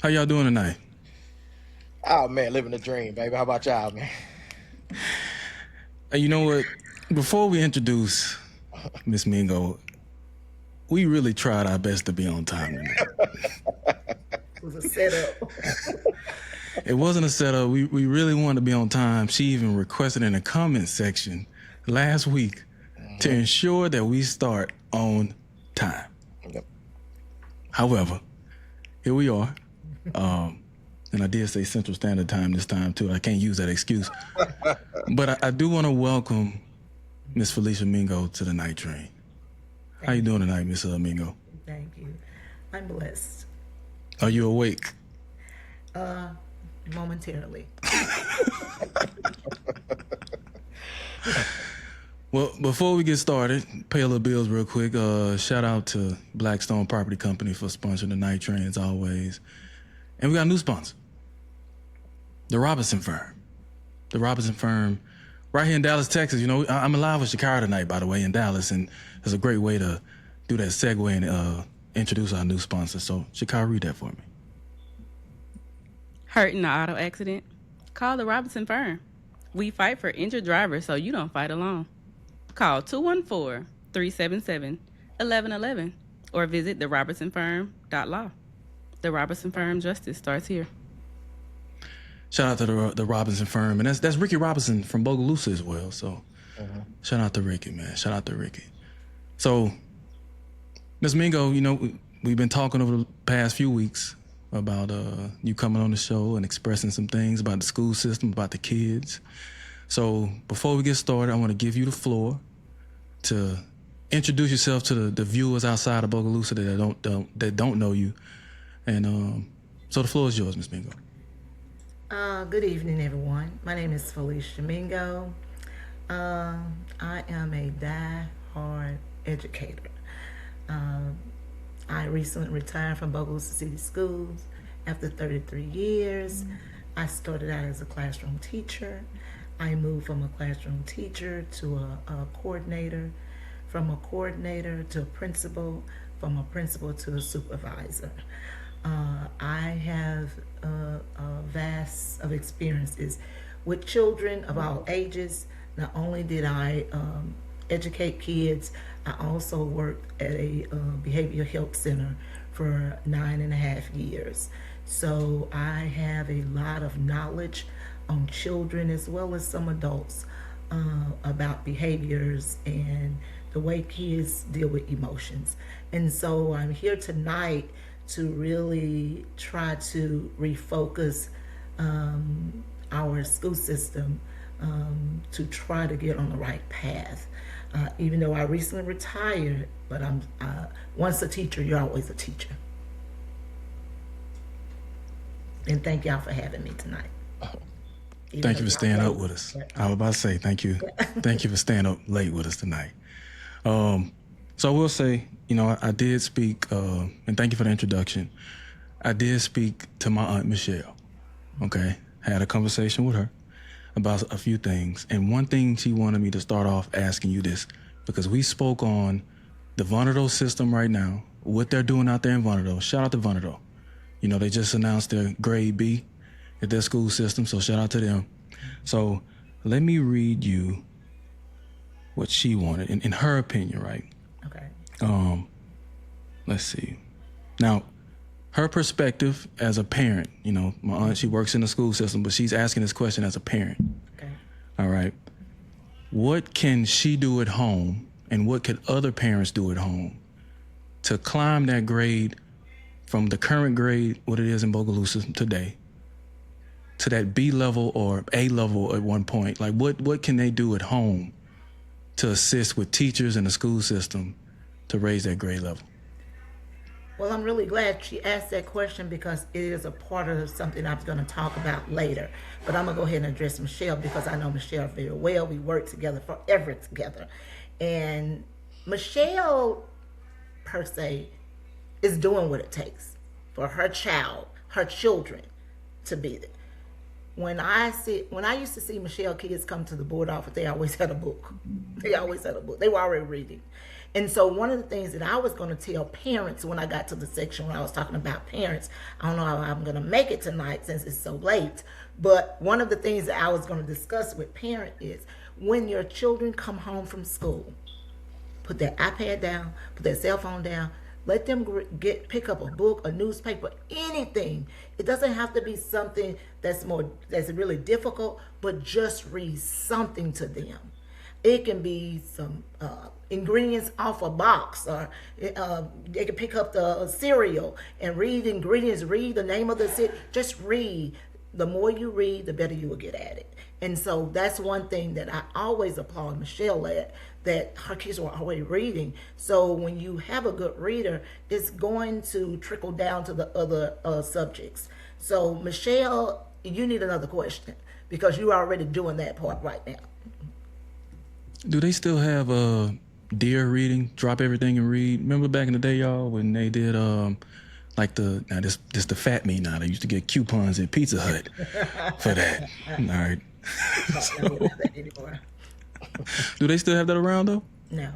How y'all doing tonight? Oh man, living the dream, baby. How about y'all, man? Hey, you know what? Before we introduce Miss Mingo, we really tried our best to be on time tonight. It was a setup. It wasn't a setup. We really wanted to be on time. She even requested in the comment section last week to ensure that we start on time. Yep. However, here we are. And I did say Central Standard Time this time too. I can't use that excuse. But I do want to welcome Miss Phlesher Mingo to the night train. How you doing tonight, Miss Mingo? Thank you. I'm blessed. Are you awake? Momentarily. Well, before we get started, pay a little bills real quick. Shout out to Blackstone Property Company for sponsoring the night train as always. And we got a new sponsor, the Robinson Firm. The Robinson Firm right here in Dallas, Texas. You know, I'm live with Shakara tonight, by the way, in Dallas, and it's a great way to do that segue and introduce our new sponsor. So, Shakara, read that for me. Hurt in an auto accident? Call the Robinson Firm. We fight for injured drivers so you don't fight alone. Call 214-377-1111 or visit therobinsonfirm.law. The Robinson Firm justice starts here. Shout out to the Robinson Firm, and that's Ricky Robinson from Bogalusa as well. So, shout out to Ricky, man. Shout out to Ricky. So, Ms. Mingo, you know, we've been talking over the past few weeks about you coming on the show and expressing some things about the school system, about the kids. So, before we get started, I want to give you the floor to introduce yourself to the viewers outside of Bogalusa that don't know you, and so the floor is yours, Ms. Mingo. Good evening, everyone. My name is Phlesher Mingo. I am a die-hard educator. I recently retired from Bogalusa City Schools after 33 years. I started out as a classroom teacher. I moved from a classroom teacher to a coordinator, from a coordinator to a principal, from a principal to a supervisor. I have a vast of experiences with children of all ages. Not only did I educate kids, I also worked at a behavioral health center for 9.5 years. So I have a lot of knowledge on children as well as some adults about behaviors and the way kids deal with emotions. And so I'm here tonight to really try to refocus our school system to try to get on the right path. Even though I recently retired, but I'm once a teacher, you're always a teacher. And thank y'all for having me tonight. Thank you for staying up with us. I was about to say thank you. Thank you for staying up late with us tonight. So I will say, you know, I did speak, and thank you for the introduction. I did speak to my Aunt Michelle, okay? Had a conversation with her about a few things. And one thing she wanted me to start off asking you this, because we spoke on the Vonado system right now, what they're doing out there in Vonado. Shout out to Vonado. You know, they just announced their grade B at their school system, so shout out to them. So let me read you what she wanted, in her opinion, right? Okay. Let's see. Now, her perspective as a parent, you know, my aunt, she works in the school system, but she's asking this question as a parent. Okay. All right. What can she do at home and what could other parents do at home to climb that grade from the current grade, what it is in Bogalusa today, to that B level or A level at one point? Like what can they do at home to assist with teachers in the school system to raise that grade level? Well, I'm really glad she asked that question because it is a part of something I was going to talk about later. But I'm going to go ahead and address Michelle because I know Michelle very well. We worked together forever together. And Michelle, per se, is doing what it takes for her child, her children, to be there. When I used to see Michelle kids come to the board office, they always had a book. They always had a book. They were already reading. And so one of the things that I was going to tell parents when I got to the section where I was talking about parents, I don't know how I'm going to make it tonight since it's so late, but one of the things that I was going to discuss with parents is when your children come home from school, put their iPad down, put their cell phone down, let them pick up a book, a newspaper, anything. It doesn't have to be something that's really difficult, but just read something to them. It can be some ingredients off a box, or they can pick up the cereal and read the ingredients, read the name of the cereal. Just read. The more you read, the better you will get at it. And so that's one thing that I always applaud Michelle at, that her kids were always reading. So when you have a good reader, it's going to trickle down to the other subjects. So Michelle, you need another question because you're already doing that part right now. Do they still have dear reading? Drop everything and read. Remember back in the day, y'all, when they did like now this the fat me now. They used to get coupons at Pizza Hut for that. All right. So, do they still have that around though? No.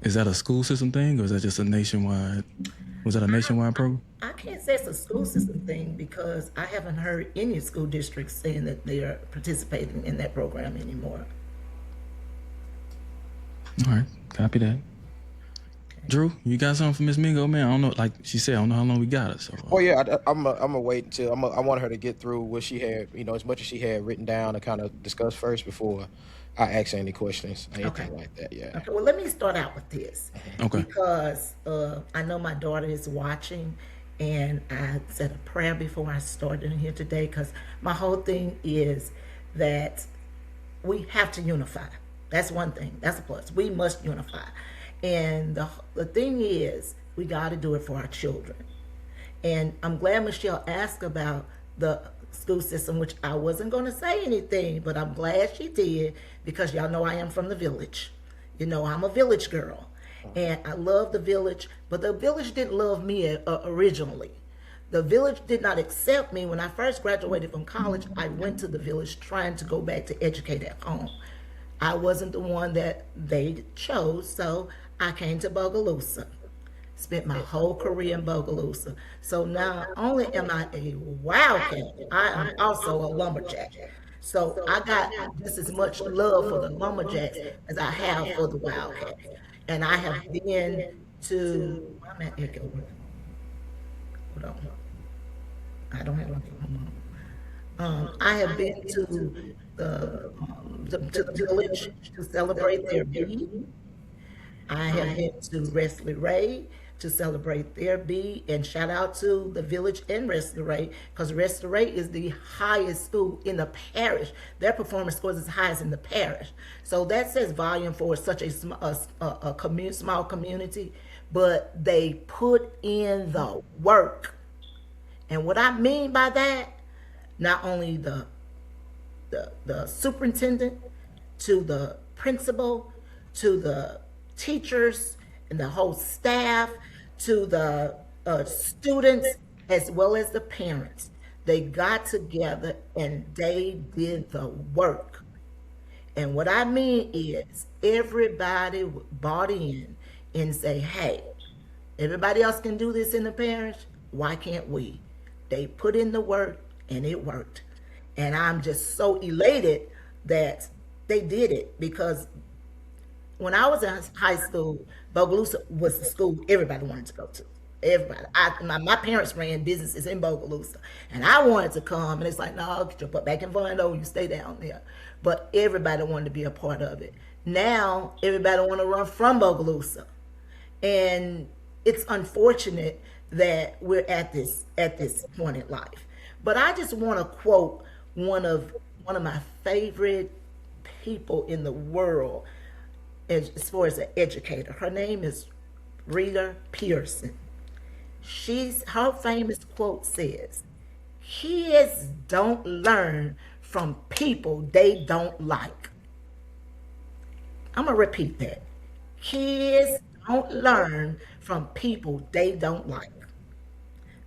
Is that a school system thing, or is that just a nationwide? Was that a nationwide program? I can't say it's a school system thing because I haven't heard any school districts saying that they are participating in that program anymore. All right, copy that. Drew, you got something for Miss Mingo, man? I don't know, like she said, I don't know how long we got it. So. Oh yeah, I'm gonna wait until I want her to get through what she had, as much as she had written down to kind of discuss first before I ask her any questions, anything like that. Yeah. Okay. Well, let me start out with this. Okay. Because I know my daughter is watching, and I said a prayer before I started in here today. Because my whole thing is that we have to unify. That's one thing. That's a plus. We must unify. And the thing is, we got to do it for our children. And I'm glad Michelle asked about the school system, which I wasn't going to say anything, but I'm glad she did because y'all know I am from the village. I'm a village girl. And I love the village, but the village didn't love me originally. The village did not accept me. When I first graduated from college, I went to the village trying to go back to educate at home. I wasn't the one that they chose, so I came to Bogalusa. Spent my whole career in Bogalusa. So now, only am I a wildcat, I am also a lumberjack. So I got just as much love for the lumberjacks as I have for the wildcats. And I have been to, I'm at Echo. Hold on. I don't have my I have been to the village to celebrate their bee. I have been to Wesley Ray to celebrate their bee, and shout out to the village and Wesley Ray, because Wesley Ray is the highest school in the parish. Their performance scores is highest in the parish. So that says volume for such a small community, but they put in the work. And what I mean by that, not only the superintendent, to the principal, to the teachers and the whole staff, to the students, as well as the parents. They got together and they did the work. And what I mean is everybody bought in and say, hey, everybody else can do this in the parish. Why can't we? They put in the work and it worked. And I'm just so elated that they did it, because when I was in high school, Bogalusa was the school everybody wanted to go to. Everybody. My parents ran businesses in Bogalusa, and I wanted to come, and it's like, no, get your butt back in Vando, you stay down there. But everybody wanted to be a part of it. Now, everybody want to run from Bogalusa. And it's unfortunate that we're at this point in life. But I just want to quote one of my favorite people in the world as far as an educator. Her name is Rita Pearson. Her famous quote says, kids don't learn from people they don't like. I'm going to repeat that. Kids don't learn from people they don't like.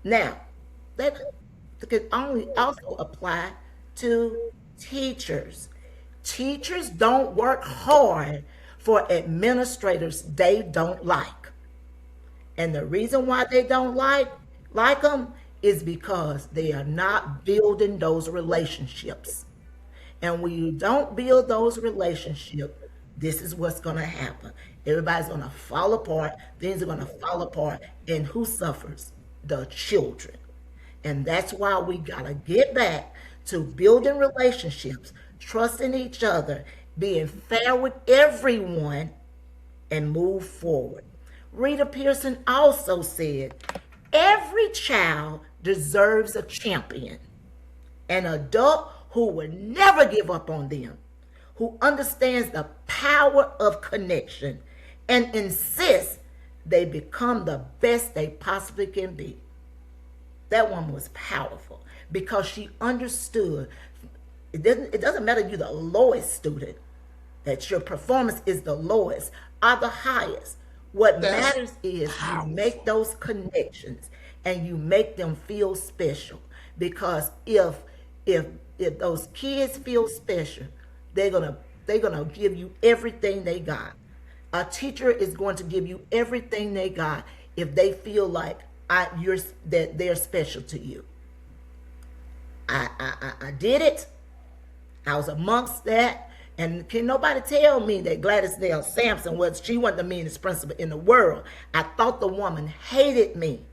Now, that could only also apply to teachers. Teachers don't work hard for administrators they don't like. And the reason why they don't like them is because they are not building those relationships. And when you don't build those relationships, this is what's going to happen. Everybody's going to fall apart. Things are going to fall apart. And who suffers? The children. And that's why we got to get back to building relationships, trusting each other, being fair with everyone, and move forward. Rita Pearson also said, every child deserves a champion, an adult who will never give up on them, who understands the power of connection and insists they become the best they possibly can be. That one was powerful because she understood it doesn't matter you're the lowest student, that your performance is the lowest or the highest. What matters is you make those connections and you make them feel special. Because if those kids feel special, they're gonna give you everything they got. A teacher is going to give you everything they got if they feel like that they're special to you. I did it. I was amongst that. And can nobody tell me that Gladys Nell Sampson she wasn't the meanest principal in the world. I thought the woman hated me.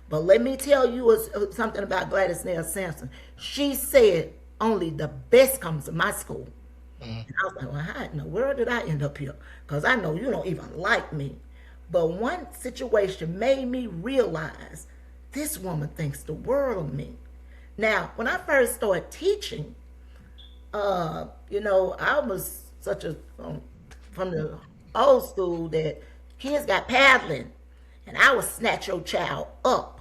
But let me tell you something about Gladys Nell Sampson. She said, only the best comes to my school. And I was like, well, how in the world did I end up here? Because I know you don't even like me. But one situation made me realize this woman thinks the world of me. Now, when I first started teaching, I was from the old school that kids got paddling, and I would snatch your child up.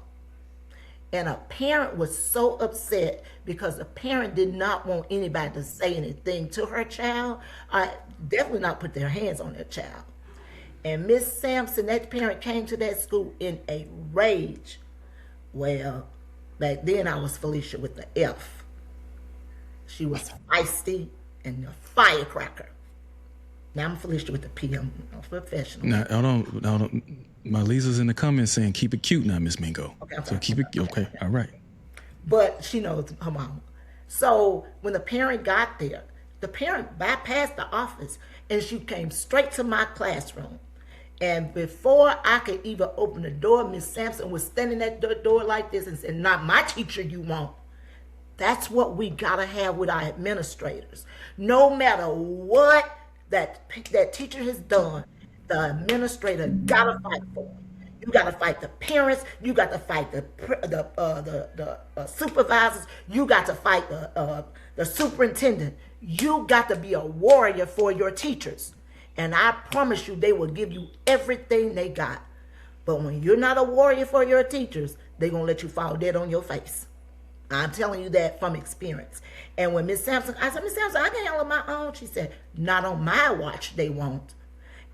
And a parent was so upset because the parent did not want anybody to say anything to her child. Definitely not put their hands on their child. And Miss Sampson, that parent, came to that school in a rage. Well, back then I was Phlesher with the F. She was feisty and a firecracker. Now I'm Phlesher with the P. I'm professional. Now, hold on. My Lisa's in the comments saying, keep it cute now, Miss Mingo. Okay, so keep it, okay, all right. But she knows her mama. So when the parent got there, the parent bypassed the office and she came straight to my classroom. And before I could even open the door, Miss Sampson was standing at the door like this and said, not my teacher you want. That's what we gotta have with our administrators. No matter what that teacher has done, the administrator gotta fight for them. You gotta fight the parents. You got to fight the supervisors. You got to fight the superintendent. You got to be a warrior for your teachers. And I promise you, they will give you everything they got. But when you're not a warrior for your teachers, they're gonna let you fall dead on your face. I'm telling you that from experience. And when Miss Sampson, I said, Miss Sampson, I can handle my own. She said, not on my watch, they won't.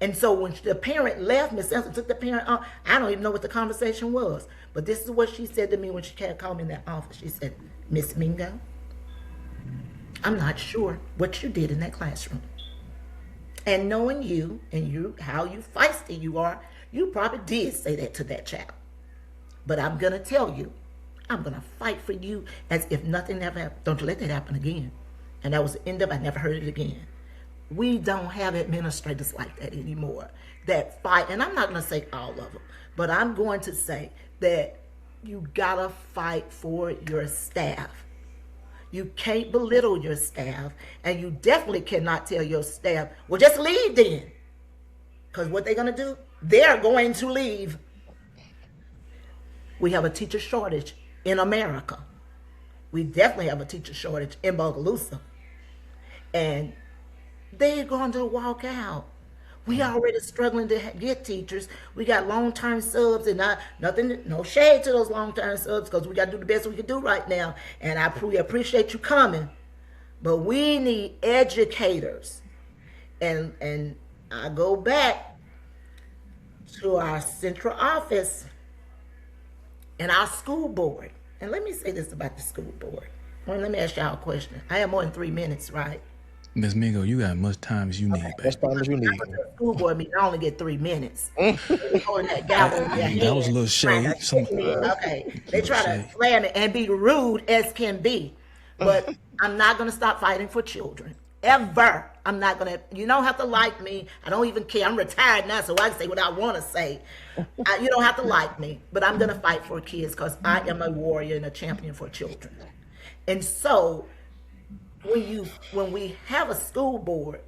And so when the parent left, Miss Sampson took the parent on. I don't even know what the conversation was. But this is what she said to me when she called me in that office. She said, Miss Mingo, I'm not sure what you did in that classroom. And knowing you and how you feisty you are, you probably did say that to that child. But I'm going to tell you, I'm going to fight for you as if nothing ever happened. Don't you let that happen again. And that was the end of it. I never heard it again. We don't have administrators like that anymore that fight. And I'm not going to say all of them, but I'm going to say that you got to fight for your staff. You can't belittle your staff, and you definitely cannot tell your staff, well, just leave then. Because what they're going to do, they're going to leave. We have a teacher shortage in America. We definitely have a teacher shortage in Bogalusa. And they're going to walk out. We already struggling to get teachers. We got long-term subs, and no shade to those long-term subs, because we got to do the best we can do right now. And I appreciate you coming, but we need educators. And I go back to our central office and our school board. And let me say this about the school board. Well, let me ask y'all a question. I have more than 3 minutes, right? Miss Mingo, you got as much time as you need, As baby. time as you I need. went to a school board meeting. I only get 3 minutes. They holding that gavel in their That was a hand, little trying shade. to hit me. Okay, they Little try to shade. play me and be rude as can be, but I'm not gonna stop fighting for children ever. I'm not gonna. You don't have to like me. I don't even care. I'm retired now, so I can say what I want to say. You don't have to like me, but I'm gonna fight for kids because I am a warrior and a champion for children. And so when we have a school board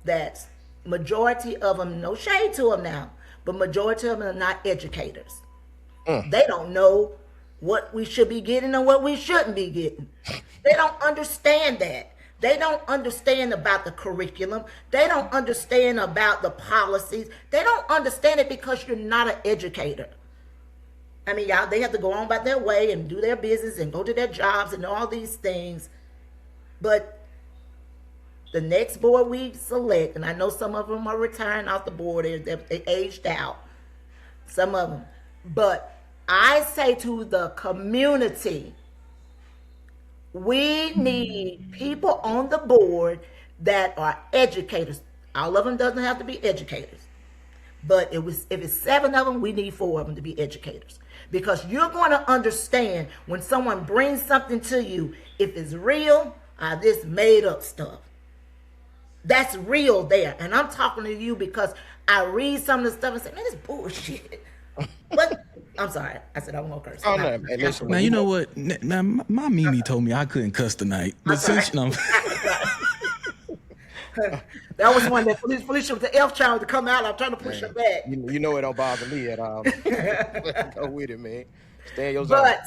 that's majority of them, no shade to them now, but majority of them are not educators. They don't know what we should be getting and what we shouldn't be getting. They don't understand that. They don't understand about the curriculum. They don't understand about the policies. They don't understand it because you're not an educator. I mean, y'all, they have to go on about their way and do their business and go to their jobs and all these things. But the next board we select, and I know some of them are retiring off the board, they aged out, some of them. But I say to the community, we need people on the board that are educators. All of them doesn't have to be educators. But if it's 7 of them, we need 4 of them to be educators. Because you're going to understand when someone brings something to you, if it's real or this made up stuff. That's real there. And I'm talking to you because I read some of the stuff and say, man, this bullshit. But I'm sorry. I said I won't curse. Oh, no, man, listen, Now, you know what? Now, my Mimi told me I couldn't cuss tonight. But since, That was one that Phlesher with the F trying to come out. I'm trying to push her back. you know it don't bother me at all. Go with it, man. Stay in your zone. But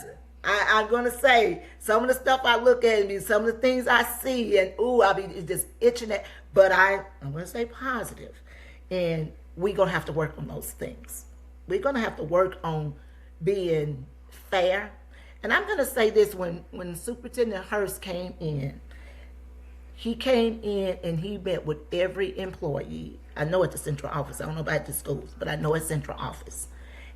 I'm going to say some of the stuff I look at and some of the things I see and I be just itching at. But I'm going to say positive. And we're going to have to work on those things. We're going to have to work on being fair. And I'm going to say this, when Superintendent Hurst came in, he came in and he met with every employee. I know at the central office. I don't know about the schools, but I know at central office.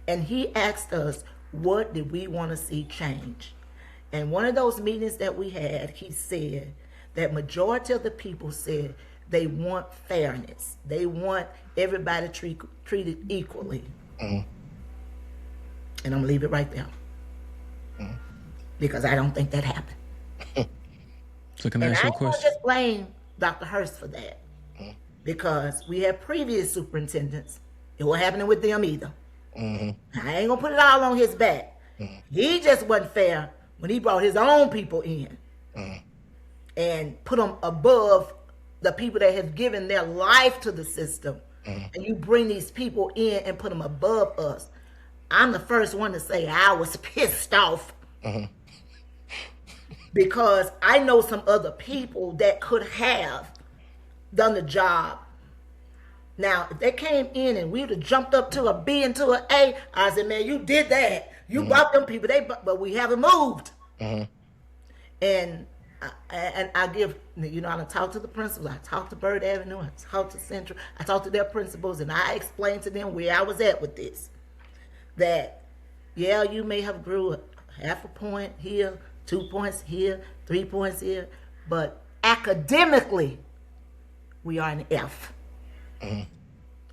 And he asked us, what did we want to see change? And one of those meetings that we had, he said that majority of the people said they want fairness. They want everybody treated equally. And I'm going to leave it right there. Because I don't think that happened. So can I ask you a question? I don't just blame Dr. Hurst for that. Because we had previous superintendents. It wasn't happening with them either. I ain't going to put it all on his back. He just wasn't fair when he brought his own people in. And put them above the people that have given their life to the system. And you bring these people in and put them above us. I'm the first one to say I was pissed off. Because I know some other people that could have done the job. Now, if they came in and we would have jumped up to a B and to an A, I said, man, you did that. You brought them people, but we haven't moved. And I give, I talk to the principals, I talk to Bird Avenue, I talk to Central, I talk to their principals, and I explained to them where I was at with this. That, yeah, you may have grew half a point here, 2 points here, 3 points here, but academically, we are an F.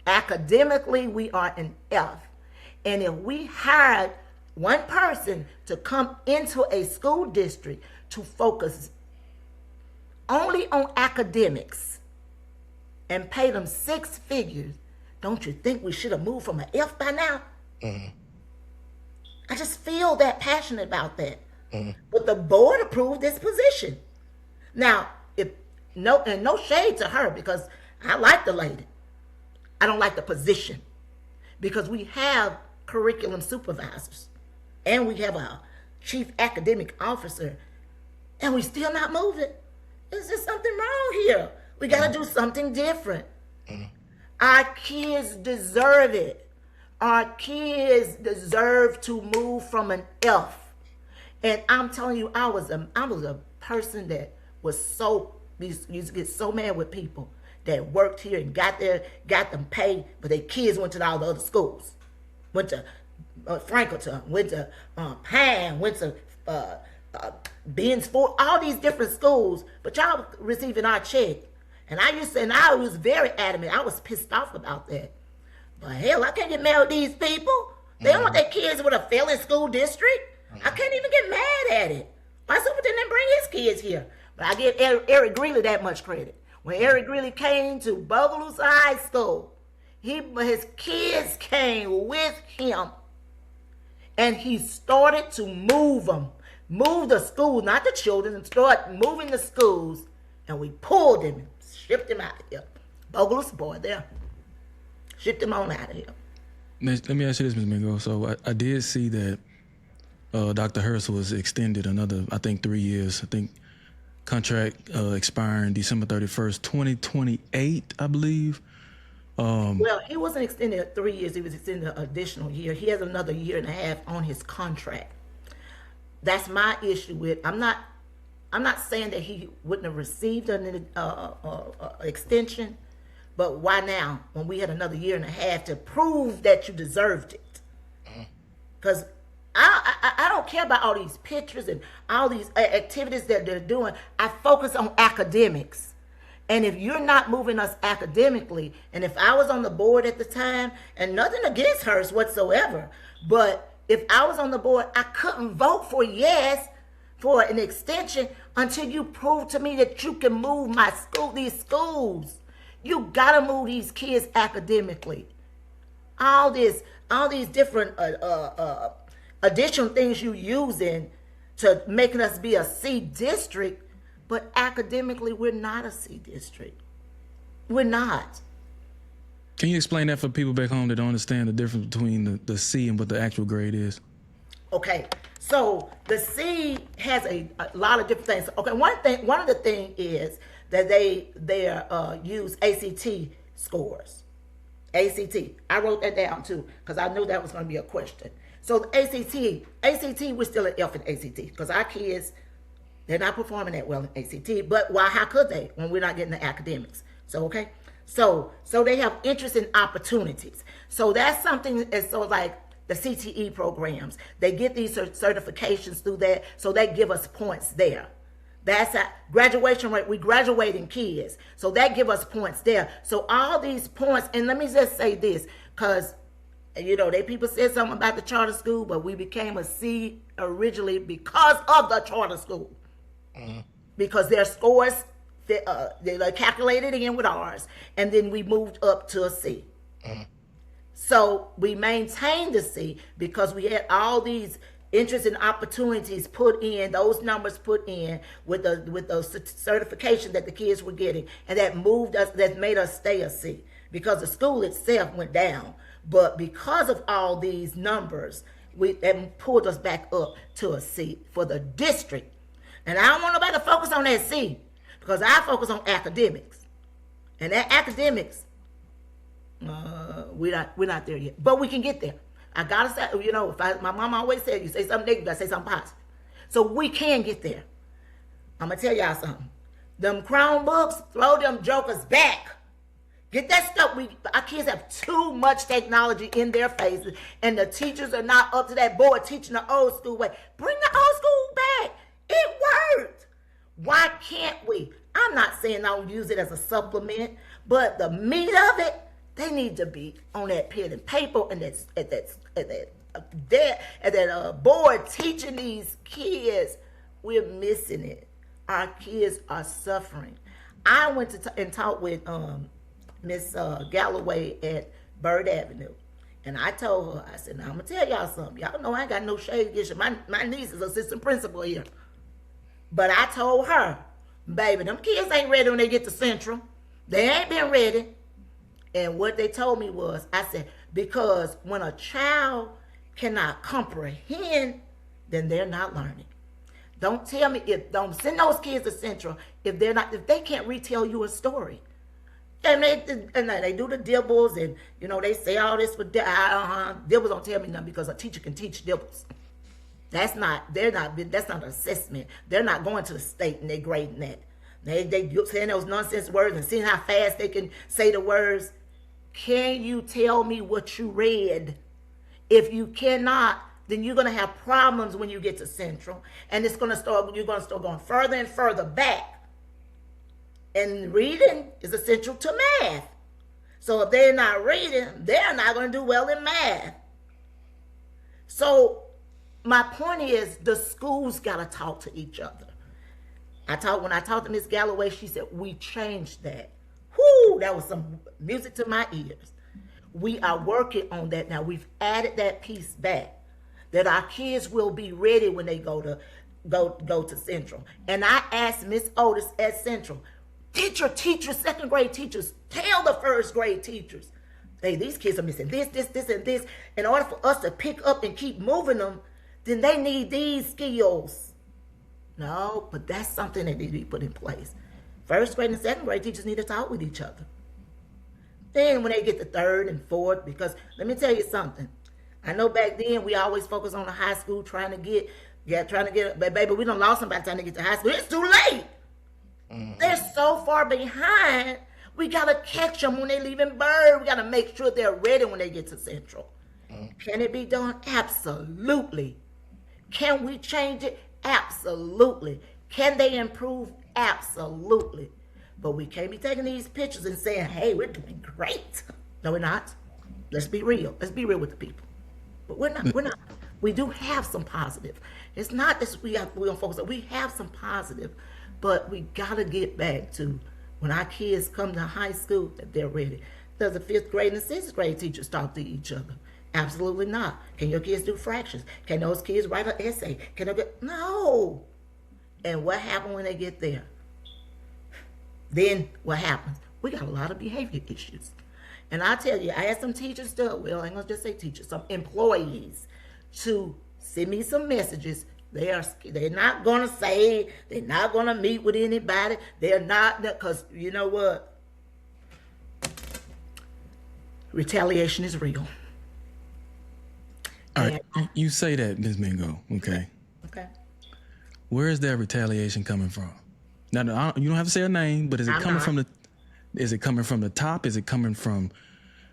Academically, we are an F. And if we hired one person to come into a school district to focus only on academics and pay them 6 figures, don't you think we should have moved from an F by now? I just feel that passionate about that. But the board approved this position. Now, no shade to her, because I like the lady. I don't like the position, because we have curriculum supervisors and we have a chief academic officer, and we still not moving. Is there something wrong here? We got to do something different. Our kids deserve it. Our kids deserve to move from an F. And I'm telling you, I was a person that was used to get so mad with people that worked here and got them paid, but their kids went to all the other schools. Went to Franklinton, went to Pine, went to Ben's Fort, all these different schools, but y'all receiving our check. And I was very adamant. I was pissed off about that. But hell, I can't get mad at these people. They don't want their kids with a failing school district. I can't even get mad at it. My superintendent didn't bring his kids here. But I give Eric Greeley that much credit. When Eric Greeley came to Bogalusa High School, his kids came with him. And he started to move them. Move the schools, not the children, and start moving the schools. And we pulled him and shipped him out of here. Bogalusa boy there. Shipped him on out of here. Let me ask you this, Ms. Mingo. So I did see that Dr. Hurst was extended another, I think, 3 years. I think contract expiring December 31st, 2028, I believe. Well, he wasn't extended 3 years. He was extended an additional year. He has another year and a half on his contract. That's my issue with. I'm not saying that he wouldn't have received an extension, but why now when we had another year and a half to prove that you deserved it? Because I don't care about all these pictures and all these activities that they're doing. I focus on academics. And if you're not moving us academically, and if I was on the board at the time, and nothing against hers whatsoever, but if I was on the board, I couldn't vote for yes for an extension until you prove to me that you can move these schools. You gotta move these kids academically. All these different additional things you using to making us be a C district, but academically we're not a C district. We're not. Can you explain that for people back home that don't understand the difference between the C and what the actual grade is? Okay, so the C has a lot of different things. Okay, one of the things is that they use ACT scores. ACT. I wrote that down too because I knew that was going to be a question. So the ACT, we're still at F in ACT because our kids, they're not performing that well in ACT. But why? How could they when we're not getting the academics? So okay. So they have interest in opportunities. So that's something as so like the CTE programs. They get these certifications through that, so they give us points there. That's a graduation rate. We graduating kids, so that give us points there. So all these points, and let me just say this, because people said something about the charter school, but we became a C originally because of the charter school, because their scores. They calculated in with ours, and then we moved up to a C. So we maintained the C because we had all these interests and opportunities put in, those numbers put in with the certification that the kids were getting, and that made us stay a C because the school itself went down. But because of all these numbers, that pulled us back up to a C for the district. And I don't want nobody to focus on that C. Because I focus on academics, and that academics, we're not there yet, but we can get there. I gotta say, my mom always said, you say something negative, I say something positive, so we can get there. I'm gonna tell y'all something. Them Chromebooks, throw them jokers back. Get that stuff. Our kids have too much technology in their faces, and the teachers are not up to that board teaching the old school way. Bring the old school back. It worked. Why can't we? I'm not saying I don't use it as a supplement, but the meat of it, they need to be on that pen and paper and at that board teaching these kids. We're missing it. Our kids are suffering. I went and talked with Miss Galloway at Bird Avenue, and I told her, I said, now I'm gonna tell y'all something. Y'all know I ain't got no shade against you. My niece is assistant principal here. But I told her, baby, them kids ain't ready when they get to Central. They ain't been ready. And what they told me was, I said, because when a child cannot comprehend, then they're not learning. Don't tell me, don't send those kids to Central if they can't retell you a story. And they do the dibbles, and they say all this for dibbles. Don't tell me nothing because a teacher can teach dibbles. That's not an assessment. They're not going to the state and they're grading that. They saying those nonsense words and seeing how fast they can say the words. Can you tell me what you read? If you cannot, then you're gonna have problems when you get to Central, and you're gonna start going further and further back. And reading is essential to math. So if they're not reading, they're not going to do well in math. So my point is the schools got to talk to each other. When I talked to Miss Galloway, she said, we changed that. Whoo, that was some music to my ears. We are working on that now. We've added that piece back, that our kids will be ready when they go to Central. And I asked Miss Otis at Central, get your teachers, second grade teachers, tell the first grade teachers, hey, these kids are missing this, and this. In order for us to pick up and keep moving them, then they need these skills. No, but that's something that needs to be put in place. First grade and second grade teachers need to talk with each other. Then when they get to third and fourth, because let me tell you something. I know back then we always focus on the high school trying to get, but baby, we done lost them by the time they get to high school. It's too late. They're so far behind. We got to catch them when they leaving Bird. We got to make sure they're ready when they get to Central. Can it be done? Absolutely. Can we change it? Absolutely. Can they improve? Absolutely. But we can't be taking these pictures and saying, hey, we're doing great. No, we're not. Let's be real. Let's be real with the people. But we're not. We do have some positive. It's not that we're going to focus on. We have some positive. But we got to get back to when our kids come to high school, that they're ready. Does the 5th grade and the 6th grade teachers talk to each other? Absolutely not. Can your kids do fractions? Can those kids write an essay? No. And what happens when they get there? Then what happens? We got a lot of behavior issues. And I tell you, I had some teachers I ain't going to just say teachers, some employees to send me some messages. They're not going to say, they're not going to meet with anybody. They're not, because you know what? Retaliation is real. All right, you say that, Ms. Mingo, okay? Okay. Where is that retaliation coming from? Now, you don't have to say a name, but is it coming from the top? Is it coming from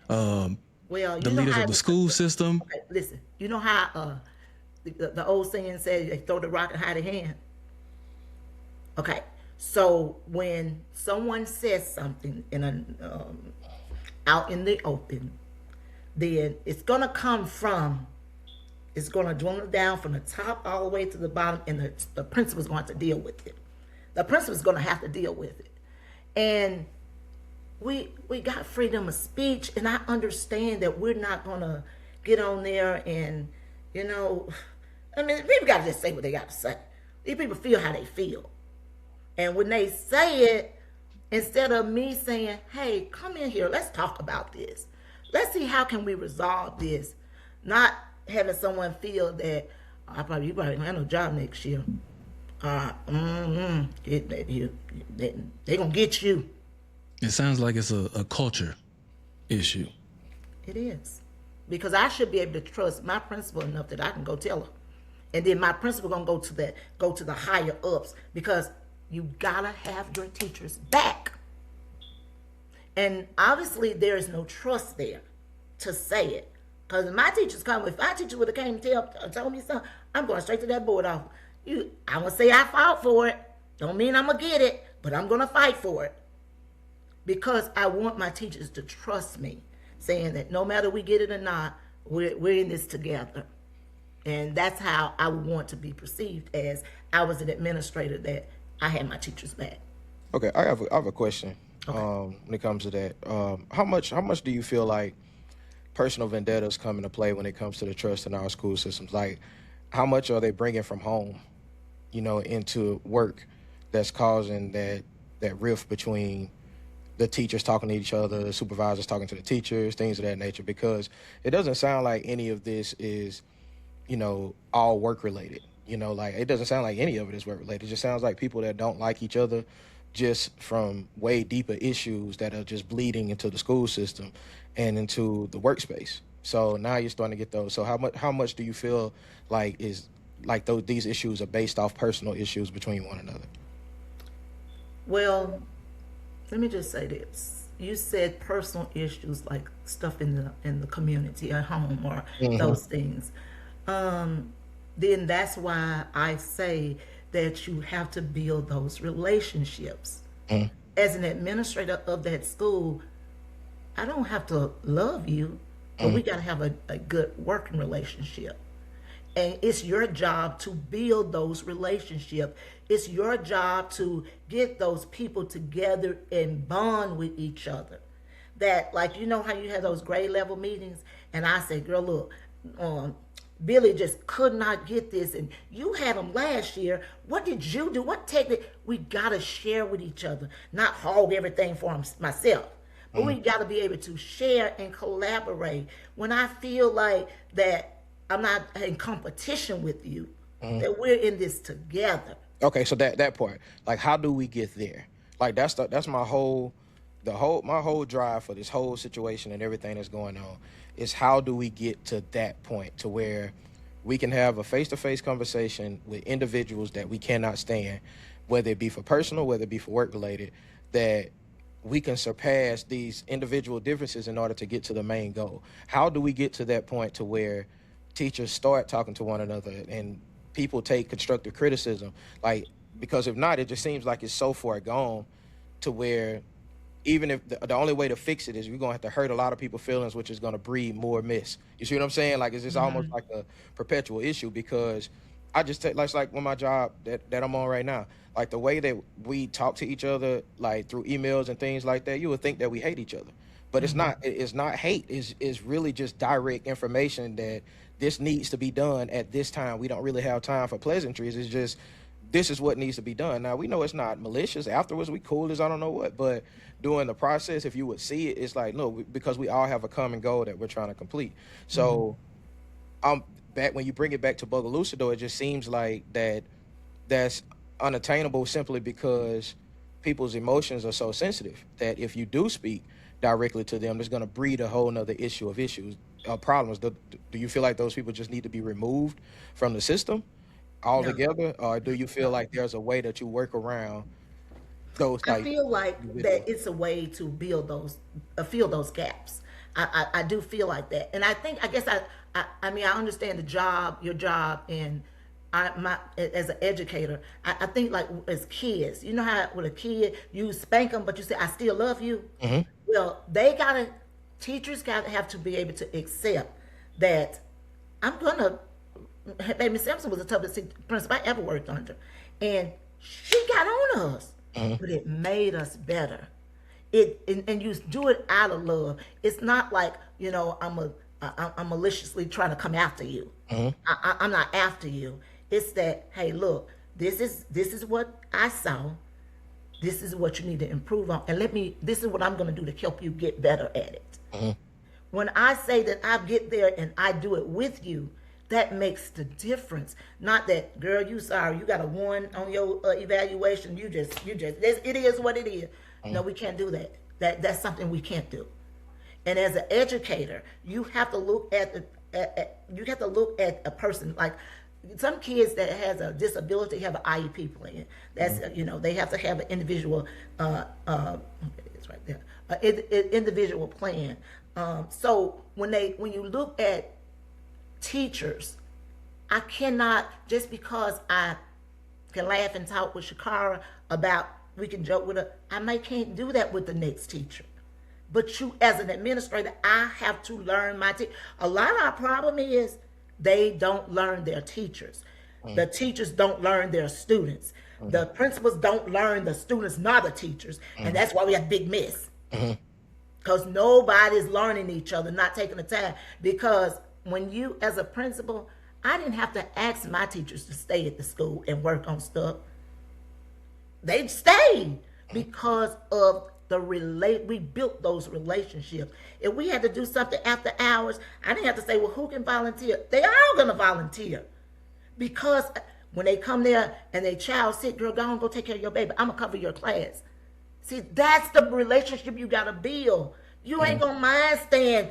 the leaders of the school system? Okay, listen, you know how the old saying says, they throw the rock and hide the hand? Okay, so when someone says something out in the open, then it's going to dwindle down from the top all the way to the bottom, and the principal's going to have to deal with it. The principal's going to have to deal with it. And we got freedom of speech, and I understand that we're not going to get on there and, people got to just say what they got to say. These people feel how they feel. And when they say it, instead of me saying, hey, come in here, let's talk about this. Let's see how can we resolve this. Not having someone feel that you probably don't have no job next year. They're going to get you. It sounds like it's a culture issue. It is. Because I should be able to trust my principal enough that I can go tell her. And then my principal going to go to the higher ups, because you got to have your teachers back. And obviously there is no trust there to say it. Because if my teachers would have came and told me something, I'm going straight to that board office. I'm going to say I fought for it. Don't mean I'm going to get it, but I'm going to fight for it. Because I want my teachers to trust me, saying that no matter we get it or not, we're in this together. And that's how I would want to be perceived, as I was an administrator, that I had my teachers back. Okay, I have a question. Okay. When it comes to that. How much do you feel like personal vendettas come into play when it comes to the trust in our school systems? Like, how much are they bringing from home, into work, that's causing that rift between the teachers talking to each other, the supervisors talking to the teachers, things of that nature? Because it doesn't sound like any of this is, all work related. Like, it doesn't sound like any of it is work related. It just sounds like people that don't like each other, just from way deeper issues that are just bleeding into the school system and into the workspace. So now you're starting to get those. So how much do you feel like these issues are based off personal issues between one another? Well, let me just say this. You said personal issues, like stuff in the community at home, or those things. Then that's why I say that you have to build those relationships as an administrator of that school, I don't have to love you, but we got to have a good working relationship. And it's your job to build those relationships. It's your job to get those people together and bond with each other. That, like, you know how you have those grade level meetings, and I say, girl, look, Billy just could not get this, and you had him last year. What did you do? What technique? We gotta share with each other, not hog everything for myself. But we got to be able to share and collaborate. When I feel like that I'm not in competition with you, that we're in this together. Okay, so that part, like, how do we get there? Like, that's my whole drive for this whole situation and everything that's going on is how do we get to that point to where we can have a face-to-face conversation with individuals that we cannot stand, whether it be for personal, whether it be for work related, that we can surpass these individual differences in order to get to the main goal. How do we get to that point to where teachers start talking to one another and people take constructive criticism? Like, because if not, it just seems like it's so far gone to where even if the only way to fix it is we're going to have to hurt a lot of people's feelings, which is going to breed more mess. You see what I'm saying? Like, it's just almost like a perpetual issue because I just take, like with my job that I'm on right now, like the way that we talk to each other, like through emails and things like that, you would think that we hate each other. But it's not hate. It's really just direct information that this needs to be done at this time. We don't really have time for pleasantries. It's just, this is what needs to be done. Now, we know it's not malicious. Afterwards, we cool as I don't know what. But during the process, if you would see it, it's like, no, because we all have a common goal that we're trying to complete. So back when you bring it back to Bogalusa, though, it just seems like that's unattainable simply because people's emotions are so sensitive that if you do speak directly to them, it's going to breed a whole nother issue of problems. Do you feel like those people just need to be removed from the system altogether? Or do you feel like there's a way that you work around those? I feel like that it's a way to build fill those gaps. I do feel like that. And I mean, I understand your job, and as an educator, I think like as kids, you know how with a kid you spank them, but you say, "I still love you." Well, teachers gotta have to be able to accept that Baby Simpson was the toughest principal I ever worked under, and she got on us, but it made us better. And you do it out of love. It's not like, I'm maliciously trying to come after you. I'm not after you. It's that, hey, look, this is what I saw. This is what you need to improve on, and this is what I'm going to do to help you get better at it. When I say that I get there and I do it with you, that makes the difference. Not that, girl, you sorry, you got a 1 on your evaluation. You just, it is what it is. No, we can't do that. That's something we can't do. And as an educator, you have to look at a person. Like some kids that has a disability have an IEP plan. That's they have to have an individual. It's right there. Individual plan. So when you look at teachers, I cannot, just because I can laugh and talk with Shakara about, we can joke with her, can't do that with the next teacher. But you, as an administrator, I have to learn my teacher. A lot of our problem is they don't learn their teachers. The teachers don't learn their students. The principals don't learn the students, not the teachers. And that's why we have big mess. Because nobody's learning each other, not taking the time. Because when you, as a principal, I didn't have to ask my teachers to stay at the school and work on stuff. They stayed because of we built those relationships. If we had to do something after hours, I didn't have to say, well, who can volunteer? They are all gonna volunteer. Because when they come there and their child sick, girl, go take care of your baby. I'm gonna cover your class. See, that's the relationship you gotta build. You ain't gonna mind staying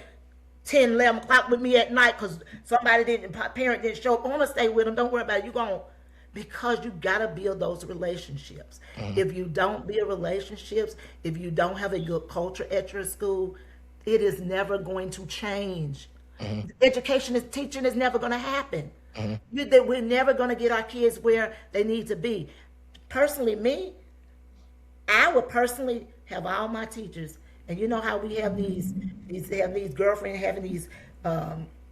10, 11 o'clock with me at night because parent didn't show up. I'm gonna stay with them. Don't worry about it. Because you gotta build those relationships. If you don't build relationships, if you don't have a good culture at your school, it is never going to change. Teaching is never gonna happen. We're never gonna get our kids where they need to be. Personally, me, I would personally have all my teachers, and you know how we have these girlfriends having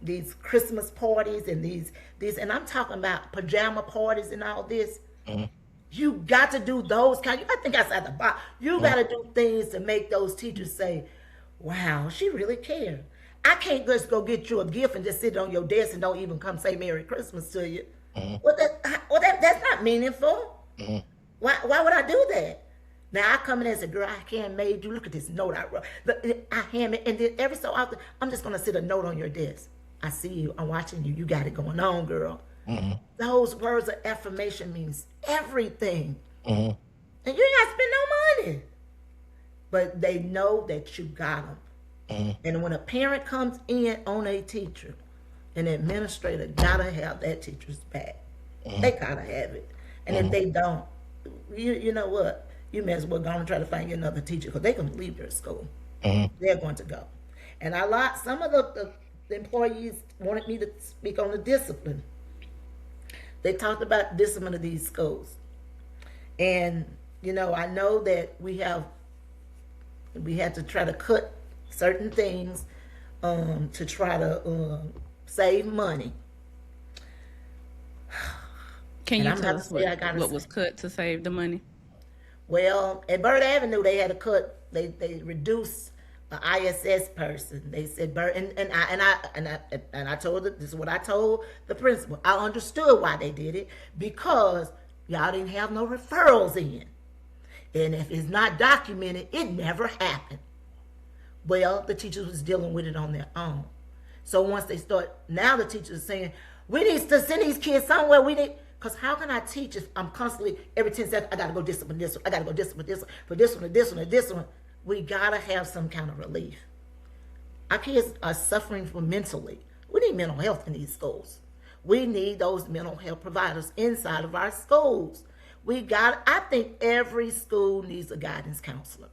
these Christmas parties and these, and I'm talking about pajama parties and all this. You got to do those kind. You got to think outside the box. You got to do things to make those teachers say, "Wow, she really cared." I can't just go get you a gift and just sit on your desk and don't even come say Merry Christmas to you. That's not meaningful. Why would I do that? Now I come in and say, "Girl, I handmade you. Look at this note I wrote. I handmade," and then every so often, I'm just gonna sit a note on your desk. I see you. I'm watching you. You got it going on, girl. Those words of affirmation means everything, and you ain't got to spend no money. But they know that you got them. And when a parent comes in on a teacher, an administrator gotta have that teacher's back. They gotta have it. And if they don't, you know what? You may as well go and try to find you another teacher because they're going to leave your school. They're going to go. And some of the employees wanted me to speak on the discipline. They talked about discipline of these schools. And, you know, I know that we had to try to cut certain things to try to save money. Can And you I'm tell not us to say I gotta what say- was cut to save the money? Well, at Bird Avenue, they had to cut. They reduced an ISS person. They said Bird, and I told this is what I told the principal. I understood why they did it because y'all didn't have no referrals in, and if it's not documented, it never happened. Well, the teachers was dealing with it on their own. So once they start, now the teachers are saying we need to send these kids somewhere. Because how can I teach if I'm constantly, every 10 seconds, I got to go discipline this one. I got to go discipline this one, for this one, and this one, and this one. We got to have some kind of relief. Our kids are suffering from mentally. We need mental health in these schools. We need those mental health providers inside of our schools. I think every school needs a guidance counselor.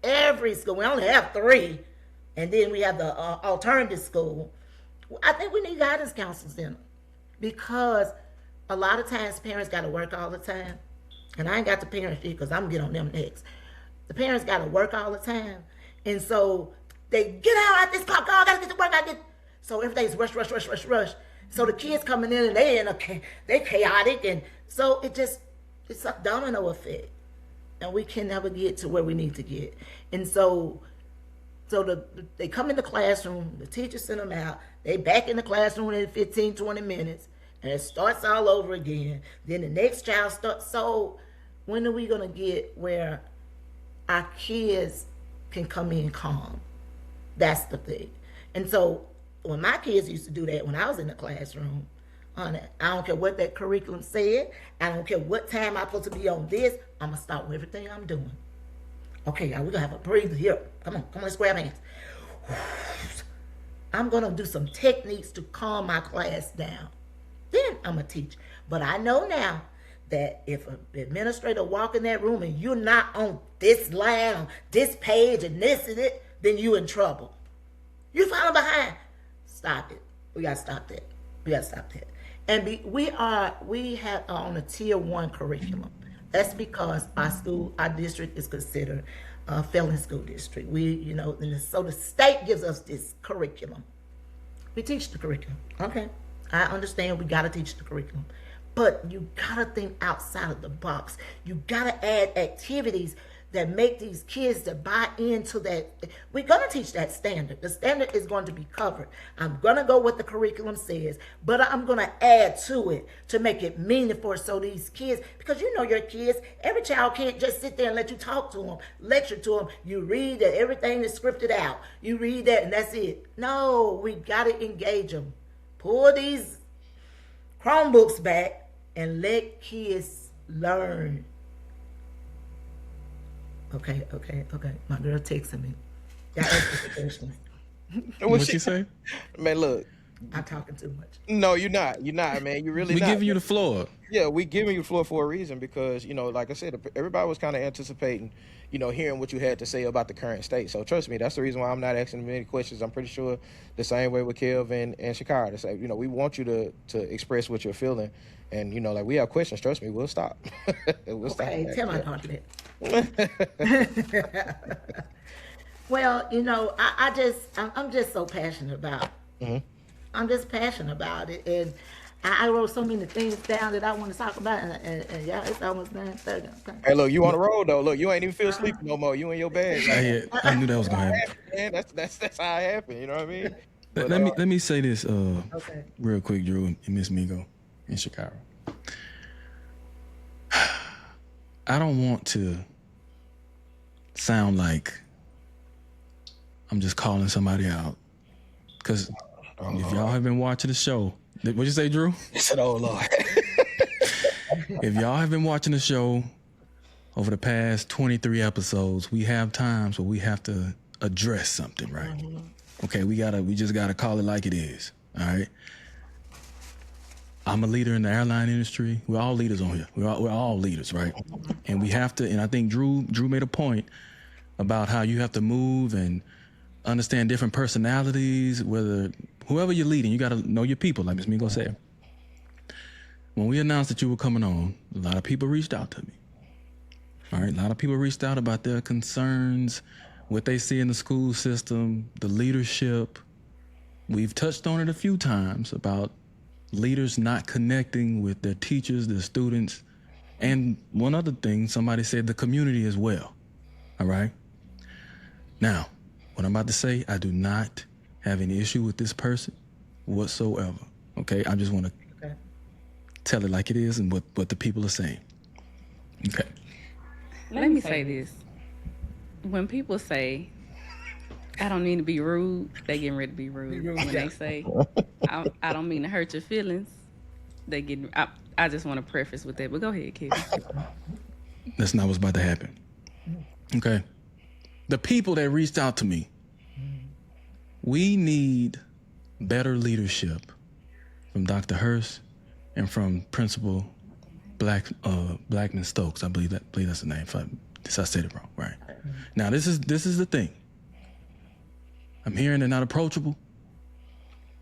Every school. We only have 3. And then we have the alternative school. I think we need guidance counselors in them. Because a lot of times parents got to work all the time. And I ain't got the parents here because I'm going to get on them next. The parents got to work all the time. And so they get out at this clock. Oh, I got to get to work. So everything's rush. So the kids coming in and they chaotic. And so it's a domino effect. And we can never get to where we need to get. And so they come in the classroom. The teacher send them out. They back in the classroom in 15, 20 minutes. And it starts all over again. Then the next child starts. So when are we going to get where our kids can come in calm? That's the thing. And so when my kids used to do that when I was in the classroom, honey, I don't care what that curriculum said. I don't care what time I'm supposed to be on this. I'm going to stop with everything I'm doing. Okay, y'all, we're going to have a breather here. Come on, let's grab hands. I'm going to do some techniques to calm my class down. Then I'm going to teach. But I know now that if an administrator walk in that room and you're not on this line, on this page, and this and it, then you in trouble. You're falling behind. Stop it. We got to stop that. And we are on a tier 1 curriculum. That's because our district is considered a failing school district. So the state gives us this curriculum. We teach the curriculum. Okay. I understand we got to teach the curriculum, but you got to think outside of the box. You got to add activities that make these kids to buy into that. We're going to teach that standard. The standard is going to be covered. I'm going to go what the curriculum says, but I'm going to add to it to make it meaningful so these kids, because you know your kids, every child can't just sit there and let you talk to them, lecture to them. You read that everything is scripted out. You read that and that's it. No, we got to engage them. Pull these Chromebooks back and let kids learn. Okay. My girl texting me. Y'all ask the questions. What you say? Man, look. I'm talking too much. No, you're not. You're not, man. You really We not. giving you the floor. Yeah, we giving you the floor for a reason because, like I said, everybody was kind of anticipating, hearing what you had to say about the current state. So trust me, that's the reason why I'm not asking many questions. I'm pretty sure the same way with Kev and Shakara to say, we want you to express what you're feeling And you know, like we have questions. Trust me, we'll stop. We'll stop. Okay, tell my daughter that. Well, you know, I'm just so passionate about it. I'm just passionate about it. And I wrote so many things down that I want to talk about. And yeah, it's almost 9:30. Okay. Hey, look, you on the road though. Look, you ain't even feel sleepy no more. You in your bed. Like, I knew that was gonna happen. man, that's how it happened. You know what I mean? But, Let me say this Okay. real quick, Drew and Miss Mingo in Chicago. I don't want to sound like I'm just calling somebody out, because if y'all have been watching the show, what'd you say, Drew? I said, "Oh Lord." If y'all have been watching the show over the past 23 episodes, we have times where we have to address something, right? Okay, we just gotta call it like it is. All right. I'm a leader in the airline industry. We're all leaders on here. We're all leaders, right? And we have to. And I think Drew made a point about how you have to move and understand different personalities. Whoever you're leading, you got to know your people, like Ms. Mingo said. When we announced that you were coming on, a lot of people reached out to me. All right, a lot of people reached out about their concerns, what they see in the school system, the leadership. We've touched on it a few times about leaders not connecting with their teachers, their students, and one other thing, somebody said the community as well. All right? Now, what I'm about to say, I do not have any issue with this person whatsoever. Okay? I just want to tell it like it is and what the people are saying. Okay. Let me say this. When people say, I don't mean to be rude, they getting ready to be rude. When they say, I don't mean to hurt your feelings, they get. I just want to preface with that, but go ahead, kid. That's not what's about to happen. Okay. The people that reached out to me, we need better leadership from Dr. Hurst and from Principal Blackman Stokes. I believe that's the name. If I said it wrong, right? Now this is the thing. I'm hearing they're not approachable.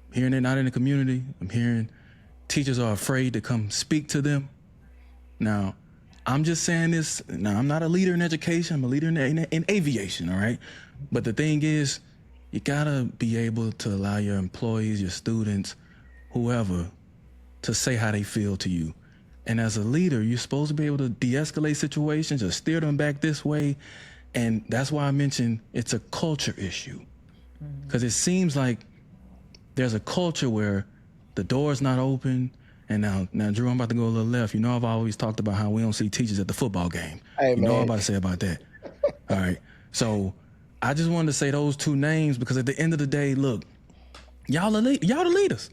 I'm hearing they're not in the community. I'm hearing teachers are afraid to come speak to them. Now, I'm just saying this. Now, I'm not a leader in education. I'm a leader in aviation, all right? But the thing is, you gotta be able to allow your employees, your students, whoever, to say how they feel to you. And as a leader, you're supposed to be able to de-escalate situations or steer them back this way. And that's why I mentioned it's a culture issue. Because it seems like there's a culture where the door's not open. And now, Drew, I'm about to go a little left. You know, I've always talked about how we don't see teachers at the football game. Hey, you know what I'm man. about to say about that. All right. So I just wanted to say those two names because at the end of the day, look, y'all the leaders.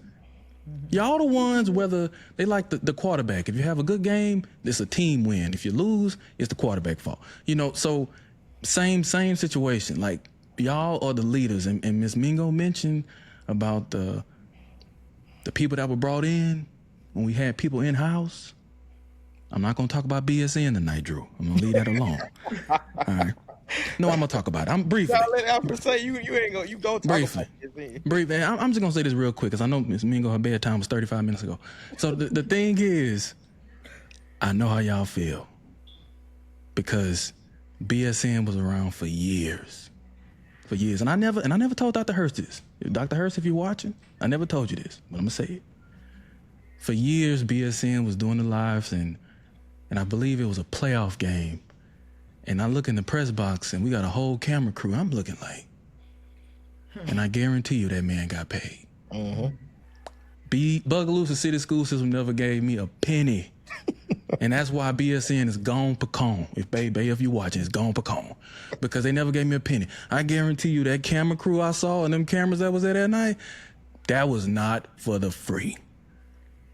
Y'all the ones, whether they like the quarterback. If you have a good game, it's a team win. If you lose, it's the quarterback fault. You know, so same situation. Like, y'all are the leaders. And Ms. Mingo mentioned about the people that were brought in when we had people in-house. I'm not going to talk about BSN tonight, Drew. I'm going to leave that alone. All right. No, I'm going to talk about it. I'm briefly. I'm gonna say you ain't gonna talk Briefly. about it. Briefly. I'm just going to say this real quick because I know Ms. Mingo, her bedtime was 35 minutes ago. So the thing is, I know how y'all feel because BSN was around for years. And I never told Dr. Hurst this. Dr. Hurst, if you're watching, I never told you this, but I'm gonna say it. For years, BSN was doing the lives, and I believe it was a playoff game. And I look in the press box, and we got a whole camera crew. I'm looking like, and I guarantee you that man got paid. Bogalusa City School System never gave me a penny. And that's why BSN is gone pecan. If you're watching, it's gone pecan. Because they never gave me a penny. I guarantee you that camera crew I saw and them cameras that was there that night, that was not for the free.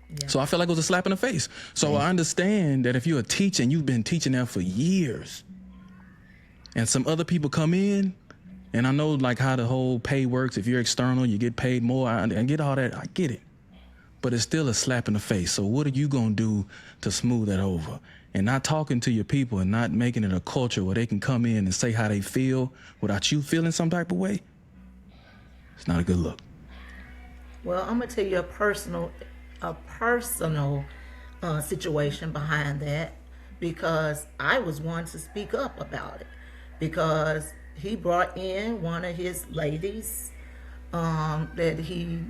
Yeah. So I felt like it was a slap in the face. So I understand that if you're a teacher and you've been teaching there for years and some other people come in, and I know like how the whole pay works. If you're external, you get paid more. I get all that. I get it. But it's still a slap in the face. So what are you going to do to smooth that over? And not talking to your people and not making it a culture where they can come in and say how they feel without you feeling some type of way, it's not a good look. Well, I'm going to tell you a personal situation behind that, because I was one to speak up about it, because he brought in one of his ladies that he,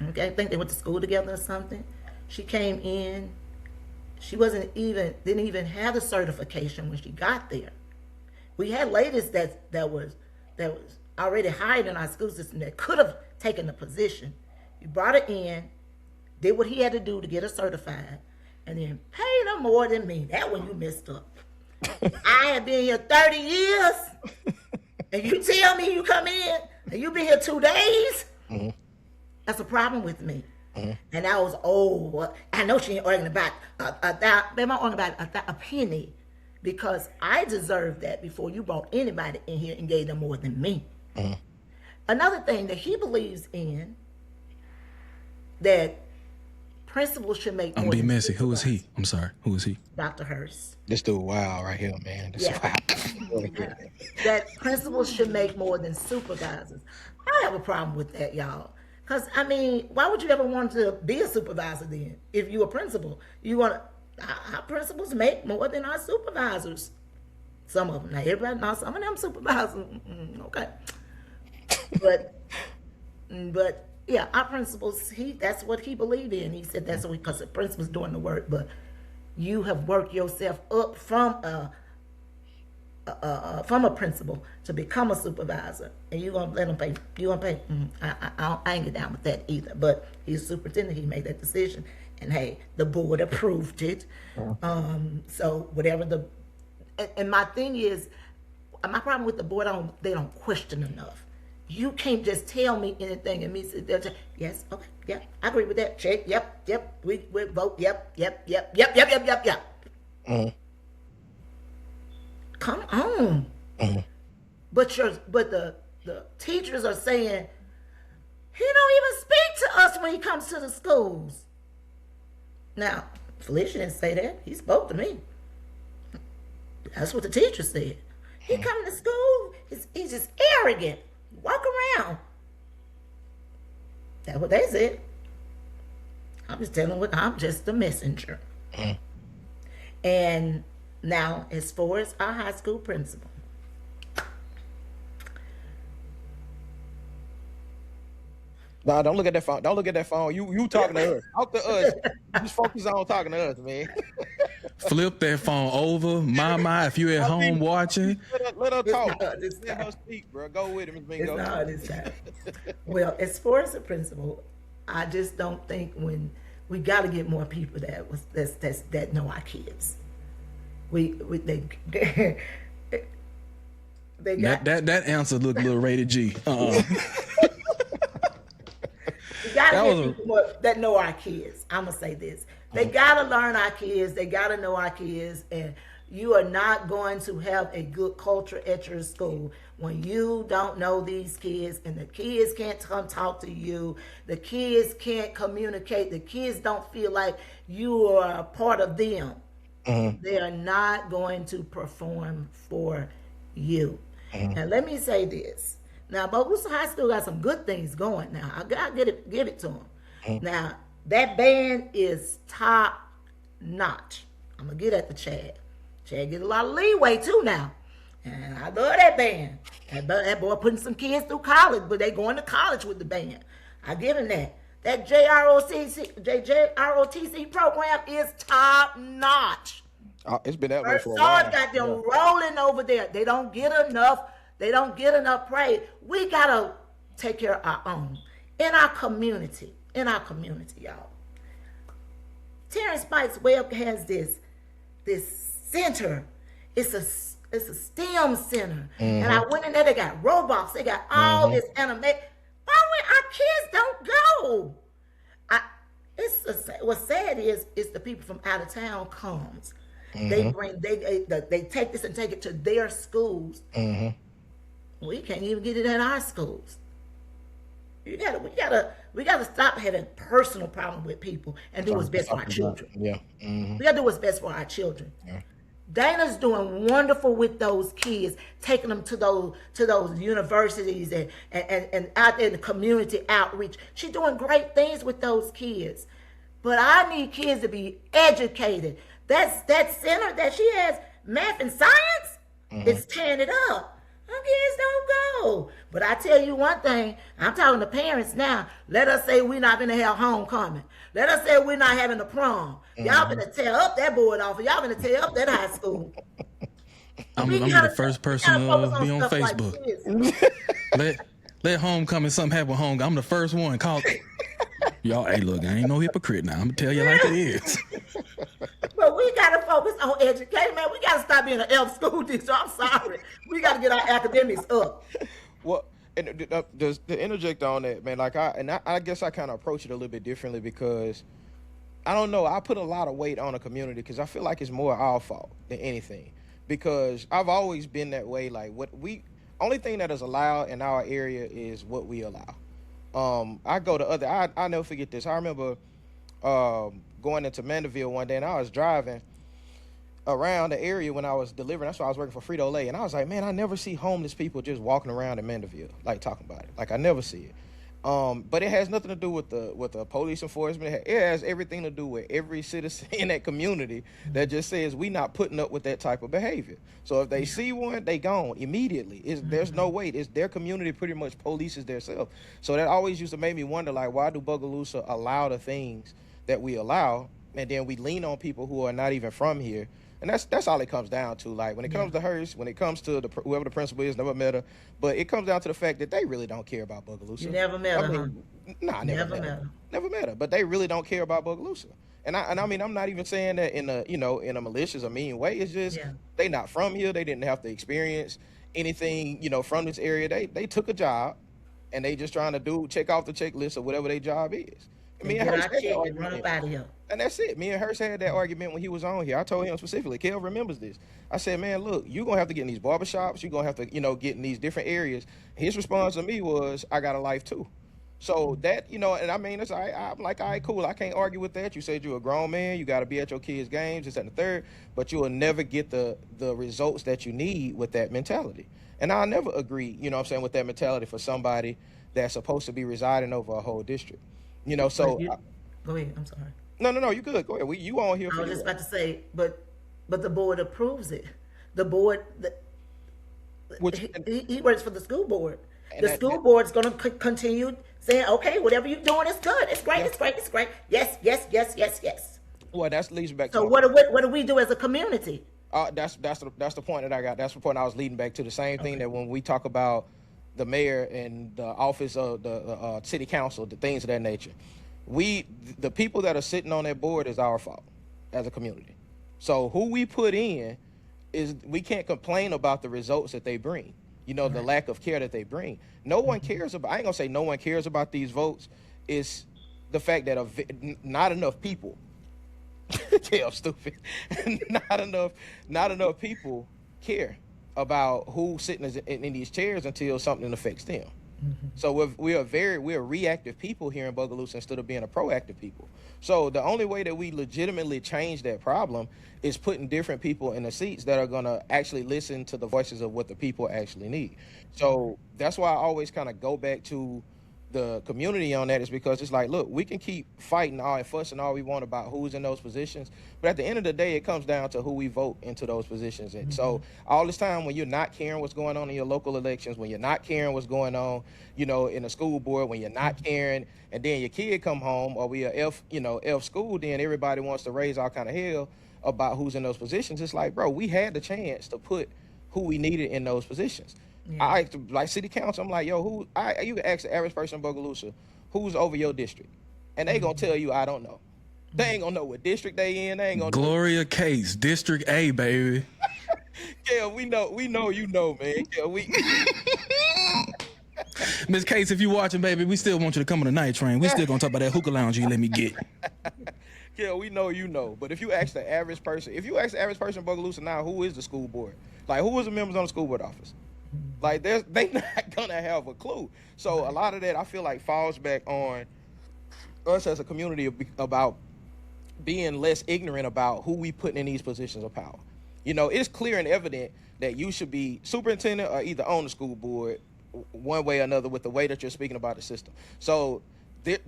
okay, I think they went to school together or something. She came in. She didn't even have the certification when she got there. We had ladies that was already hired in our school system that could have taken the position. You brought her in, did what he had to do to get her certified, and then paid her more than me. That one you messed up. I have been here 30 years, and you tell me you come in and you been here 2 days. Mm-hmm. That's a problem with me. Mm-hmm. And I was, I know she ain't arguing about a penny, because I deserved that before you brought anybody in here and gave them more than me. Mm-hmm. Another thing that he believes in, that principals should make more. I'm being messy. Who is he? I'm sorry. Who is he? Dr. Hurst. This dude, wow, right here, man. This yeah. That principals should make more than supervisors. I have a problem with that, y'all. Because, I mean, why would you ever want to be a supervisor then? If you're a principal, you want to, our principals make more than our supervisors. Some of them. Now, everybody, not some of them supervisors. Okay. But yeah, our principals, that's what he believed in. He said that's what, because the principal's doing the work, but you have worked yourself up from a principal to become a supervisor, and you're gonna let them pay. You gonna pay? I ain't get down with that either. But he's a superintendent. He made that decision, and hey, the board approved it. So whatever and my thing is, my problem with the board, they don't question enough. You can't just tell me anything and me sit there. Yes, okay, yeah, I agree with that. Check. Yep. We vote. Yep. Mm-hmm. Come on. Mm-hmm. But the teachers are saying he don't even speak to us when he comes to the schools. Now, Phlesher didn't say that. He spoke to me. That's what the teacher said. He coming to school, he's just arrogant. Walk around. That's what they said. I'm just telling what I'm just the messenger. Mm. And now, as far as our high school principal, nah, don't look at that phone. Don't look at that phone. You talking to us. Talk to us. Just focus on talking to us, man. Flip that phone over. Mama, if you at home watching. Let her talk. Let her speak, bro. Go with it, Ms. Mingo. It's not this time. Well, as far as the principal, I just don't think we got to get more people that know our kids. They got that answer looked a little rated G. You gotta get people that know our kids. I'm gonna say this. They gotta learn our kids. They gotta know our kids. And you are not going to have a good culture at your school when you don't know these kids, and the kids can't come talk to you. The kids can't communicate. The kids don't feel like you are a part of them. Mm-hmm. They are not going to perform for you. Mm-hmm. And let me say this. Now, Bogalusa High School got some good things going now. I gotta give it to them. Mm-hmm. Now, that band is top notch. I'm gonna get at the Chad. Chad get a lot of leeway too now. And I love that band. That boy putting some kids through college, but they going to college with the band. I give him that. That JROTC program is top notch. It's been that way for a while. Got them rolling over there. They don't get enough. They don't get enough praise. We gotta take care of our own in our community. Y'all. Terrence Spikes Webb has this center. It's a STEM center, mm-hmm. and I went in there. They got robots. They got all this animation. Why when our kids don't go? What's sad is the people from out of town comes. Mm-hmm. They take this and take it to their schools. Mm-hmm. We can't even get it at our schools. We gotta stop having personal problems with people and do what's best for our children. Yeah. Mm-hmm. We gotta do what's best for our children. Yeah. Dana's doing wonderful with those kids, taking them to those universities and out in the community outreach. She's doing great things with those kids. But I need kids to be educated. That center that she has, math and science, is tearing it up. Our kids don't go. But I tell you one thing, I'm talking to parents now. Let us say we're not gonna have homecoming. Let us say we're not having a prom. Y'all gonna tear up that board off. Y'all gonna tear up that high school. I'm the first person to be on Facebook. Let homecoming, something happen with homecoming. I'm the first one. Call y'all. Hey, look, I ain't no hypocrite now. I'm gonna tell you like it is. But we gotta focus on education, man. We gotta stop being an F school district. I'm sorry. We gotta get our academics up. Well, and just to interject on that, man, like I guess I kind of approach it a little bit differently because I don't know. I put a lot of weight on a community because I feel like it's more our fault than anything. Because I've always been that way. Like only thing that is allowed in our area is what we allow. I go to I never forget this. I remember going into Mandeville one day and I was driving around the area when I was delivering. That's why I was working for Frito-Lay. And I was like, man, I never see homeless people just walking around in Mandeville, like talking about it. Like I never see it. But it has nothing to do with the police enforcement. It has everything to do with every citizen in that community that just says we not putting up with that type of behavior. So if they see one, they gone immediately. There's no wait. It's their community pretty much polices themselves. So that always used to make me wonder, like, why do Bogalusa allow the things that we allow, and then we lean on people who are not even from here? And that's all it comes down to. Like when it comes to Hearst, when it comes to whoever the principal is, never met her, but it comes down to the fact that they really don't care about Bogalusa. You never met her, Nah, never met her. Never met her, but they really don't care about Bogalusa. And I mean, I'm not even saying that in a malicious or mean way. It's just they not from here. They didn't have to experience anything, from this area. They took a job, and they just trying to check off the checklist of whatever their job is. Me and Hearst run up out of here. And that's it. Me and Hearst had that argument when he was on here. I told him specifically, Kel remembers this. I said, man, look, you're going to have to get in these barbershops. You're going to have to, get in these different areas. His response to me was, I got a life too. So that, and I mean, it's I'm like, all right, cool. I can't argue with that. You said you're a grown man. You got to be at your kids' games, this, and the third. But you will never get the results that you need with that mentality. And I'll never agree, with that mentality for somebody that's supposed to be residing over a whole district. So... Go ahead. I'm sorry. No, you good. Go ahead. You on here? I was just about to say, but the board approves it. The board, he works for the school board. The school board's going to continue saying, okay, whatever you're doing is good. It's great. It's great. It's great. Yes, yes, yes, yes, yes. Well, that leads back. So to what do we do as a community? That's the point that I got. That's the point I was leading back to. The same thing that when we talk about the mayor and the office of the city council, the things of that nature. The people that are sitting on that board is our fault as a community. So who we put in we can't complain about the results that they bring, the lack of care that they bring. No one cares about, I ain't gonna say no one cares about these votes. It's the fact that not enough people, I'm stupid, not enough people care about who's sitting in these chairs until something affects them. So we're reactive people here in Bogalusa instead of being a proactive people. So the only way that we legitimately change that problem is putting different people in the seats that are going to actually listen to the voices of what the people actually need. So that's why I always kind of go back to the community on that, is because it's like, look, we can keep fighting and fussing all we want about who's in those positions, but at the end of the day, it comes down to who we vote into those positions. And so all this time when you're not caring what's going on in your local elections, when you're not caring what's going on, in the school board, when you're not caring, and then your kid come home or we are F school, then everybody wants to raise all kind of hell about who's in those positions. It's like, bro, we had the chance to put who we needed in those positions. I like city council. I'm like, yo, you can ask the average person in Bogalusa, who's over your district, and they gonna tell you, I don't know. They ain't gonna know what district they in. They ain't gonna. Gloria Case, District A, baby. Yeah, we know, man. Yeah, we. Miss Case, if you watching, baby, we still want you to come on the night train. We still gonna talk about that hookah lounge you let me get. Yeah, we know, But if you ask the average person, in Bogalusa now, who is the school board? Like, who is the members on the school board office? Like, they not gonna have a clue. So a lot of that, I feel like, falls back on us as a community about being less ignorant about who we put in these positions of power. It's clear and evident that you should be superintendent or either on the school board one way or another with the way that you're speaking about the system. So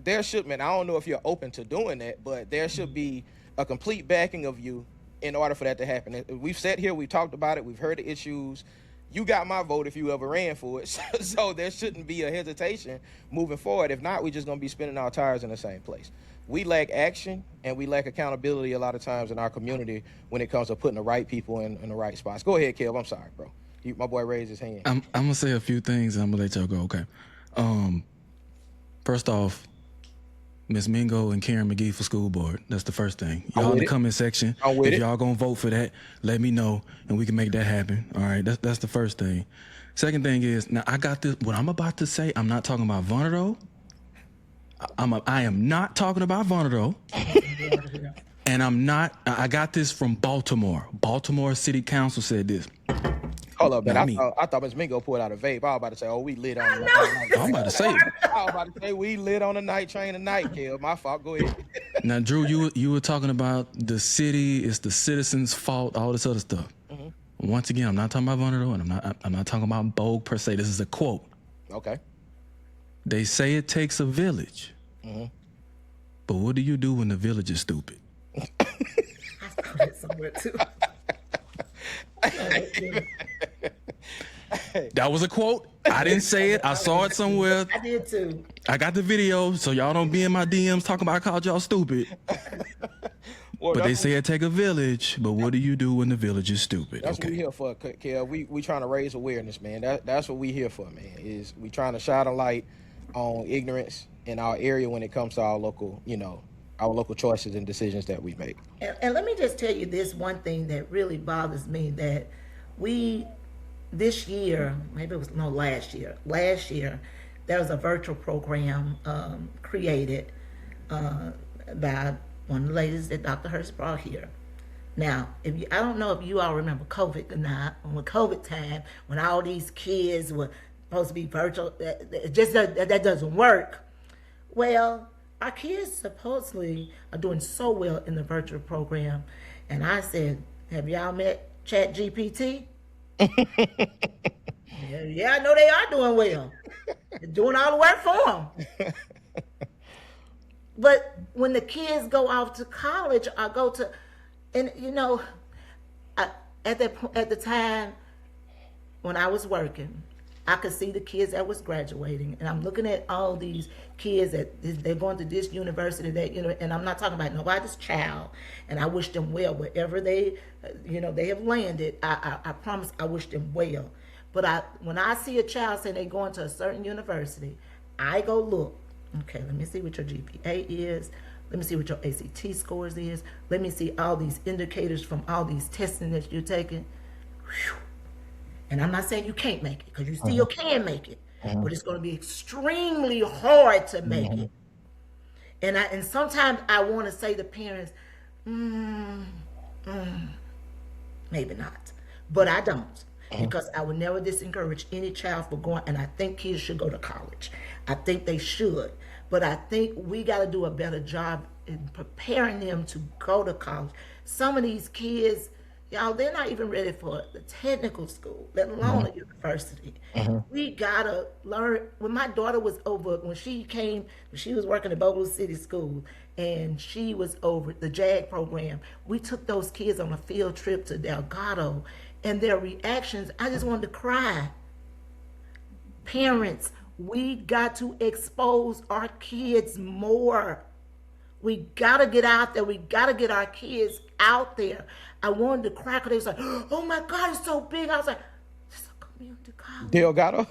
there should, man, I don't know if you're open to doing that, but there should be a complete backing of you in order for that to happen. We've sat here, we've talked about it, we've heard the issues. You got my vote if you ever ran for it. So there shouldn't be a hesitation moving forward. If not, we're just going to be spinning our tires in the same place. We lack action and we lack accountability a lot of times in our community when it comes to putting the right people in the right spots. Go ahead, Kev. I'm sorry, bro. My boy raised his hand. I'm going to say a few things and I'm going to let y'all go, okay? First off, Ms. Mingo and Karen McGee for school board. That's the first thing. Y'all in the comment section, if y'all gonna vote for that, let me know and we can make that happen. All right, that's the first thing. Second thing is, now I got this, what I'm about to say, I'm not talking about Vonero. I am not talking about Vonero. And I got this from Baltimore. Baltimore City Council said this. Hold up, man. I thought Ms. Mingo pulled out a vape. I was about to say, oh, we lit on the night. I'm about to say it. I was about to say, we lit on the night train tonight, Kev. My fault. Go ahead. Now, Drew, you were talking about the city, it's the citizens' fault, all this other stuff. Mm-hmm. Once again, I'm not talking about Vonero, and I'm not talking about Bogue per se. This is a quote. Okay. They say it takes a village. Mm-hmm. But what do you do when the village is stupid? I saw it somewhere too. That was a quote. I didn't say it. I saw it somewhere. I did too. I got the video, so y'all don't be in my DMs talking about I called y'all stupid. Well, but they say it take a village, but what do you do when the village is stupid? That's what we here for, Kev. We trying to raise awareness, man. That's what we here for, man. Is we trying to shine a light on ignorance in our area when it comes to our local, our local choices and decisions that we make. And let me just tell you this one thing that really bothers me, that this year, maybe it was last year, there was a virtual program created by one of the ladies that Dr. Hurst brought here. Now, I don't know if you all remember COVID or not, when COVID time, when all these kids were supposed to be virtual, that doesn't work. Well, our kids supposedly are doing so well in the virtual program. And I said, have y'all met Chat GPT? Yeah, I know they are doing well. They're doing all the work for them. But when the kids go off to college or go to, and at the time when I was working, I could see the kids that was graduating, and I'm looking at all these kids that they're going to this university, and I'm not talking about nobody's child, and I wish them well wherever they have landed. I promise I wish them well. But when I see a child saying they're going to a certain university, I go look. Okay, let me see what your GPA is. Let me see what your ACT scores is. Let me see all these indicators from all these testing that you're taking. Whew. And I'm not saying you can't make it, because you still can make it. But it's going to be extremely hard to make it. And sometimes I want to say to parents, maybe not. But I don't. Because I would never discourage any child from going, and I think kids should go to college. I think they should. But I think we got to do a better job in preparing them to go to college. Some of these kids, y'all, they're not even ready for the technical school, let alone a university. We got to learn. When my daughter was over, when she was working at Bogalusa City School, and she was over the JAG program, we took those kids on a field trip to Delgado, and their reactions, I just wanted to cry. Parents, we got to expose our kids more. We got to get out there. We got to get our kids out there. I wanted to cry because they was like, oh my God, it's so big. I was like, it's a community college. Delgado?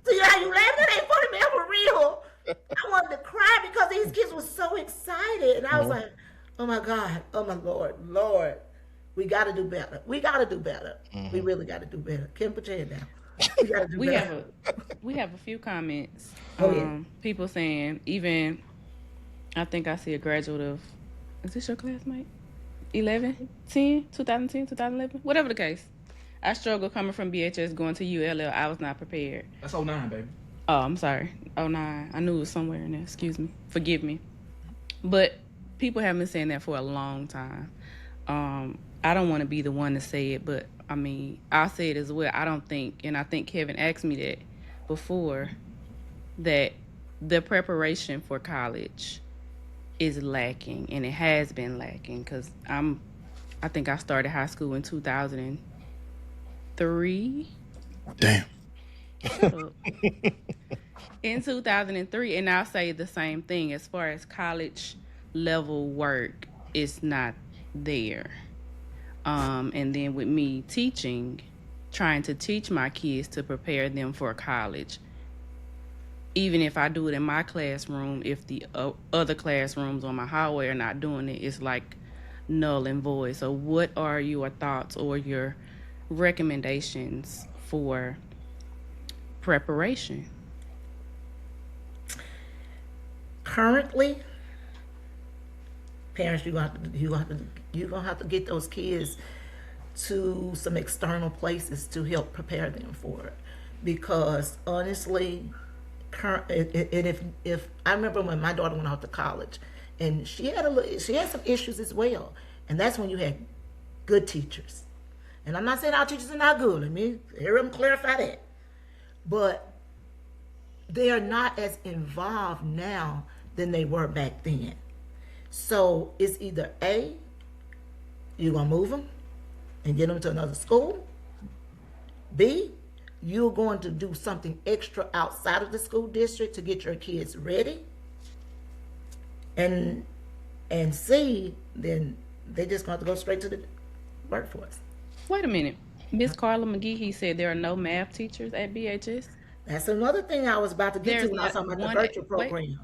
See how you laughing? It ain't funny, man, for real. I wanted to cry because these kids were so excited. And I was like, oh my God, oh my Lord. We got to do better. We got to do better. We really got to do better. Kim, put your head down. We got to do better. We have a few comments. Yeah. People saying, even, I think I see a graduate of, is this your classmate? 2010, 2011, whatever the case. I struggle coming from BHS going to ULL. I was not prepared. That's 09, baby. Oh, I'm sorry. 09. I knew it was somewhere in there. Excuse me. Forgive me. But people have been saying that for a long time. I don't want to be the one to say it, but I mean, I'll say it as well. I don't think, and I think Kevin asked me that before, that the preparation for college is lacking, and it has been lacking because I think I started high school in 2003. Damn. Shut up. In 2003, and I'll say the same thing as far as college level work is not there. And then with me teaching, trying to teach my kids to prepare them for college, even if I do it in my classroom, if the other classrooms on my hallway are not doing it, it's like null and void. So what are your thoughts or your recommendations for preparation? Currently, parents, you're gonna have to get those kids to some external places to help prepare them for it. Because honestly, if I remember when my daughter went off to college, and she had some issues as well, and that's when you had good teachers. And I'm not saying our teachers are not good. Let me hear them clarify that, but they are not as involved now than they were back then. So it's either A, you're gonna move them and get them to another school. B, you're going to do something extra outside of the school district to get your kids ready. And C, then they just going to go straight to the workforce. Wait a minute. Miss Carla McGee, he said there are no math teachers at BHS. That's another thing I was about to get to when I was talking about the virtual program.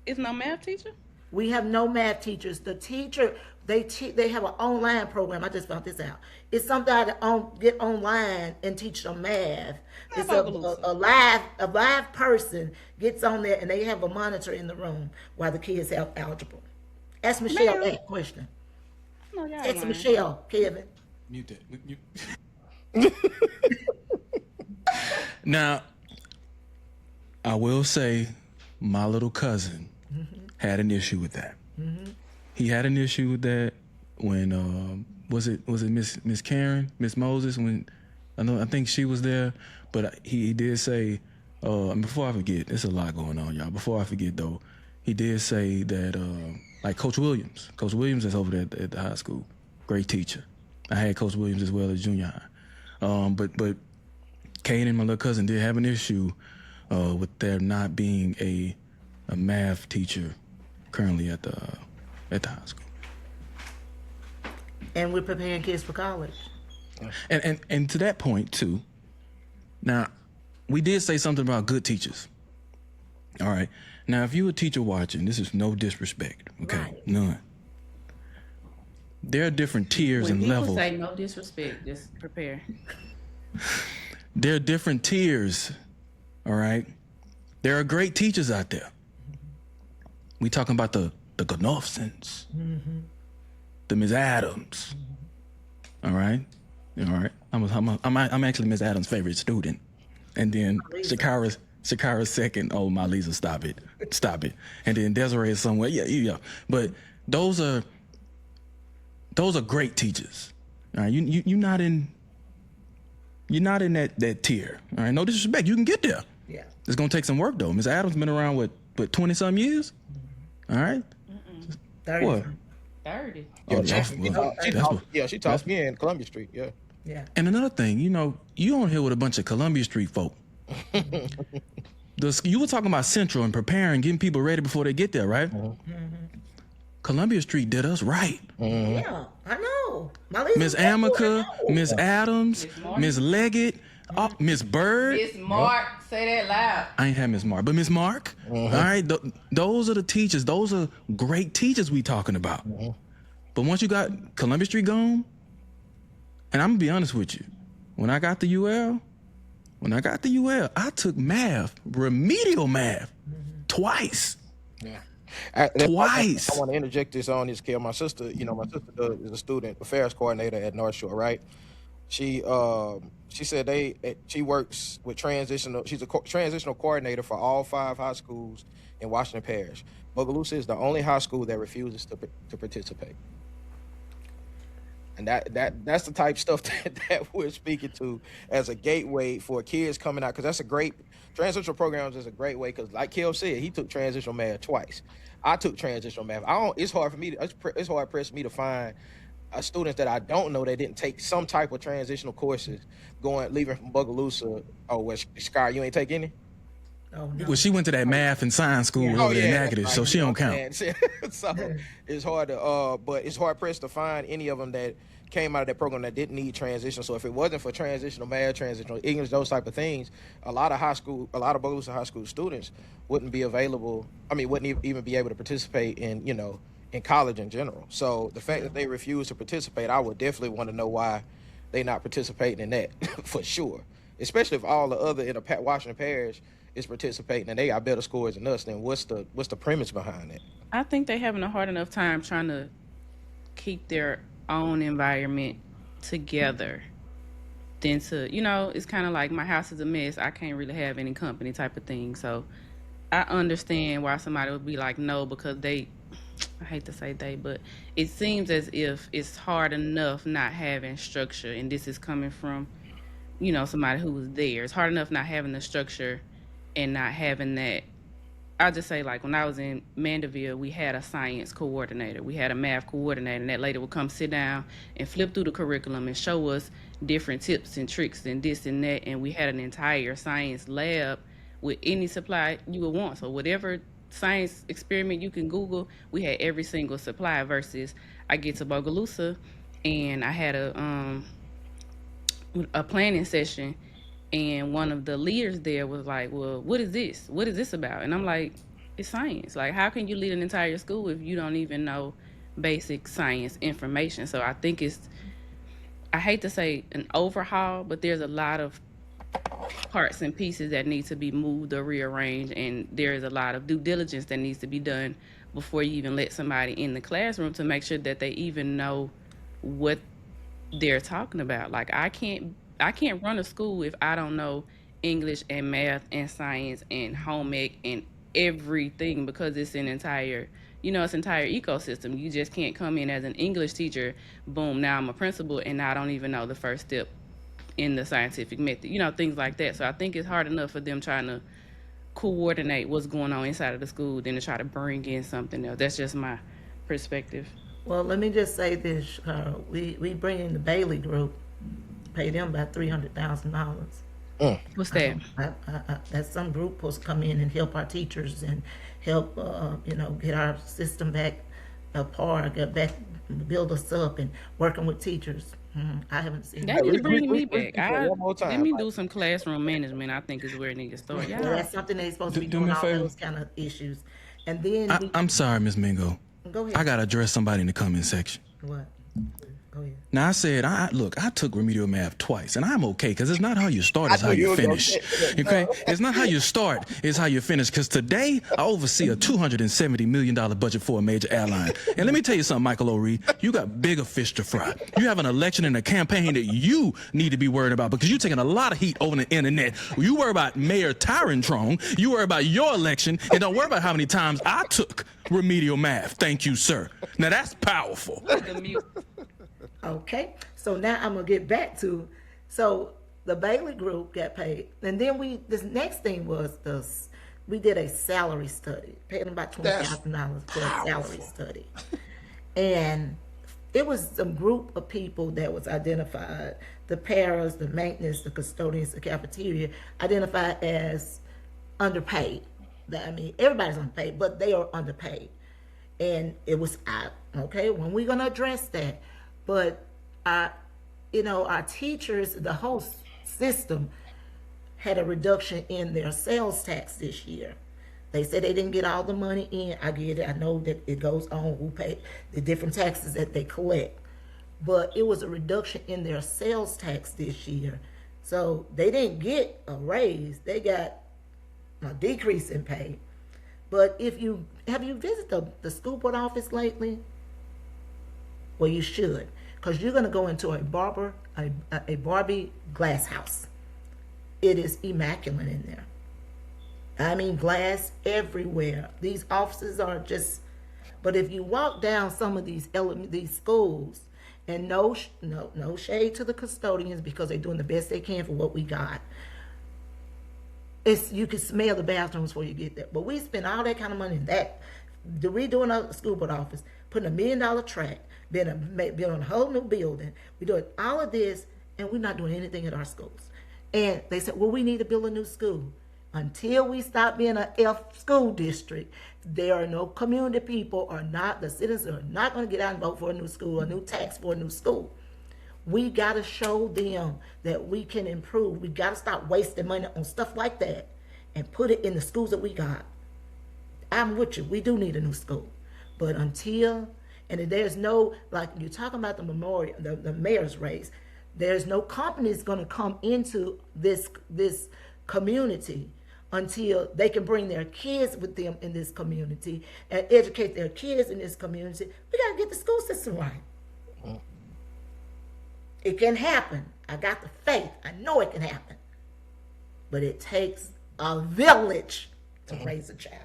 Is no math teacher? We have no math teachers. The teacher, they have an online program. I just found this out. It's something to get online and teach them math. It's a live person gets on there, and they have a monitor in the room while the kids have algebra. Ask Michelle that question. No, y'all Ask lying. Michelle, Kevin. Mute that. Now, I will say, my little cousin had an issue with that. He had an issue with that when was it Miss Karen, Miss Moses? When I think she was there, but he did say, and before I forget, there's a lot going on, y'all. Before I forget though, he did say that like Coach Williams is over there at the high school, great teacher. I had Coach Williams as well as junior high, but Kaden, my little cousin, did have an issue with there not being a math teacher currently at the high school. And we're preparing kids for college. And to that point too. Now, we did say something about good teachers. All right. Now, if you're a teacher watching, this is no disrespect. Okay, Right. None. There are different tiers When and people levels. say no disrespect, just prepare. There are different tiers. All right. There are great teachers out there. We talking about the Gonoffsons, the Ms. Adams. All right. I'm actually Ms. Adams' favorite student, and then Shakira's second. Oh, my Lisa, stop it, and then Desiree is somewhere. Yeah. But those are great teachers. All right, you're not in that tier. All right, no disrespect, you can get there. Yeah. It's gonna take some work though. Ms. Adams been around what 20-some years. All right. 30. What? 30. Oh, she taught me in Columbia Street. Yeah. Yeah. And another thing, you on here with a bunch of Columbia Street folk. You were talking about Central and preparing, getting people ready before they get there, right? Columbia Street did us right. Yeah, I know. Miss Amica, Miss Adams, Miss Leggett, Miss Bird. Miss Mark, say that loud. I ain't had Miss Mark, but Miss Mark. All right, those are the teachers. Those are great teachers we talking about. But once you got Columbia Street gone, and I'm gonna be honest with you, when I got the UL, I took math, remedial math, twice. Yeah. Twice. I want to interject this on this, Kel. My sister is a student affairs coordinator at North Shore, right? She said she works with transitional. She's a transitional coordinator for all 5 high schools in Washington Parish. Bogalusa is the only high school that refuses to participate. And that's the type of stuff that we're speaking to as a gateway for kids coming out, because that's a great transitional programs is a great way, because like Kel said, he took transitional math twice. I took transitional math. I don't. It's hard for me. It's hard pressed for me to find students that I don't know that didn't take some type of transitional courses leaving from Bogalusa. Oh, well, Sky, you ain't take any? Oh no. Well, she went to that math and science school over there in Natchitoches, right. so she don't count. So it's hard to, but it's hard pressed to find any of them that came out of that program that didn't need transition. So if it wasn't for transitional math, transitional English, those type of things, a lot of Bogalusa high school students wouldn't be available. I mean, wouldn't even be able to participate in, in college in general. So the fact that they refuse to participate, I would definitely want to know why they not participating in that for sure. Especially if all the other in the Washington Parish is participating and they got better scores than us, then what's the premise behind it? I think they're having a hard enough time trying to keep their own environment together than to, it's kind of like my house is a mess. I can't really have any company type of thing. So I understand why somebody would be like, no, because I hate to say they, but it seems as if it's hard enough not having structure. And this is coming from, somebody who was there. It's hard enough not having the structure and not having that. I'll just say, like, when I was in Mandeville, we had a science coordinator. We had a math coordinator, and that lady would come sit down and flip through the curriculum and show us different tips and tricks and this and that. And we had an entire science lab with any supply you would want. So whatever science experiment you can Google, we had every single supply, versus I get to Bogalusa and I had a planning session, and one of the leaders there was like, well, what is this? What is this about? And I'm like, it's science. Like, how can you lead an entire school if you don't even know basic science information? So I think I hate to say an overhaul, but there's a lot of parts and pieces that need to be moved or rearranged, and there's a lot of due diligence that needs to be done before you even let somebody in the classroom to make sure that they even know what they're talking about. Like, I can't run a school if I don't know English and math and science and home ec and everything, because it's an entire ecosystem. You just can't come in as an English teacher, boom, now I'm a principal and I don't even know the first step in the scientific method, things like that. So I think it's hard enough for them trying to coordinate what's going on inside of the school than to try to bring in something else. That's just my perspective. Well, let me just say this: we bring in the Bailey Group, pay them about $300,000. What's that? That's some group supposed to come in and help our teachers and help, get our system back apart, build us up, and working with teachers. I haven't seen That needs to bring me back. One more time. Let me do some classroom management. I think is where it needs to start. Yeah, that's something they're supposed to be Do doing, me a all favor. those kind of issues. And then I'm sorry, Miss Mingo. go ahead. I gotta address somebody in the comment section. What? Go ahead. Now I said, I took remedial math twice, and I'm okay, because it's not how you start, it's how you finish. Okay, it's not how you start, it's how you finish. Because today I oversee a $270 million budget for a major airline, and let me tell you something, Michael O'Ree, you got bigger fish to fry. You have an election and a campaign that you need to be worried about, because you're taking a lot of heat over the internet. You worry about Mayor Tyrantrone, you worry about your election, and don't worry about how many times I took remedial math. Thank you, sir. Now that's powerful. Okay, so now I'm gonna get back to, so the Bailey Group got paid, and then this next thing was we did a salary study, paid them about $20,000 for a salary study, and it was some group of people that was identified, the paras, the maintenance, the custodians, the cafeteria, identified as underpaid. I mean, everybody's underpaid, but they are underpaid, and it was out. Okay, when we gonna address that? But our teachers, the whole system had a reduction in their sales tax this year. They said they didn't get all the money in. I get it. I know that it goes on who pay the different taxes that they collect. But it was a reduction in their sales tax this year. So they didn't get a raise. They got a decrease in pay. But have you visited the school board office lately? Well, you should, because you're going to go into a Barbie glass house. It is immaculate in there. I mean, glass everywhere. These offices are just, but if you walk down some of these schools And no shade to the custodians because they're doing the best they can for what we got. You can smell the bathrooms before you get there. But we spend all that kind of money in that, redoing a school board office, putting $1 million track, building a whole new building. We're doing all of this, and we're not doing anything at our schools. And they said, well, we need to build a new school. Until we stop being an F school district, there are no community people the citizens are not going to get out and vote for a new school, a new tax for a new school. We got to show them that we can improve. We got to stop wasting money on stuff like that and put it in the schools that we got. I'm with you. We do need a new school. But and there's no, like you're talking about the memorial, the mayor's race, there's no companies going to come into this community until they can bring their kids with them in this community and educate their kids in this community. We got to get the school system right. It can happen. I got the faith. I know it can happen. But it takes a village to raise a child.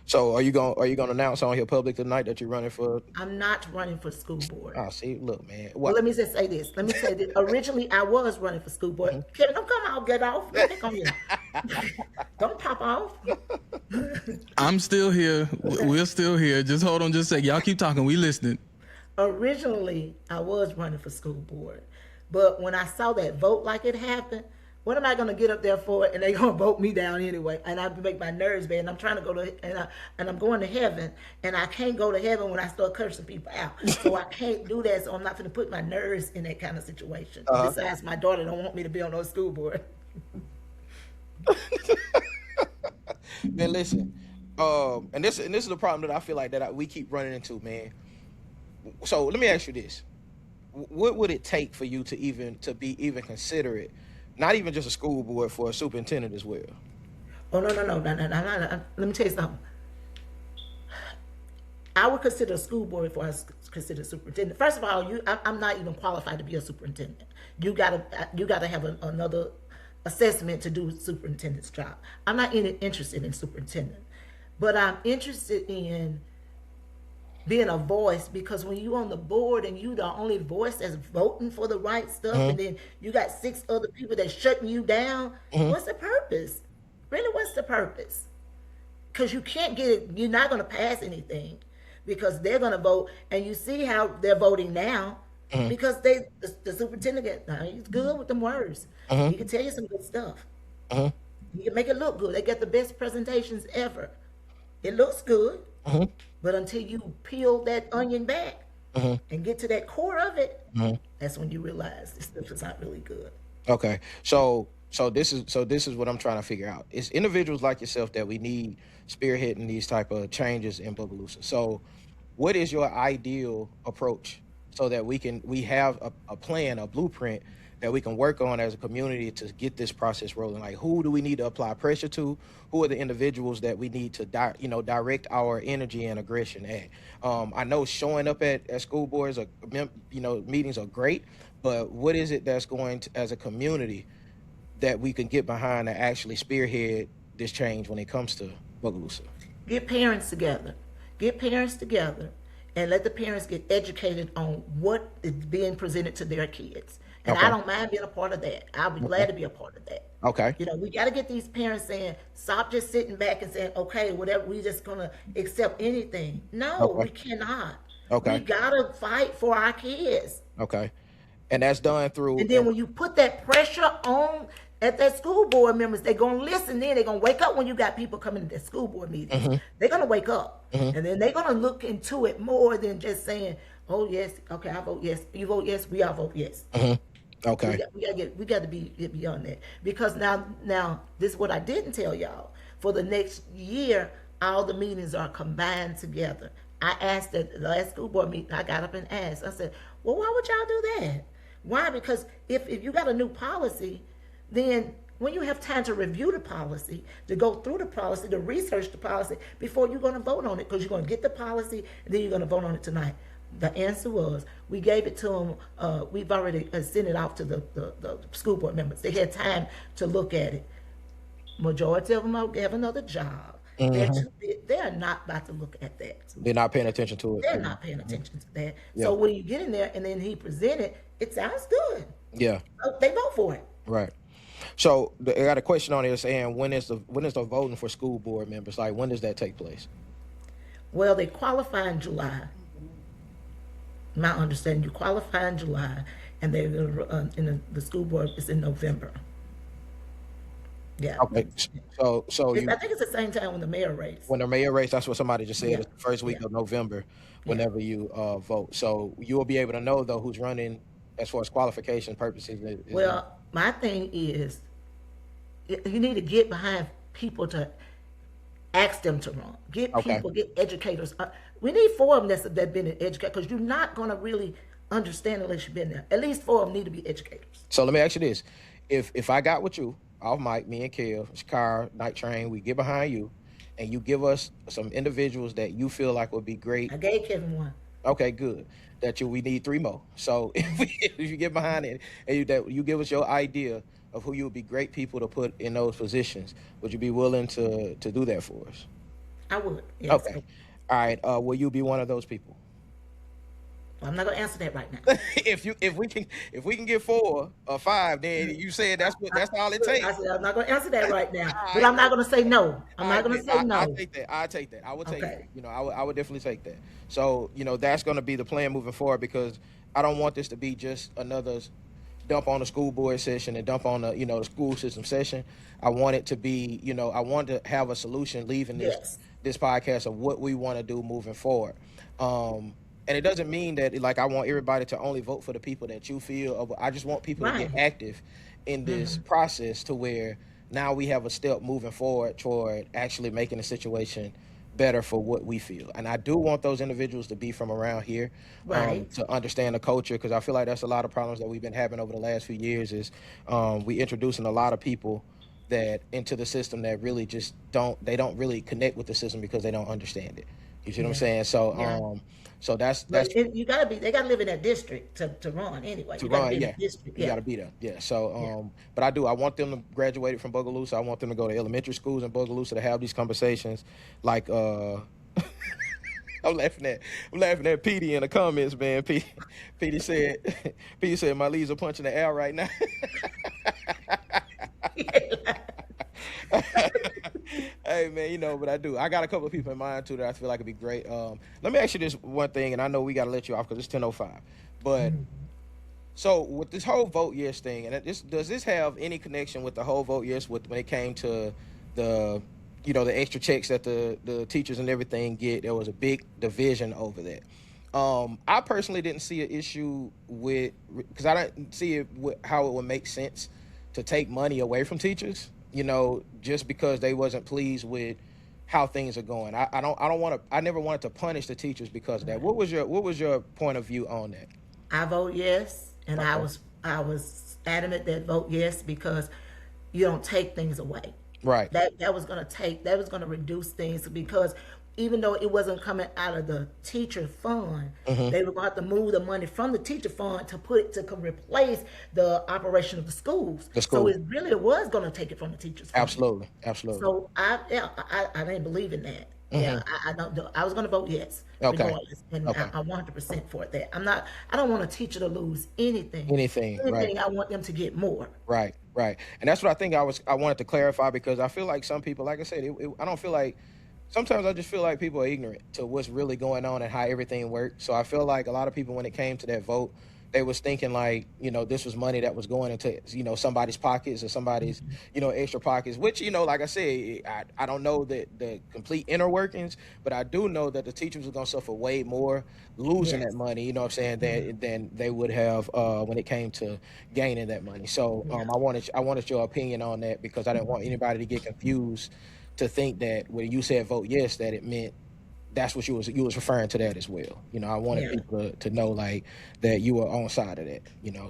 So are you gonna announce on here public tonight that you're running for? I'm not running for school board. Oh, see, look, man. Well, let me just say this. Originally, I was running for school board. Kevin, don't come out, get off. Don't pop off. I'm still here. We're still here. Just hold on just a sec. Y'all keep talking. We listening. Originally, I was running for school board. But when I saw that vote like it happened, what am I going to get up there for? And they're going to vote me down anyway. And I make my nerves bad. And I'm trying to go to, and I'm going to heaven. And I can't go to heaven when I start cursing people out. So I can't do that. So I'm not going to put my nerves in that kind of situation. Besides, my daughter don't want me to be on no school board. Man, listen. And this is the problem that I feel like that we keep running into, man. So let me ask you this: what would it take for you to even consider it? Not even just a school board, for a superintendent as well. Oh, no. Let me tell you something. I would consider a school board before I consider a superintendent. First of all, I'm not even qualified to be a superintendent. You gotta have another assessment to do superintendent's job. I'm not interested in superintendent, but I'm interested in being a voice, because when you on the board and you the only voice that's voting for the right stuff, and then you got 6 other people that's shutting you down, what's the purpose? Really, what's the purpose? Because you can't get it, you're not going to pass anything because they're going to vote, and you see how they're voting now, because the superintendent, he's good with them words. He can tell you some good stuff. He can make it look good. They get the best presentations ever. It looks good. But until you peel that onion back and get to that core of it, that's when you realize this stuff is not really good. Okay, so this is what I'm trying to figure out. It's individuals like yourself that we need spearheading these type of changes in Bogalusa. So, what is your ideal approach so that we have a plan, a blueprint that we can work on as a community to get this process rolling? Like, who do we need to apply pressure to? Who are the individuals that we need to direct our energy and aggression at? I know showing up at school boards, meetings are great, but what is it that's going to, as a community, that we can get behind and actually spearhead this change when it comes to Bogalusa? Get parents together and let the parents get educated on what is being presented to their kids. And I don't mind being a part of that. I'll be glad to be a part of that. Okay. We got to get these parents saying, stop just sitting back and saying, okay, whatever, we just going to accept anything. No, we cannot. Okay. We got to fight for our kids. Okay. And that's done through. And then when you put that pressure on at that school board members, they're going to listen. Then they're going to wake up when you got people coming to that school board meetings. They're going to wake up. And then they're going to look into it more than just saying, oh, yes, okay, I vote yes. You vote yes, we all vote yes. Okay. We got to be beyond that, because now this is what I didn't tell y'all. For the next year, all the meetings are combined together. I asked at the last school board meeting, I got up and asked. I said, well, why would y'all do that? Why? Because if you got a new policy, then when you have time to review the policy, to go through the policy, to research the policy before you're going to vote on it, because you're going to get the policy and then you're going to vote on it tonight. The answer was, we gave it to them. We've already sent it off to the school board members. They had time to look at it. Majority of them have another job. They're not about to look at that. They're not paying attention to it. They're not paying attention to that. Yeah. So when you get in there and then he presented, it sounds good. Yeah. So they vote for it. Right. So I got a question on here saying when is the voting for school board members? Like, when does that take place? Well, they qualify in July. My understanding, you qualify in July, and they're in the school board is in November. Yeah. Okay. So I think it's the same time when the mayor race. when the mayor race, that's what somebody just said. Yeah. It's the first week of November, whenever you vote. So you will be able to know though who's running as far as qualification purposes. Well, my thing is, you need to get behind people to ask them to run. Get people, get educators. We need 4 of them that been in education, because you're not going to really understand unless you've been there. At least 4 of them need to be educators. So let me ask you this: if I got with you off mic, me and Kev, Shakar, Night Train, we get behind you, and you give us some individuals that you feel like would be great. I gave Kevin one. Okay, good. We need 3 more. So if you get behind it and you give us your idea of who you would be great people to put in those positions, would you be willing to do that for us? I would. Yes. Okay. All right. Will you be one of those people? Well, I'm not gonna answer that right now. if we can get 4 or 5, then you said that's all it takes. I said I'm not gonna answer that right now, but I'm not gonna say no. I'm not gonna say no. I take that. I would take that. I would definitely take that. So that's going to be the plan moving forward, because I don't want this to be just another dump on the school board session and dump on the school system session. I want it to be I want to have a solution leaving this podcast of what we want to do moving forward. And it doesn't mean that I want everybody to only vote for the people that you feel. I just want people to get active in this process, to where now we have a step moving forward toward actually making the situation better for what we feel. And I do want those individuals to be from around here, to understand the culture, because I feel like that's a lot of problems that we've been having over the last few years is we introducing a lot of people that into the system that really just don't really connect with the system because they don't understand it. You see what I'm saying? So so that's they gotta live in that district to run anyway. You gotta be there. Yeah. So but I want them to graduate from Bogalusa. I want them to go to elementary schools in Bogalusa to have these conversations. Like I'm laughing at Petey in the comments, man. Petey said my leaves are punching the air right now. Hey man, but I got a couple of people in mind too that I feel like it'd be great. Let me ask you this one thing, and I know we got to let you off because it's 10:05. But so with this whole vote yes thing, and does this have any connection with the whole vote yes when it came to the the extra checks that the teachers and everything get? There was a big division over that. I personally didn't see an issue with, because I didn't see how it would make sense to take money away from teachers. Just because they wasn't pleased with how things are going. I never wanted to punish the teachers because of that. What was your point of view on that? I vote yes, and I was adamant that vote yes, because you don't take things away. Right. That was gonna reduce things, because even though it wasn't coming out of the teacher fund, they were going to have to move the money from the teacher fund to replace the operation of the schools. So it really was going to take it from the teachers fund. Absolutely. So I didn't believe in that. Yeah, I was going to vote yes, regardless, and I'm 100% for that. I don't want a teacher to lose anything. Right. I want them to get more. Right. And that's what I think I wanted to clarify, because I feel like some people, like I said, I don't feel like. Sometimes I just feel like people are ignorant to what's really going on and how everything works. So I feel like a lot of people, when it came to that vote, they was thinking like, this was money that was going into, somebody's pockets or somebody's, extra pockets, which, like I said, I don't know the complete inner workings, but I do know that the teachers were going to suffer way more losing that money, you know what I'm saying, than they would have when it came to gaining that money. So I wanted your opinion on that, because I didn't want anybody to get confused to think that when you said vote yes, that it meant that's what you was referring to that as well. I wanted people to know like that you were on side of that.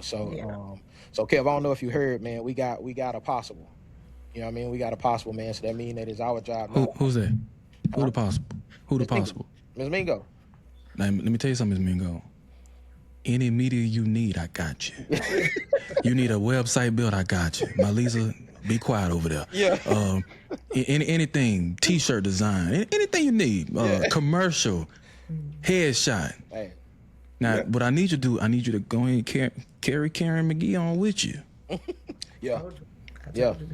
So so Kev, I don't know if you heard, man, we got a possible. You know what I mean? We got a possible, man. So that means that it's our job. Who's that? Who the possible? Who the possible? Ms. Mingo. Now, let me tell you something, Ms. Mingo. Any media you need, I got you. You need a website built, I got you. My Lisa be quiet over there. Yeah. Anything, T-shirt design, anything you need, commercial, headshot. Hey. Now, what I need you to do, I need you to go ahead and carry Karen McGee on with you. Yeah. I Yeah. told you.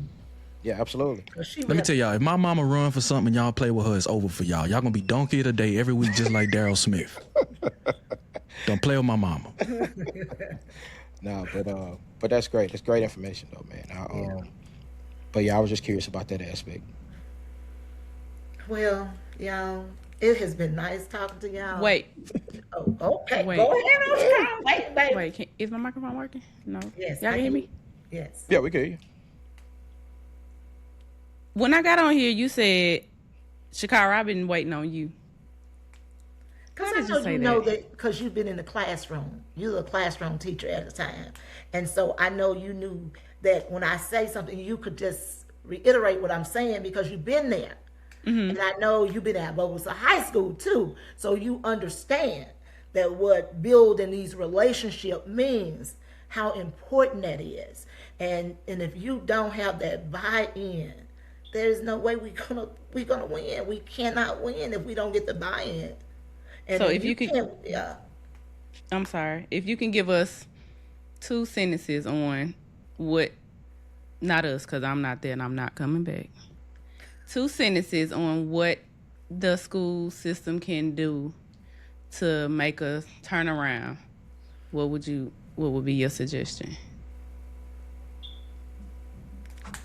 Yeah, absolutely. Let me tell y'all, if my mama run for something and y'all play with her, it's over for y'all. Y'all gonna be donkey of the day every week, just like Daryl Smith. Don't play with my mama. No, but that's great. That's great information, though, man. But yeah, I was just curious about that aspect. Well, y'all, it has been nice talking to y'all. Wait, Oh, okay. Wait. Go ahead, Oscar. Wait, baby. wait. Is my microphone working? No. Yes. Y'all I can hear me? Yes. Yeah, we can hear you. When I got on here, you said, Shakara, I've been waiting on you. Because Why I did you know say you know that? that because you've been in the classroom. You're a classroom teacher at the time. And so I know you knew that when I say something, you could just reiterate what I'm saying because you've been there. And I know you've been at Bogalusa High School too. So you understand that what building these relationships means, how important that is. And if you don't have that buy-in, there's no way we're gonna win. We cannot win if we don't get the buy-in. And So if you could- can't, yeah. I'm sorry. If you can give us 2 sentences on what, not us, because I'm not there and I'm not coming back. 2 sentences on what the school system can do to make us turn around. What would be your suggestion?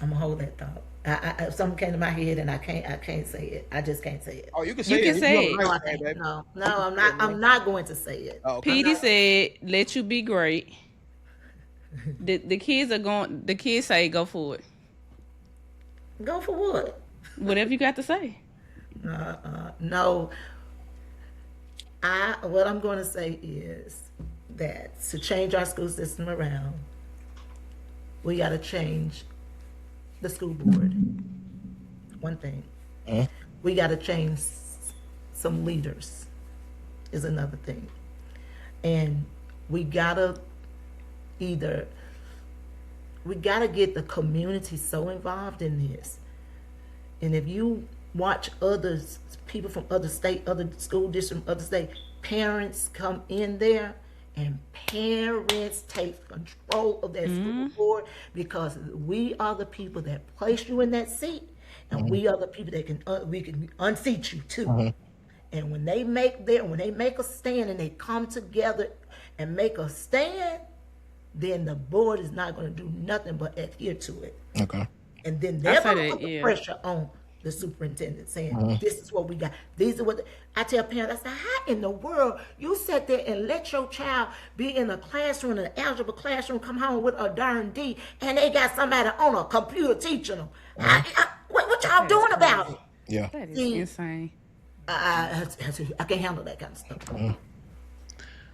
I'm gonna hold that thought. I something came to my head and I can't say it. I just can't say it. Oh, you can say You it. can say it. No, I Hey, can't. baby. No, I'm not going to say it. Oh, okay. Petey said, "Let you be great." The kids are going. The kids say, "Go for it." Go for what? Whatever you got to say. No. What I'm going to say is that to change our school system around, we got to change the school board. One thing. We got to change some leaders is another thing. And we got to get the community so involved in this. And if you watch people from other state, other school districts, other state, parents come in there and parents take control of that school board because we are the people that place you in that seat and we are the people that we can unseat you too. And when they make a stand and they come together and make a stand, then the board is not going to do nothing but adhere to it. Okay. And then they're say going to that, put the yeah. pressure on the superintendent saying, this is what we got. These are what I tell parents, I say, how in the world you sit there and let your child be in a classroom, an algebra classroom, come home with a darn D, and they got somebody on a computer teaching them. What y'all doing about it? Yeah. That is See, insane. I can't handle that kind of stuff.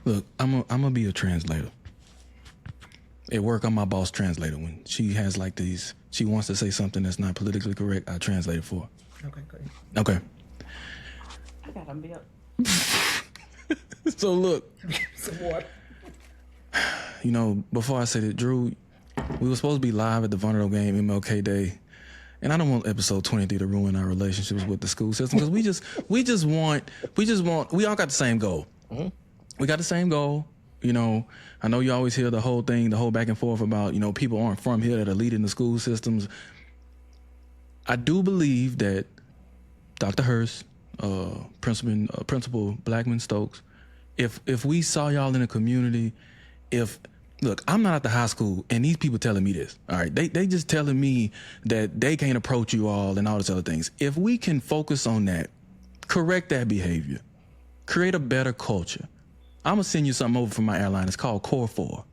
Look, I'm gonna be a translator. At work, I'm my boss translator. When she has like these, she wants to say something that's not politically correct, I translate it for her. Okay, good. Okay. I got a milk. So look, Some more. you know, before I say that, Drew, we were supposed to be live at the Vulnerable Game MLK Day, and I don't want episode 23 to ruin our relationships with the school system because we all got the same goal. We got the same goal. You know, I know you always hear the whole back and forth about, you know, people aren't from here that are leading the school systems. I do believe that Dr. Hurst, Principal Blackman Stokes, if we saw y'all in the community, look, I'm not at the high school and these people telling me this, all right? They just telling me that they can't approach you all and all these other things. If we can focus on that, correct that behavior, create a better culture. I'm gonna send you something over from my airline. It's called Core 4.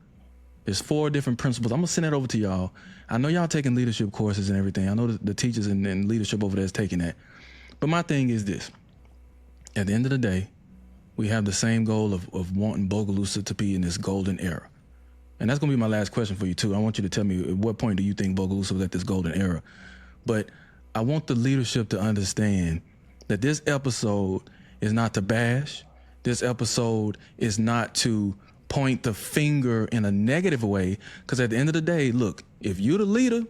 There's 4 different principles. I'm gonna send that over to y'all. I know y'all taking leadership courses and everything. I know the teachers and leadership over there is taking that. But my thing is this. At the end of the day, we have the same goal of wanting Bogalusa to be in this golden era. And that's gonna be my last question for you too. I want you to tell me at what point do you think Bogalusa was at this golden era? But I want the leadership to understand that this episode is not to bash. This episode is not to point the finger in a negative way, because at the end of the day, look, if you're the leader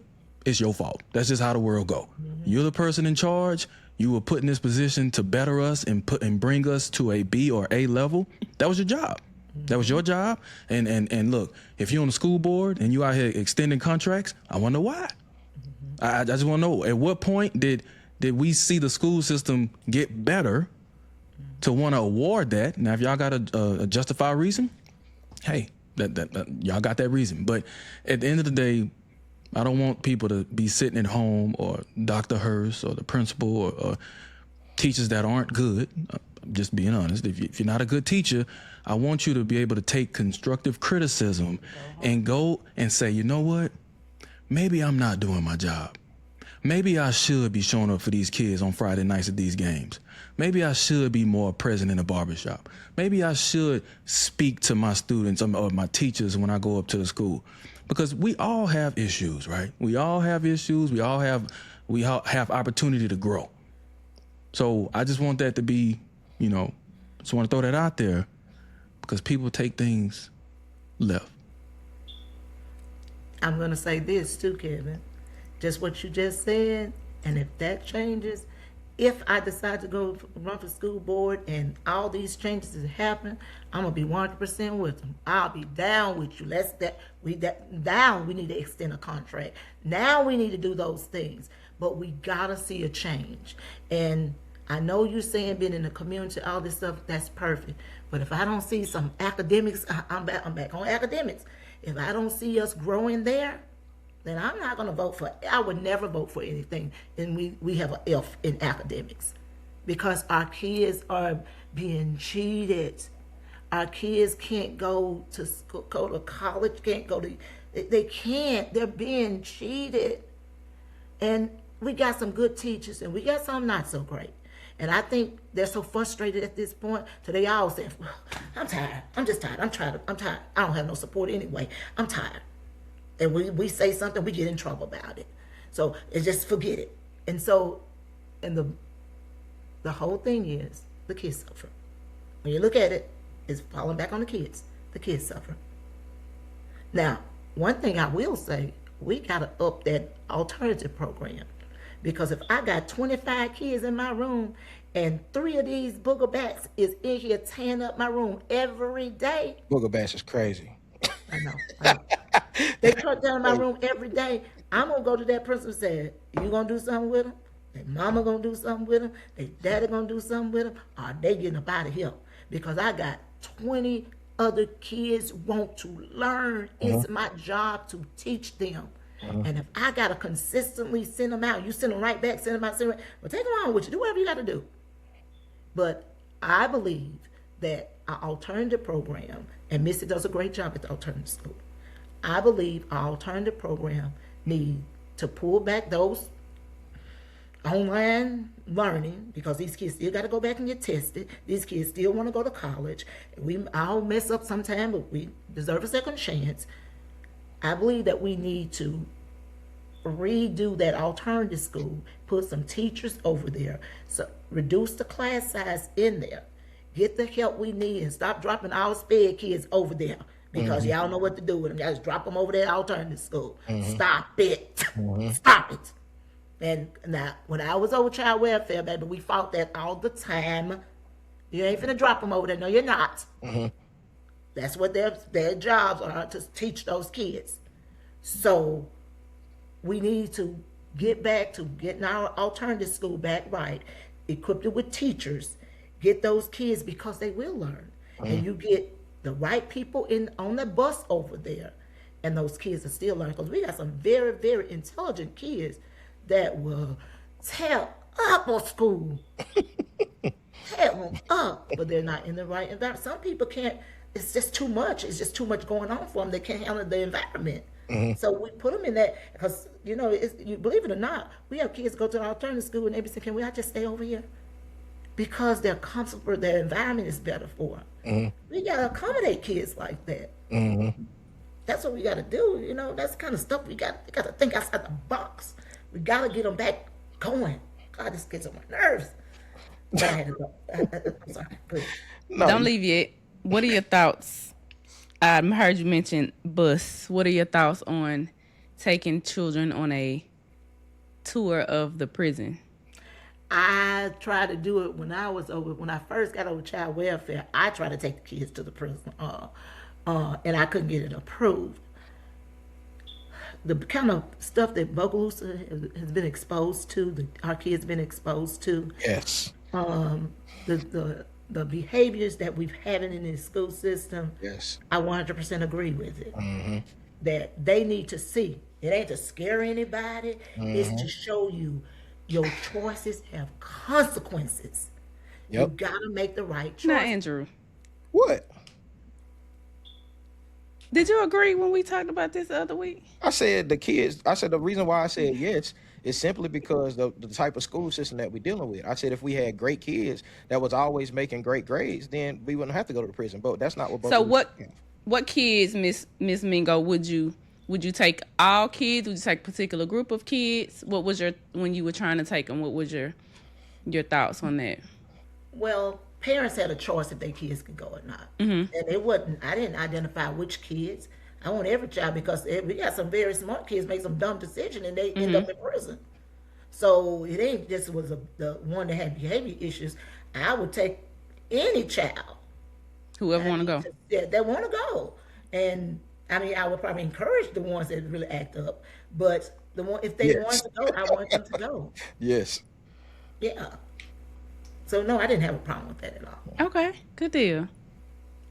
it's your fault. That's just how the world go. You're the person in charge. You were put in this position to better us and bring us to a B or A level. That was your job. That was your job. And look, if you're on the school board and you out here extending contracts, I want to know why. I just want to know, at what point did we see the school system get better to want to award that? Now, if y'all got a justified reason, hey, that y'all got that reason. But at the end of the day, I don't want people to be sitting at home, or Dr. Hurst or the principal or teachers that aren't good. I'm just being honest. If you're not a good teacher, I want you to be able to take constructive criticism and go and say, you know what? Maybe I'm not doing my job. Maybe I should be showing up for these kids on Friday nights at these games. Maybe I should be more present in the barbershop. Maybe I should speak to my students or my teachers when I go up to the school. Because we all have issues, right? We all have issues. We all have opportunity to grow. So I just want that to be, just want to throw that out there, because people take things left. I'm going to say this too, Kevin. Just what you just said, and if that changes, if I decide to go run for school board and all these changes that happen, I'm gonna be 100% with them. I'll be down with you. We need to extend a contract. Now we need to do those things, but we gotta see a change. And I know you're saying being in the community, all this stuff, that's perfect. But if I don't see some academics, I'm back on academics. If I don't see us growing there, then I'm not going to vote for. I would never vote for anything. And we have an F in academics, because our kids are being cheated. Our kids can't go to school, go to college, they can't. They're being cheated. And we got some good teachers, and we got some not so great. And I think they're so frustrated at this point. So they all say, I'm tired. I'm just tired. I'm tired. I don't have no support anyway. I'm tired. And we say something, we get in trouble about it. So it's just forget it. And so, and the whole thing is the kids suffer. When you look at it, it's falling back on the kids. The kids suffer. Now, one thing I will say, we got to up that alternative program. Because if I got 25 kids in my room and 3 of these booger bats is in here tearing up my room every day. Booger bats is crazy. I know. They cut down my room every day. I'm going to go to that person and say, you going to do something with them? Their mama going to do something with them? Their daddy going to do something with them? Or they getting up out of here? Because I got 20 other kids want to learn. It's my job to teach them. And if I got to consistently send them out, you send them right back, send them out, well, take them on with you. Do whatever you got to do. But I believe that our alternative program, and Missy does a great job at the alternative school, I believe our alternative program need to pull back those online learning, because these kids still got to go back and get tested. These kids still want to go to college. We all mess up sometime, but we deserve a second chance. I believe that we need to redo that alternative school, put some teachers over there, so reduce the class size in there, get the help we need, and stop dropping our sped kids over there, because y'all know what to do with them. Y'all just drop them over there at alternative school. Stop it. Stop it. And now, when I was over child welfare, baby, we fought that all the time. You ain't finna drop them over there. No, you're not. That's what their jobs are, to teach those kids. So we need to get back to getting our alternative school back right, equipped it with teachers, get those kids, because they will learn. And you get the right people on the bus over there, and those kids are still learning, because we got some very, very intelligent kids that will tear up on school. Tear them up, but they're not in the right environment. Some people can't. It's just too much. It's just too much going on for them. They can't handle the environment. So we put them in that, because, you believe it or not, we have kids go to the alternative school and they be saying, can we just stay over here? Because they're comfortable, their environment is better for them. We got to accommodate kids like that. That's what we got to do. That's the kind of stuff we got to think outside the box. We got to get them back going. God, this gets on my nerves. But I had to go. I'm sorry. Good. No. Don't leave yet. What are your thoughts? I heard you mention bus. What are your thoughts on taking children on a tour of the prison? I tried to do it when I first got over child welfare. I tried to take the kids to the prison, and I couldn't get it approved. The kind of stuff that Bogalusa has been exposed to, our kids been exposed to, Yes. the behaviors that we've had in the school system, Yes. I 100% agree with it. That they need to see. It ain't to scare anybody. It's to show you your choices have consequences. You Yep. gotta make the right choice. Now, Andrew, What? did you agree when we talked about this the other week? I said the reason why I said yes is simply because the type of school system that we're dealing with. I said if we had great kids that was always making great grades, then we wouldn't have to go to the prison. But that's not what both So of us have. what kids, Miss Mingo, would you take all kids? Would you take a particular group of kids? What was when you were trying to take them? What was your thoughts on that? Well, parents had a choice if their kids could go or not. And it wasn't, I didn't identify which kids. I want every child because we got some very smart kids make some dumb decision and they end up in prison. So it ain't just the one that had behavior issues. I would take any child. Whoever want to go. That want to go. And I mean, I would probably encourage the ones that really act up, but if they want to go, I want them to go. Yes. Yeah. So no, I didn't have a problem with that at all. Okay, good deal.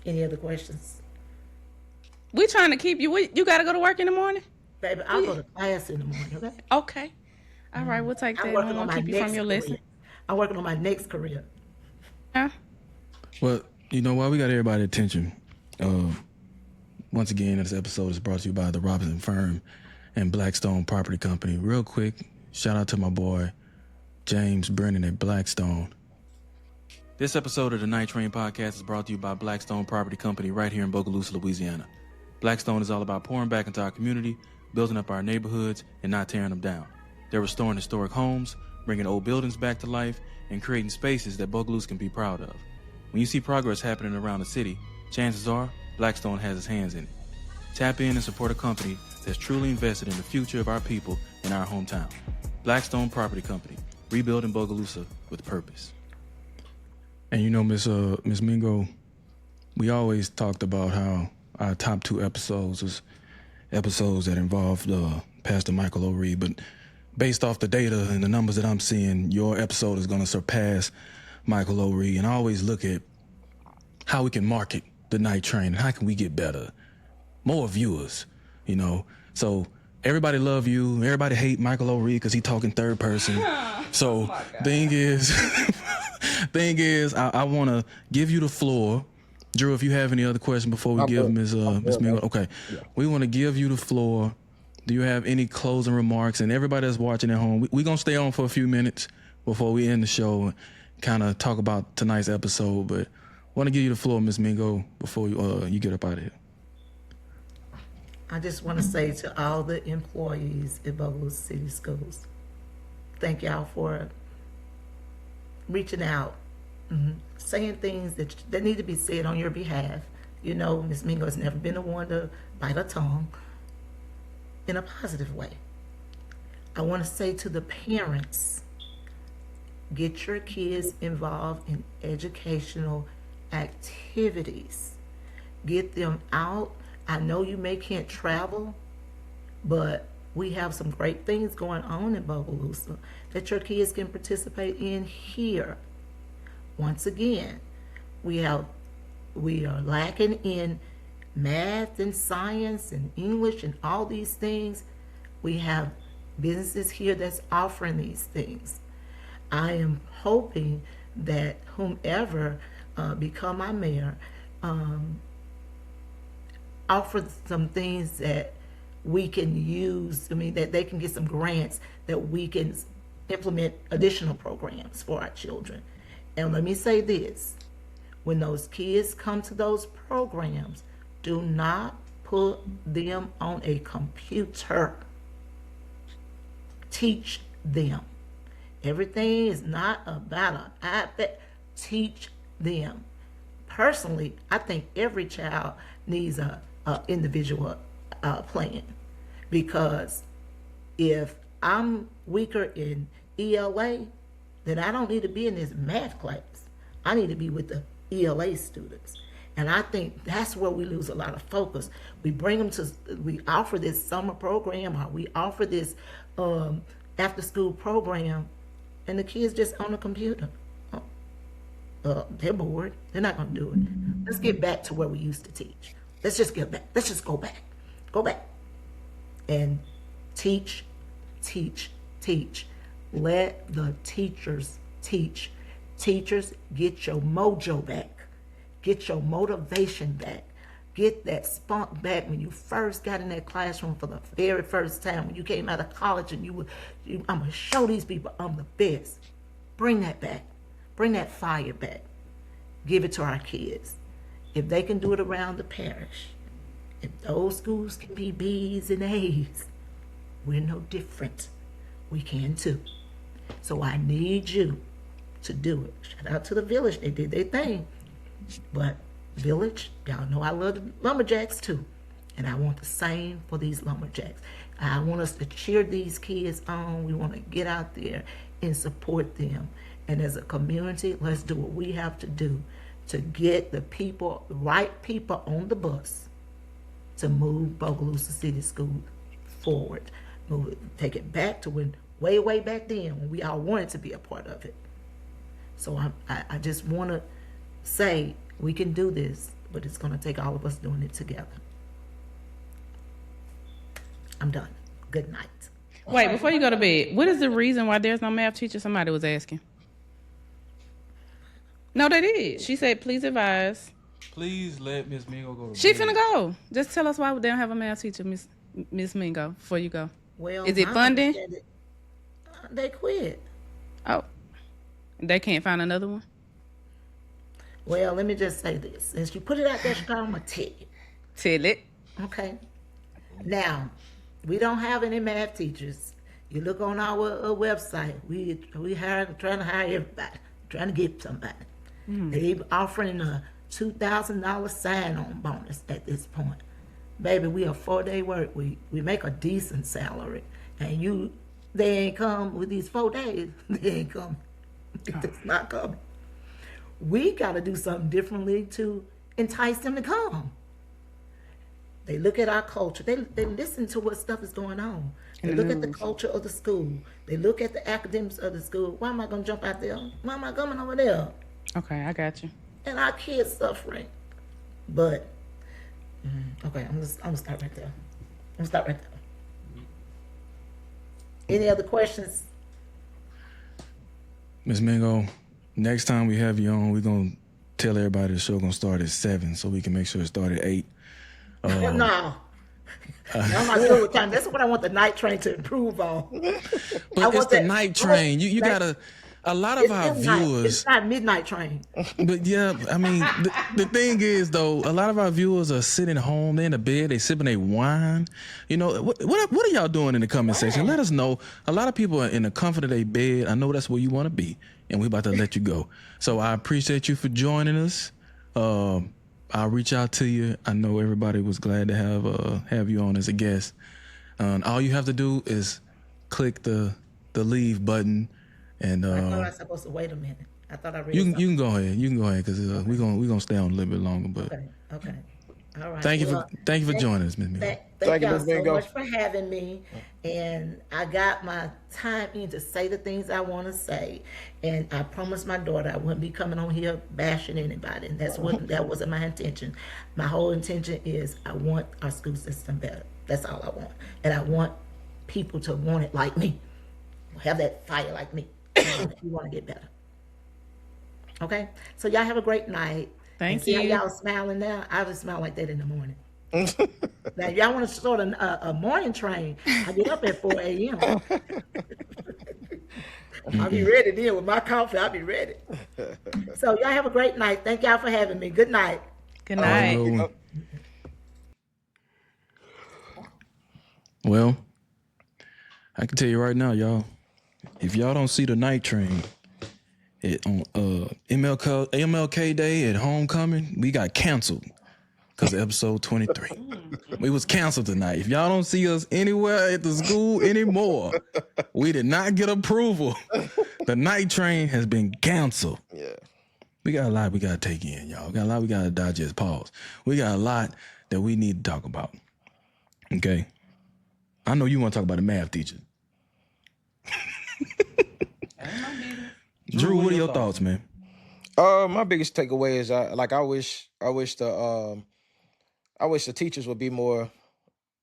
Any other questions? We trying to keep you. You got to go to work in the morning? Baby, I'll go to class in the morning, okay? Okay. All right, we'll take that. I'm I working won't on my keep you from next your career. lesson. I'm working on my next career. Yeah. Well, you know, while we got everybody's attention, once again, this episode is brought to you by the Robinson Firm and Blackstone Property Company. Real quick, shout out to my boy, James Brennan at Blackstone. This episode of the Night Train Podcast is brought to you by Blackstone Property Company right here in Bogalusa, Louisiana. Blackstone is all about pouring back into our community, building up our neighborhoods, and not tearing them down. They're restoring historic homes, bringing old buildings back to life, and creating spaces that Bogalusa can be proud of. When you see progress happening around the city, chances are Blackstone has its hands in it. Tap in and support a company that's truly invested in the future of our people in our hometown. Blackstone Property Company, rebuilding Bogalusa with purpose. And you know, Miss Mingo, we always talked about how our top 2 episodes was episodes that involved Pastor Michael O'Ree, but based off the data and the numbers that I'm seeing, your episode is going to surpass Michael O'Ree. And I always look at how we can market the Night Train and how can we get better, more viewers, you know. So everybody love you, everybody hate Michael O'Ree because he talking third person. So thing is, I want to give you the floor. Drew, if you have any other questions before we give Ms. Mingo, okay. Yeah. We want to give you the floor. Do you have any closing remarks? And everybody that's watching at home, we're going to stay on for a few minutes before we end the show and kind of talk about tonight's episode. But I want to give you the floor, Ms. Mingo, before you get up out of here. I just want to say to all the employees at Bogalusa City Schools, thank y'all for reaching out, saying things that need to be said on your behalf. You know, Ms. Mingo has never been the one to bite her tongue in a positive way. I want to say to the parents, get your kids involved in educational activities. Get them out. I know you can't travel, but we have some great things going on in Bogalusa that your kids can participate in here. Once again, we are lacking in math and science and English and all these things. We have businesses here that's offering these things. I am hoping that whomever become our mayor offer some things that we can use. I mean, that they can get some grants that we can implement additional programs for our children. And let me say this, when those kids come to those programs, do not put them on a computer. Teach them. Everything is not about an iPad. Teach them. Personally, I think every child needs a individual plan, because if I'm weaker in ELA, then I don't need to be in this math class. I need to be with the ELA students. And I think that's where we lose a lot of focus. We bring them to, we offer this summer program, or we offer this after school program, and the kids just on the computer. They're bored. They're not going to do it. Let's get back to where we used to teach. Let's just get back. Let's just go back. Go back. And teach, teach, teach. Let the teachers teach. Teachers, get your mojo back. Get your motivation back. Get that spunk back when you first got in that classroom for the very first time, when you came out of college and I'm going to show these people I'm the best. Bring that back. Bring that fire back. Give it to our kids. If they can do it around the parish, if those schools can be B's and A's, we're no different. We can too. So I need you to do it. Shout out to the village. They did their thing. But village, y'all know I love the lumberjacks too. And I want the same for these lumberjacks. I want us to cheer these kids on. We want to get out there and support them. And as a community, let's do what we have to do to get the people, the right people on the bus to move Bogalusa City School forward. Move it, take it back to when, way back then, when we all wanted to be a part of it. So I just want to say we can do this, but it's going to take all of us doing it together. I'm done. Good night. Wait, before you go to bed, what is the reason why there's no math teacher? Somebody was asking. No, they did. She said, please advise. Please let Miss Mingo go to She bed. finna go. Just tell us why they don't have a math teacher, Miss Mingo, before you go. Well, is it funding? They quit. Oh, they can't find another one? Well, let me just say this. Since you put it out there, I'm going to tell you. Tell it. Okay. Now, we don't have any math teachers. You look on our website. We trying to hire everybody. Trying to get somebody. They offering a $2,000 sign-on bonus at this point. Baby, we a 4-day work week. We make a decent salary. And they ain't come with these 4 days. They ain't come. It's not coming. We got to do something differently to entice them to come. They look at our culture. They listen to what stuff is going on. They look at the culture of the school. They look at the academics of the school. Why am I going to jump out there? Why am I coming over there? Okay, I got you. And our kids suffering. But, okay, I'm going to start right there. Any other questions? Miss Mingo, next time we have you on, we're going to tell everybody the show going to start at 7 so we can make sure it starts at 8. No. I'm not good with time. That's what I want the night train to improve on. But it's the night train. You got a lot of our viewers. It's not midnight train. But yeah, I mean, the thing is though, a lot of our viewers are sitting home, they're in the bed, they sipping their wine. You know, what are y'all doing in the comment section? Let us know. A lot of people are in the comfort of their bed. I know that's where you want to be, and we're about to let you go. So I appreciate you for joining us. I'll reach out to you. I know everybody was glad to have you on as a guest. All you have to do is click the leave button, and I thought I was supposed to wait a minute. I thought I read. You can go ahead. You can go ahead because we're gonna stay on a little bit longer. But okay. All right. Thank you for joining us, Ms. Mingo. Thank y'all so much for having me. And I got my time in to say the things I want to say. And I promised my daughter I wouldn't be coming on here bashing anybody. And that wasn't my intention. My whole intention is I want our school system better. That's all I want. And I want people to want it like me. Have that fire like me. If you want to get better. Okay? So y'all have a great night. Thank you. you. How y'all smiling now? I would smile like that in the morning. Now, if y'all want to start a morning train, I get up at 4 a.m. I'll be ready then with my coffee. I'll be ready. So y'all have a great night. Thank y'all for having me. Good night. Good night. Well, I can tell you right now, y'all, if y'all don't see the night train on MLK Day at homecoming, we got canceled because of episode 23. We was canceled tonight. If y'all don't see us anywhere at the school anymore, we did not get approval. The night train has been canceled. Yeah. We got a lot we got to take in, y'all. We got a lot we got to digest. Pause. We got a lot that we need to talk about. Okay? I know you want to talk about the math teacher. Drew, what are your thoughts, man? My biggest takeaway is I wish the teachers would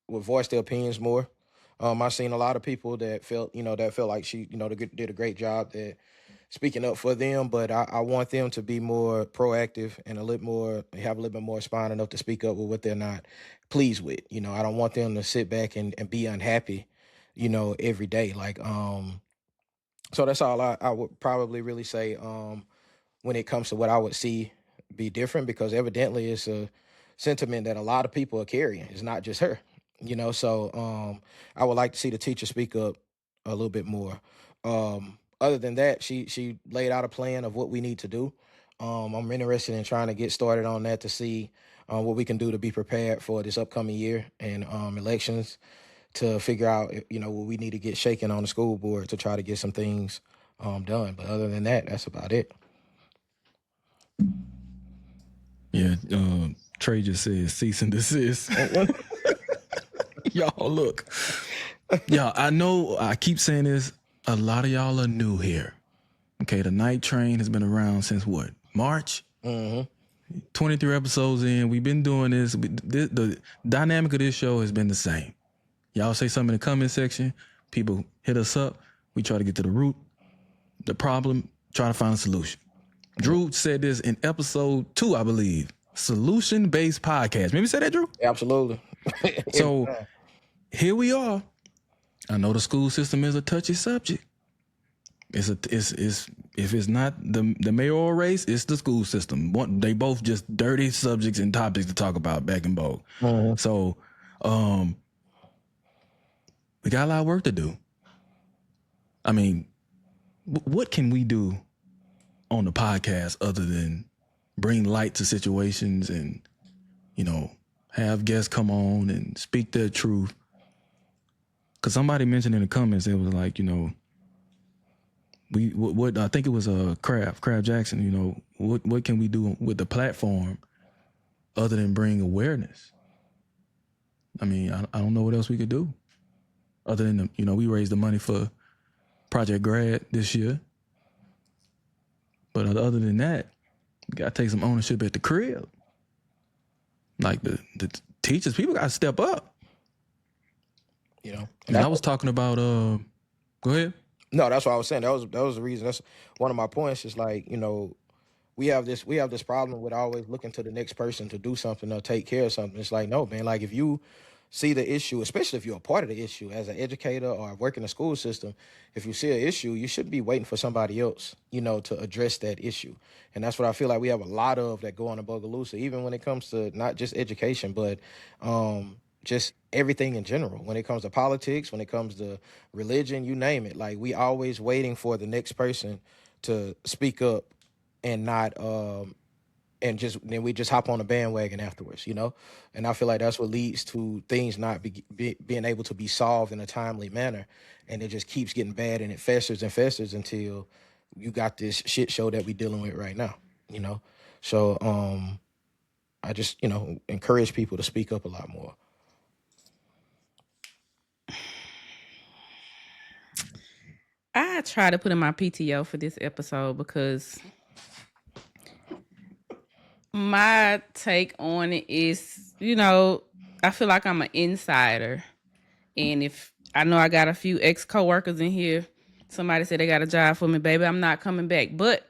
voice their opinions more. I've seen a lot of people that felt like she, did a great job that speaking up for them, but I want them to be more proactive and have a little bit more spine enough to speak up with what they're not pleased with. I don't want them to sit back and be unhappy, every day. So that's all I would probably really say when it comes to what I would see be different, because evidently it's a sentiment that a lot of people are carrying. It's not just her, So I would like to see the teacher speak up a little bit more. Other than that, she laid out a plan of what we need to do. I'm interested in trying to get started on that to see what we can do to be prepared for this upcoming year and elections, to figure out, what we need to get shaken on the school board to try to get some things done. But other than that, that's about it. Yeah, Trey just says cease and desist. Y'all, look. Y'all, I know I keep saying this. A lot of y'all are new here. Okay, the night train has been around since what? March? 23 episodes in. We've been doing this. The dynamic of this show has been the same. Y'all say something in the comment section. People hit us up. We try to get to the root, the problem, try to find a solution. Drew said this in episode 2, I believe. Solution-based podcast. Maybe say that, Drew? Absolutely. So here we are. I know the school system is a touchy subject. If it's not the mayoral race, it's the school system. They both just dirty subjects and topics to talk about back in vogue. So we got a lot of work to do. I mean, what can we do on the podcast other than bring light to situations and, have guests come on and speak their truth? Because somebody mentioned in the comments, it was like, what I think it was Crab Jackson, what can we do with the platform other than bring awareness? I mean, I don't know what else we could do other than, we raised the money for Project Grad this year. But other than that, we got to take some ownership at the crib. Like the teachers, people got to step up. And I was talking about, go ahead. No, that's what I was saying. That was the reason. That's one of my points. Is like, we have this problem with always looking to the next person to do something or take care of something. It's like, no, man. Like, if you see the issue, especially if you're a part of the issue as an educator or work in the school system, if you see an issue, you shouldn't be waiting for somebody else, to address that issue. And that's what I feel like we have a lot of that go on in Bogalusa, even when it comes to not just education, but just everything in general. When it comes to politics, when it comes to religion, you name it. Like, we always waiting for the next person to speak up and not and then we just hop on the bandwagon afterwards, And I feel like that's what leads to things not being able to be solved in a timely manner, and it just keeps getting bad, and it festers and festers until you got this shit show that we're dealing with right now, So I just encourage people to speak up a lot more. I try to put in my PTO for this episode because my take on it is, I feel like I'm an insider. And if I know I got a few ex-coworkers in here, somebody said they got a job for me, baby, I'm not coming back. But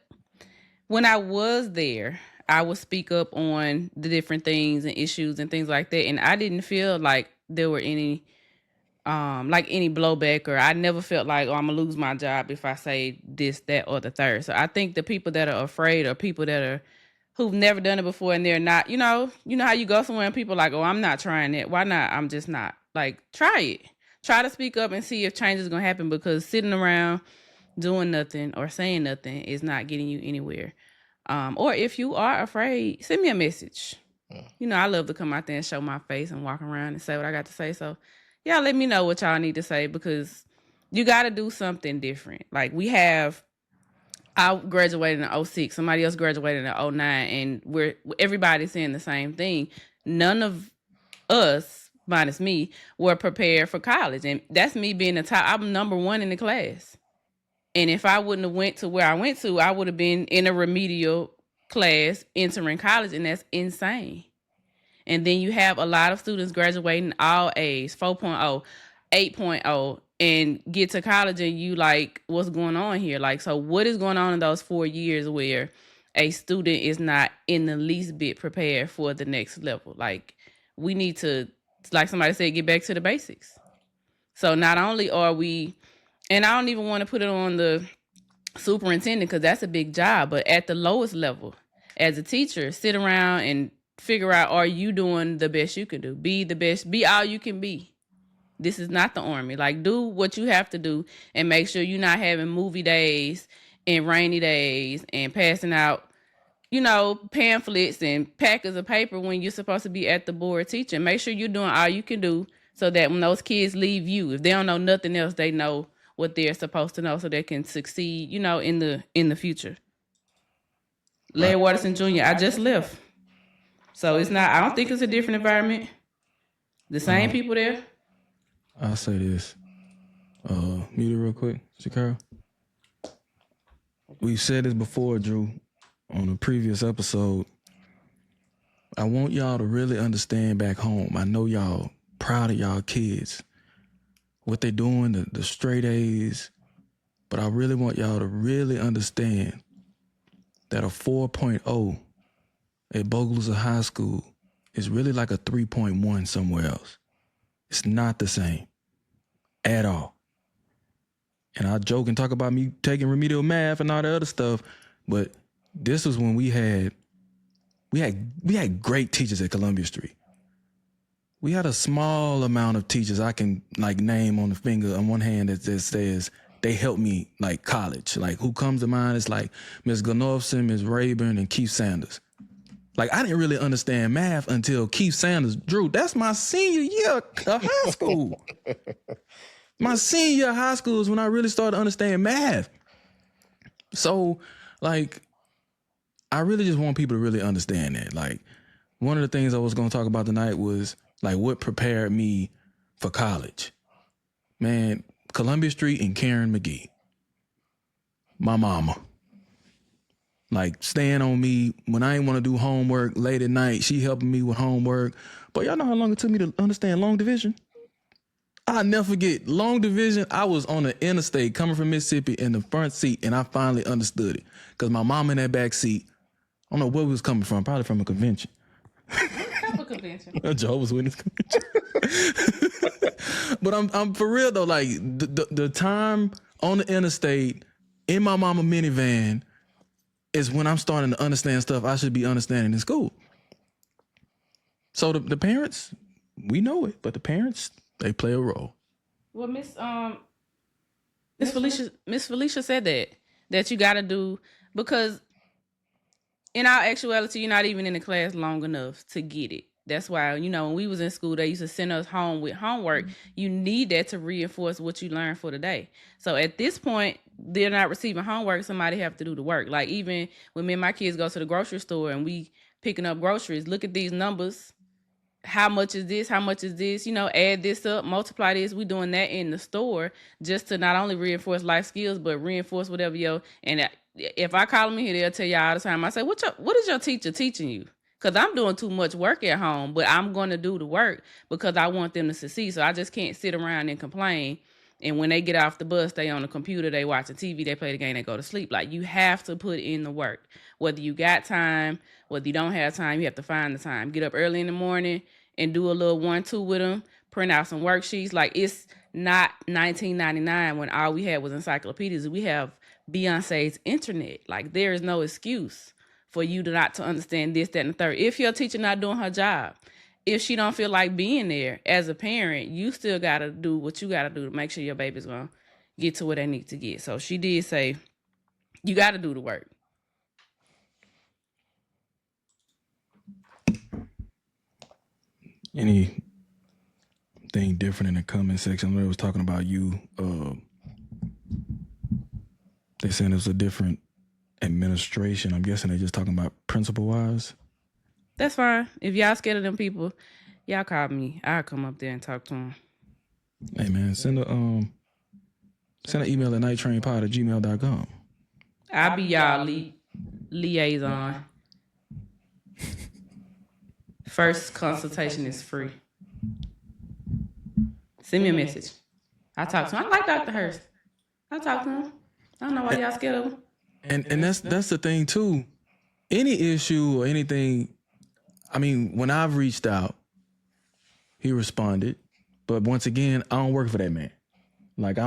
when I was there, I would speak up on the different things and issues and things like that. And I didn't feel like there were any blowback, or I never felt like, I'm gonna lose my job if I say this, that, or the third. So I think the people that are afraid are people who've never done it before, and they're not, you know how you go somewhere and people are like, oh, I'm not trying it. Why not? I'm just not. Like, try it. Try to speak up and see if change is gonna happen, because sitting around doing nothing or saying nothing is not getting you anywhere. Or if you are afraid, send me a message. You know, I love to come out there and show my face and walk around and say what I got to say. So, y'all let me know what y'all need to say because you got to do something different. Like I graduated in '06. Somebody else graduated in '09, and everybody's saying the same thing. None of us, minus me, were prepared for college, and that's me being the top. I'm number one in the class, and if I wouldn't have went to where I went to, I would have been in a remedial class entering college, and that's insane. And then you have a lot of students graduating all A's, 4.0, 8.0, and get to college and you like, what's going on here? Like, so what is going on in those 4 years where a student is not in the least bit prepared for the next level? Like, we need to, like somebody said, get back to the basics. So not only are we, and I don't even want to put it on the superintendent because that's a big job, but at the lowest level, as a teacher, sit around and figure out, are you doing the best you can do? Be the best, be all you can be. This is not the Army. Like, do what you have to do and make sure you're not having movie days and rainy days and passing out, pamphlets and packets of paper when you're supposed to be at the board teaching. Make sure you're doing all you can do so that when those kids leave you, if they don't know nothing else, they know what they're supposed to know so they can succeed, in the future. Larry Watterson Jr., I just left. So it's not, I don't think it's a different environment. The same people there. I'll say this. Mute it real quick, Shakira. We've said this before, Drew, on a previous episode. I want y'all to really understand back home. I know y'all proud of y'all kids, what they doing, the straight A's, but I really want y'all to really understand that a 4.0 at Bogalusa High School is really like a 3.1 somewhere else. It's not the same at all. And I joke and talk about me taking remedial math and all the other stuff, but this was when we had great teachers at Columbia Street. We had a small amount of teachers I can like name on the finger on one hand that says they helped me like college. Like who comes to mind is like Ms. Glenorfson, Ms. Rayburn, and Keith Sanders. Like I didn't really understand math until Keith Sanders. Drew, that's my senior year of high school. My senior year of high school is when I really started to understand math. So like I really just want people to really understand that. Like one of the things I was going to talk about tonight was like what prepared me for college. Man, Columbia Street and Karen McGee. My mama. Like staying on me when I ain't want to do homework late at night. She helping me with homework. But y'all know how long it took me to understand long division? I'll never forget long division. I was on the interstate coming from Mississippi in the front seat and I finally understood it. Because my mom in that back seat, I don't know where we was coming from, probably from a convention. A convention. A Jehovah's Witness convention. But I'm for real though, like the time on the interstate in my mama minivan is when I'm starting to understand stuff I should be understanding in school. So the parents, we know it, but the parents, they play a role. Well, Miss Felicia said that you got to do, because in our actuality, you're not even in the class long enough to get it. That's why, when we was in school, they used to send us home with homework. You need that to reinforce what you learned for the day. So at this point, they're not receiving homework. Somebody have to do the work. Like even when me and my kids go to the grocery store and we picking up groceries, look at these numbers. How much is this? How much is this? Add this up, multiply this. We doing that in the store just to not only reinforce life skills, but reinforce whatever and if I call them in here, they'll tell y'all all the time. I say, what is your teacher teaching you? Because I'm doing too much work at home, but I'm going to do the work because I want them to succeed. So I just can't sit around and complain. And when they get off the bus, they on the computer, they watching TV, they play the game, they go to sleep. Like you have to put in the work. Whether you got time, whether you don't have time, you have to find the time. Get up early in the morning and do a little 1-2 with them, print out some worksheets. Like it's not 1999 when all we had was encyclopedias. We have Beyonce's internet. Like there is no excuse for you to not to understand this, that, and the third. If your teacher not doing her job, if she don't feel like being there as a parent, you still got to do what you got to do to make sure your baby's going to get to where they need to get. So she did say, you got to do the work. anything different in the comment section. I know it was talking about you. They saying it was a different administration. I'm guessing they're just talking about principal wise. That's fine. If y'all scared of them people, y'all call me. I'll come up there and talk to them. Hey man, send an email at nighttrainpod@gmail.com. I'll be y'all liaison. First consultation is free. Send me a message. I talk to him. I like Dr. Hurst. I talk to him. I don't know why y'all scared of him. And that's the thing too. Any issue or anything, I mean, when I've reached out, he responded. But once again, I don't work for that man. Like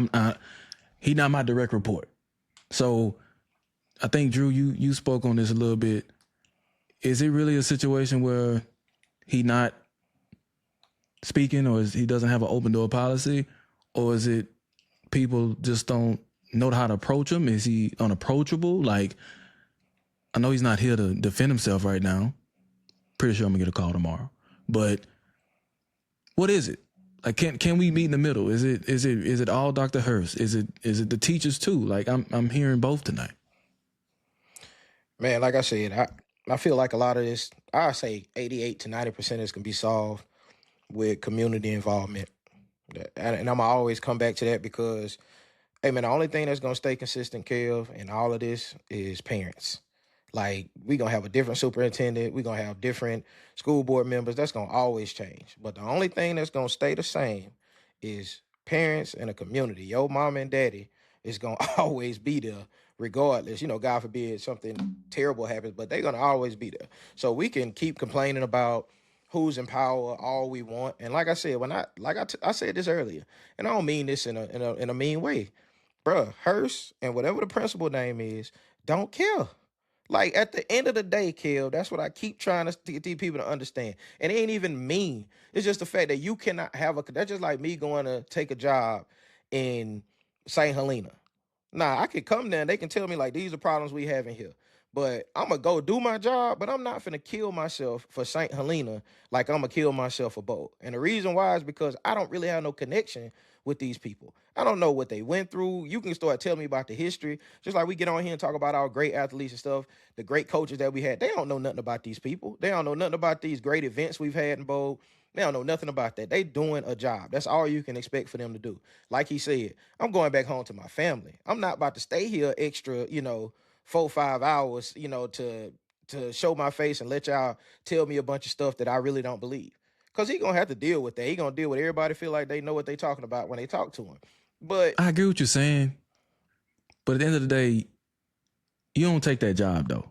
he not my direct report. So I think Drew, you spoke on this a little bit. Is it really a situation where he not speaking, or he doesn't have an open door policy, or is it people just don't know how to approach him? Is he unapproachable? Like, I know he's not here to defend himself right now. Pretty sure I'm gonna get a call tomorrow. But what is it? Like, can we meet in the middle? Is it all Dr. Hurst? Is it the teachers too? Like, I'm hearing both tonight. Man, like I said, I feel like a lot of this, I say 88 to 90% of this can be solved with community involvement. And I'm going to always come back to that because, hey, man, the only thing that's going to stay consistent, Kev, in all of this is parents. Like, we're going to have a different superintendent. We're going to have different school board members. That's going to always change. But the only thing that's going to stay the same is parents and a community. Your mom and daddy is going to always be there regardless. You know, God forbid something terrible happens, but they're going to always be there. So we can keep complaining about who's in power all we want. And like I said, I said this earlier, and I don't mean this in a mean way. Bruh, Hurst and whatever the principal name is, don't care. Like, at the end of the day, Kel, that's what I keep trying to get these people to understand. And it ain't even mean. It's just the fact that you cannot have that's just like me going to take a job in St. Helena. Nah, I could come there and they can tell me, like, these are problems we have in here. But I'm going to go do my job, but I'm not finna kill myself for St. Helena like I'm going to kill myself for Bolt. And the reason why is because I don't really have no connection with these people. I don't know what they went through. You can start telling me about the history. Just like we get on here and talk about our great athletes and stuff, the great coaches that we had. They don't know nothing about these people. They don't know nothing about these great events we've had in Bolt. They don't know nothing about that. They doing a job. That's all you can expect for them to do. Like he said, I'm going back home to my family. I'm not about to stay here extra, 4-5 hours, to show my face and let y'all tell me a bunch of stuff that I really don't believe. Because he going to have to deal with that. He going to deal with everybody feel like they know what they talking about when they talk to him. But I agree with you saying. But at the end of the day, you don't take that job, though.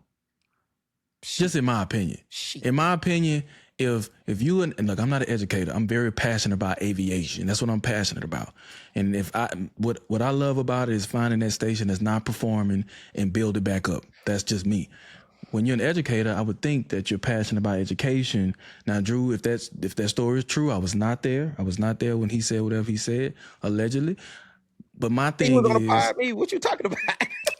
Just in my opinion. In my opinion, if you and look, I'm not an educator. I'm very passionate about aviation. That's what I'm passionate about. And what I love about it is finding that station that's not performing and build it back up. That's just me. When you're an educator, I would think that you're passionate about education. Now, Drew, if that story is true, I was not there. I was not there when he said whatever he said, allegedly. But my thing he was is, gonna fire me. What you talking about?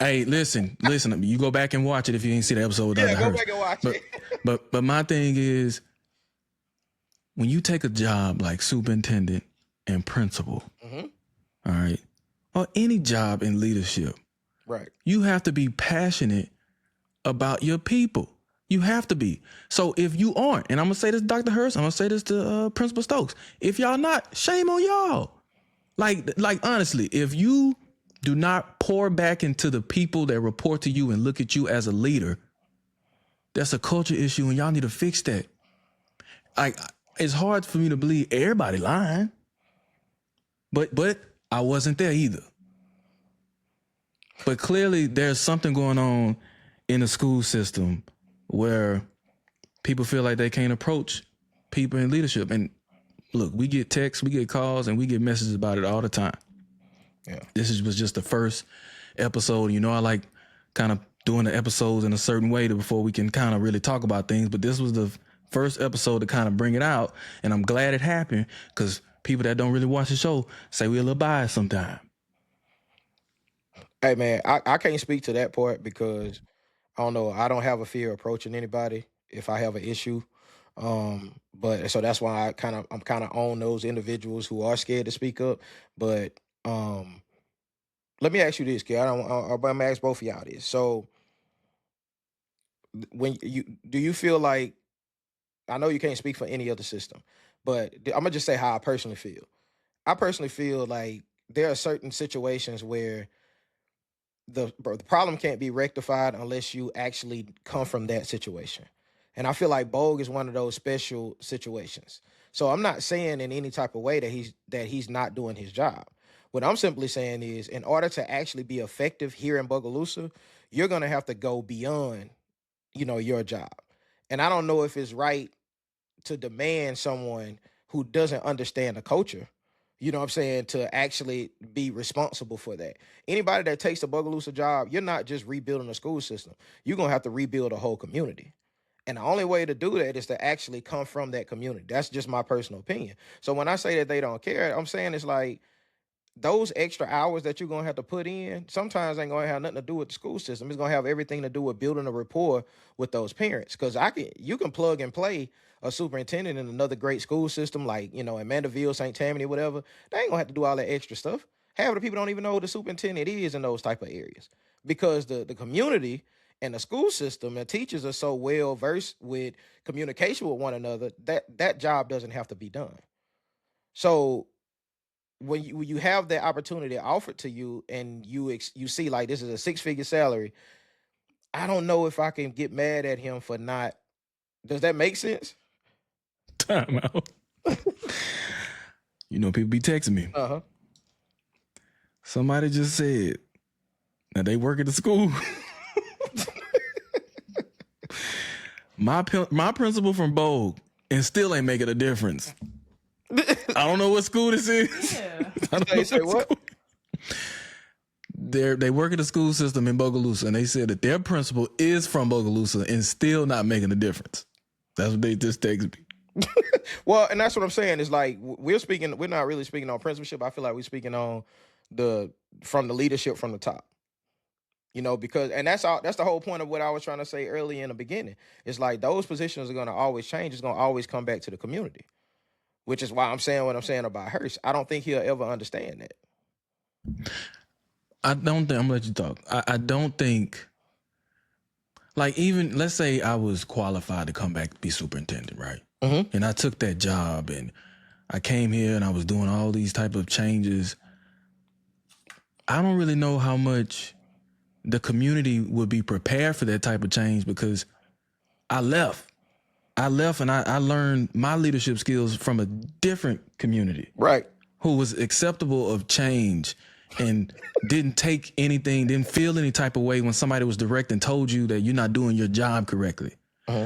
Hey, listen. You go back and watch it if you ain't see the episode. Yeah, go back and watch it. But my thing is, when you take a job like superintendent and principal, all right, or any job in leadership, right, you have to be passionate about your people. You have to be. So if you aren't, and I'm gonna say this to Dr. Hurst, I'm gonna say this to Principal Stokes, if y'all not, shame on y'all. Like honestly, if you do not pour back into the people that report to you and look at you as a leader, that's a culture issue, and y'all need to fix that. It's hard for me to believe everybody lying, but I wasn't there either. But clearly, there's something going on in the school system where people feel like they can't approach people in leadership. And look, we get texts, we get calls, and we get messages about it all the time. Yeah. This was just the first episode. I like kind of doing the episodes in a certain way before we can kind of really talk about things. But this was the first episode to kind of bring it out. And I'm glad it happened because people that don't really watch the show say we're a little biased sometimes. Hey, man, I can't speak to that part because I don't know. I don't have a fear of approaching anybody if I have an issue. But so that's why I'm kind of on those individuals who are scared to speak up. But let me ask you this, kid. I'm gonna ask both of y'all this. So when do you feel like, I know you can't speak for any other system, but I'm gonna just say how I personally feel. I personally feel like there are certain situations where the problem can't be rectified unless you actually come from that situation. And I feel like Bogue is one of those special situations. So I'm not saying in any type of way that he's not doing his job. What I'm simply saying is, in order to actually be effective here in Bogalusa, you're gonna have to go beyond, your job. And I don't know if it's right to demand someone who doesn't understand the culture, you know what I'm saying, to actually be responsible for that. Anybody that takes the Bogalusa job, you're not just rebuilding the school system. You're going to have to rebuild a whole community. And the only way to do that is to actually come from that community. That's just my personal opinion. So when I say that they don't care, I'm saying it's like, those extra hours that you're gonna have to put in sometimes ain't gonna have nothing to do with the school system. It's gonna have everything to do with building a rapport with those parents. Because you can plug and play a superintendent in another great school system, like in Mandeville, St. Tammany, whatever. They ain't gonna have to do all that extra stuff. Half of the people don't even know who the superintendent is in those type of areas, because the community and the school system and teachers are so well versed with communication with one another that job doesn't have to be done. So when you have that opportunity offered to you, and you see like this is a 6-figure salary, I don't know if I can get mad at him for not. Does that make sense? Time out. People be texting me. Somebody just said that they work at the school. my principal from Bogue, and still ain't making a difference. I don't know what school this is. Yeah. I don't They say what? They work at the school system in Bogalusa, and they said that their principal is from Bogalusa and still not making a difference. That's what they just texted me. Well, and that's what I'm saying. Is like we're not really speaking on principalship. I feel like we're speaking on from the leadership from the top. Because, and that's the whole point of what I was trying to say early in the beginning. It's like those positions are going to always change. It's going to always come back to the community. Which is why I'm saying what I'm saying about Hurst. I don't think he'll ever understand that. I don't think, I'm gonna let you talk. I don't think, like, even let's say I was qualified to come back to be superintendent, right? Mm-hmm. And I took that job, and I came here, and I was doing all these type of changes. I don't really know how much the community would be prepared for that type of change, because I left and I learned my leadership skills from a different community. Right. Who was acceptable of change and didn't take anything, didn't feel any type of way when somebody was direct and told you that you're not doing your job correctly.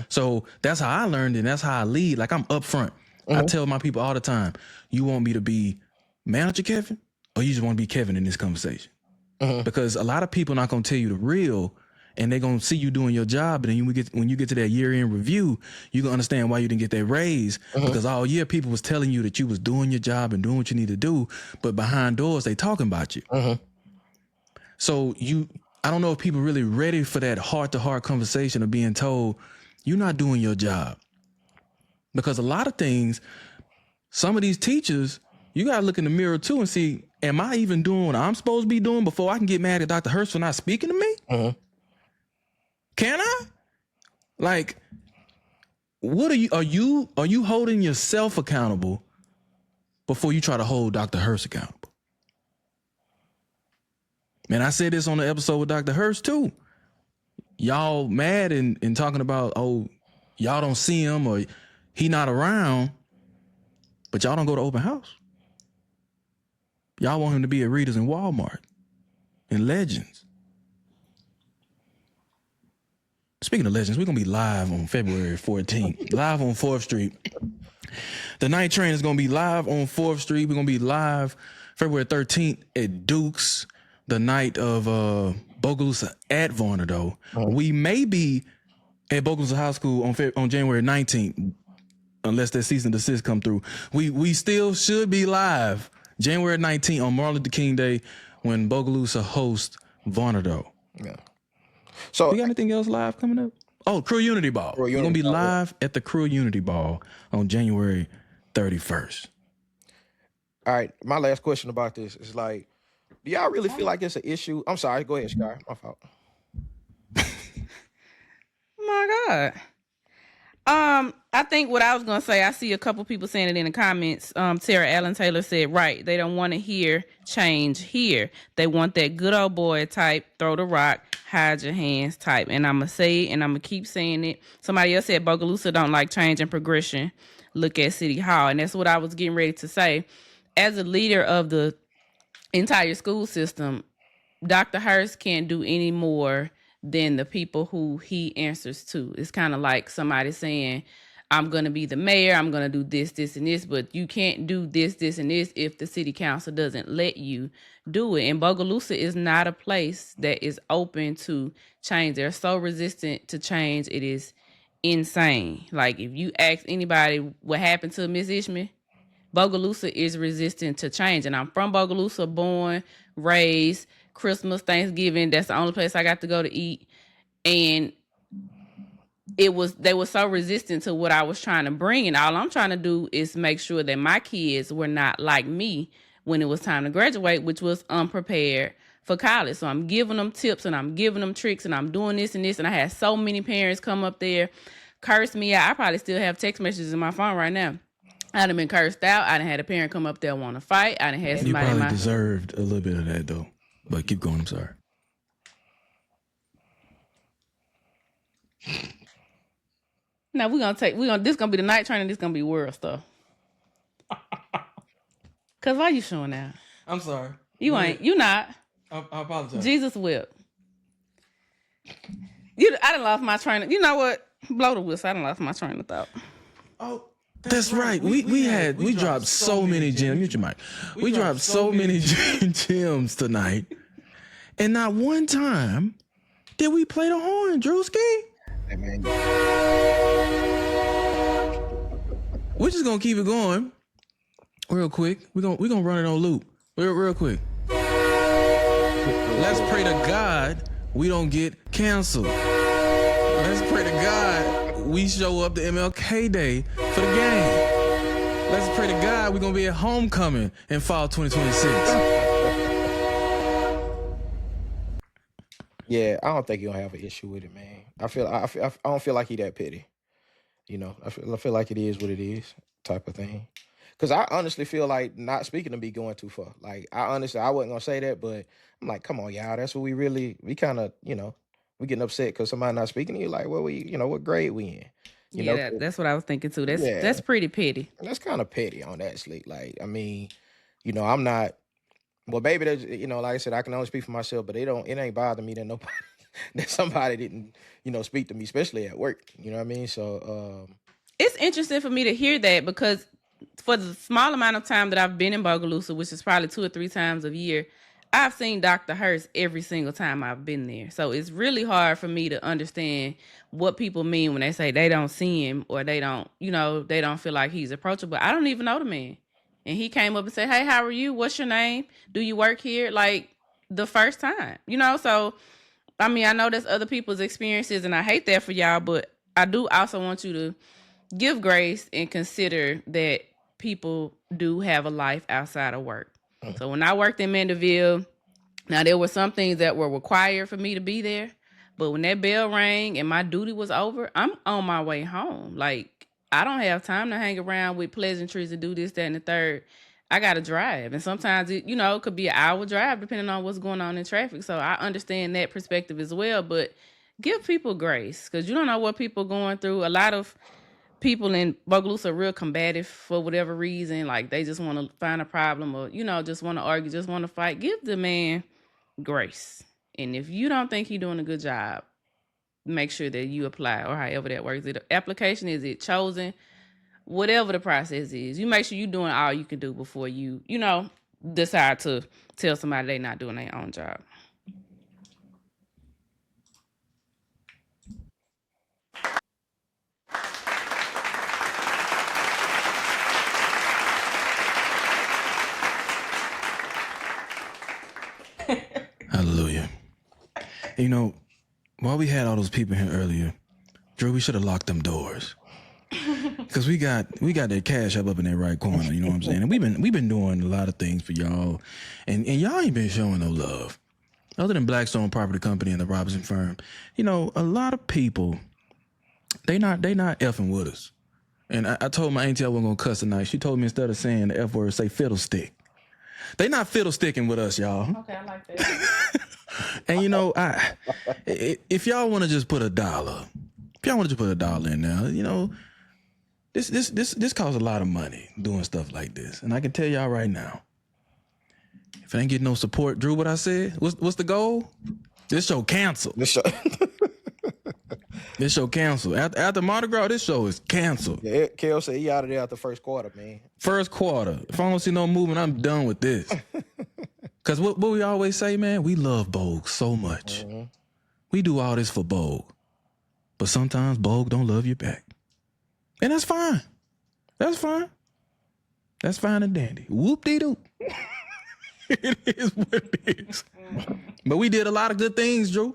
So that's how I learned, and that's how I lead. Like, I'm upfront. I tell my people all the time, you want me to be manager Kevin, or you just want to be Kevin in this conversation? Because a lot of people not going to tell you the real, and they're going to see you doing your job. And then when you get to that year-end review, you're going to understand why you didn't get that raise. Because all year people was telling you that you was doing your job and doing what you need to do. But behind doors, they talking about you. So I don't know if people really ready for that heart-to-heart conversation of being told, you're not doing your job. Because a lot of things, some of these teachers, you got to look in the mirror too and see, am I even doing what I'm supposed to be doing before I can get mad at Dr. Hurst for not speaking to me? Can I? Like, what are you holding yourself accountable before you try to hold Dr. Hurst accountable? Man, I said this on the episode with Dr. Hurst too. Y'all mad and talking about, oh, y'all don't see him or he not around, but y'all don't go to open house. Y'all want him to be at Readers and Walmart and Legends. Speaking of Legends, we're going to be live on February 14th, live on 4th Street. The night train is going to be live on 4th Street. We're going to be live February 13th at Duke's, the night of Bogalusa at Varnado. We may be at Bogalusa High School on January 19th, unless that cease and desist come through. We still should be live January 19th on Martin Luther King Day when Bogalusa hosts Varnado. Yeah. So you got anything else live coming up? Oh, Crew Unity Ball. Crew We're going to Unity be Ball, yeah. live at the Crew Unity Ball on January 31st. All right, my last question about this is like, do y'all really feel like it's an issue? I'm sorry, go ahead, Sky. My fault. My God. I think what I was gonna say, I see a couple people saying it in the comments. Tara Allen Taylor said, right, they don't want to hear change here. They want that good old boy type, throw the rock, hide your hands type. And I'm gonna say it and I'm gonna keep saying it. Somebody else said Bogalusa don't like change and progression. Look at City Hall. And that's what I was getting ready to say. As a leader of the entire school system, Dr. Hurst can't do any more than the people who he answers to. It's kind of like somebody saying, I'm going to be the mayor, I'm going to do this, this, and this, but you can't do this, this, and this if the city council doesn't let you do it. And Bogalusa is not a place that is open to change. They're so resistant to change. It is insane. Like, if you ask anybody what happened to Miss Ishmael, Bogalusa is resistant to change. And I'm from Bogalusa, born, raised, Christmas, Thanksgiving. That's the only place I got to go to eat. And they were so resistant to what I was trying to bring. And all I'm trying to do is make sure that my kids were not like me when it was time to graduate, which was unprepared for college. So I'm giving them tips and I'm giving them tricks and I'm doing this and this. And I had so many parents come up there, curse me out. I probably still have text messages in my phone right now. I'd have been cursed out. I done had a parent come up there want to fight. I done had somebody. You probably deserved a little bit of that though. But keep going. I'm sorry. Now this gonna be the night training. This gonna be world stuff. Cause why you showing that? I'm sorry. You not. I apologize. Jesus whip. I done lost my train. You know what? Blow the whistle. I done lost my train of thought. Oh, that's right. We dropped so many gems. Mute your mic. We dropped so many gems tonight, and not one time did we play the horn, Drewski. Hey, man. We're just gonna keep it going, real quick. We're gonna run it on loop, real quick. Let's pray to God we don't get canceled. Let's pray to God we show up to MLK Day for the game. Let's pray to God we're gonna be at homecoming in fall 2026. Yeah, I don't think you're gonna have an issue with it, man. I don't feel like he that petty. You know, I feel like it is what it is, type of thing. Because I honestly feel like not speaking to me going too far. Like, I wasn't gonna say that, but I'm like, come on, y'all. That's what we kind of, we getting upset because somebody not speaking to you. Like, well, what grade we in? You know? That's what I was thinking too. That's pretty petty. That's kind of petty on that sleep. Like, I mean, I'm not. Well, baby, like I said, I can only speak for myself, but it ain't bother me that nobody, that somebody didn't, speak to me, especially at work. You know what I mean? So, it's interesting for me to hear that because for the small amount of time that I've been in Bogalusa, which is probably 2 or 3 times a year, I've seen Dr. Hurst every single time I've been there. So it's really hard for me to understand what people mean when they say they don't see him or they don't feel like he's approachable. I don't even know the man. And he came up and said, hey, how are you? What's your name? Do you work here? Like the first time, So, I mean, I know that's other people's experiences and I hate that for y'all, but I do also want you to give grace and consider that people do have a life outside of work. So when I worked in Mandeville, now there were some things that were required for me to be there, but when that bell rang and my duty was over, I'm on my way home. Like, I don't have time to hang around with pleasantries and do this, that, and the third. I got to drive. And sometimes it could be an hour drive depending on what's going on in traffic. So I understand that perspective as well, but give people grace because you don't know what people are going through. A lot of people in Bogalusa are real combative for whatever reason. Like they just want to find a problem or, just want to argue, just want to fight. Give the man grace. And if you don't think he's doing a good job, make sure that you apply or however that works. The application, is it chosen? Whatever the process is, you make sure you're doing all you can do before you, decide to tell somebody they're not doing their own job. Hallelujah. While we had all those people here earlier, Drew, we should have locked them doors. Cause we got that cash up in that right corner, you know what I'm saying? And we've been doing a lot of things for y'all, and y'all ain't been showing no love. Other than Blackstone Property Company and the Robinson firm, you know, a lot of people, they not effing with us. And I told my auntie I wasn't gonna cuss tonight. She told me instead of saying the F word, say fiddlestick. They not fiddlesticking with us, y'all. Okay, I like that. And you know, if y'all want to just put $1, if y'all want to just put $1 in there, you know, this costs a lot of money doing stuff like this. And I can tell y'all right now, if I ain't getting no support, Drew, what I said, what's the goal? This show canceled. This show canceled. After Mardi Gras, this show is canceled. Yeah, Kel said he out of there after first quarter, man. First quarter. If I don't see no movement, I'm done with this. Because what we always say, man, we love Bogue so much. Mm-hmm. We do all this for Bogue. But sometimes Bogue don't love you back. And that's fine. That's fine. That's fine and dandy. Whoop-de-doo. It is what it is. But we did a lot of good things, Drew.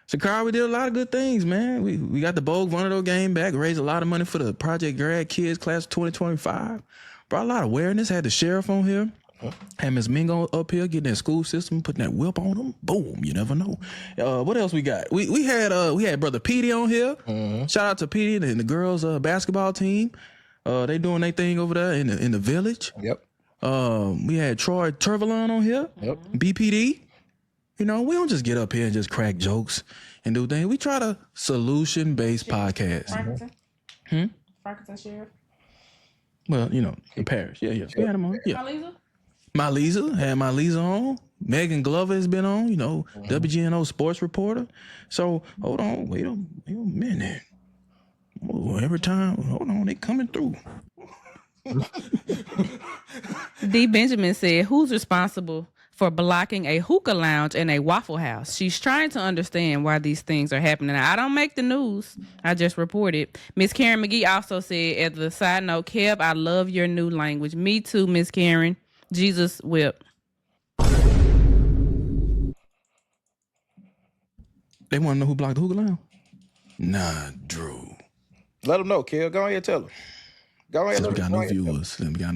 Shakara, we did a lot of good things, man. We got the Bogue Vulnerable game back, raised a lot of money for the Project Grad Kids class of 2025. Brought a lot of awareness, had the sheriff on here. Had Miss Mingo up here getting that school system, putting that whip on them. Boom, you never know. What else we got? We had Brother Petey on here. Mm-hmm. Shout out to Petey and the girls basketball team. They doing their thing over there in the village. Yep. We had Troy Turvalon on here. Yep. BPD. You know, we don't just get up here and just crack jokes and do things. We try to solution-based podcast. Franklin? Franklin Sheriff? Well, you know, the parish. Yeah. We had him on. Yeah. Malisa? Had Malisa on. Megan Glover has been on, you know, WGNO sports reporter. So, hold on, wait a minute. Oh, every time, hold on, they coming through. D. Benjamin said, who's responsible for blocking a hookah lounge and a Waffle House? She's trying to understand why these things are happening. I don't make the news. I just report it. Miss Karen McGee also said, as a side note, Kev, I love your new language. Me too, Miss Karen. Jesus whip. They want to know who blocked the hookah lounge? Nah, Drew. Let them know, Kel. Go ahead and tell them. Go ahead. Since we got new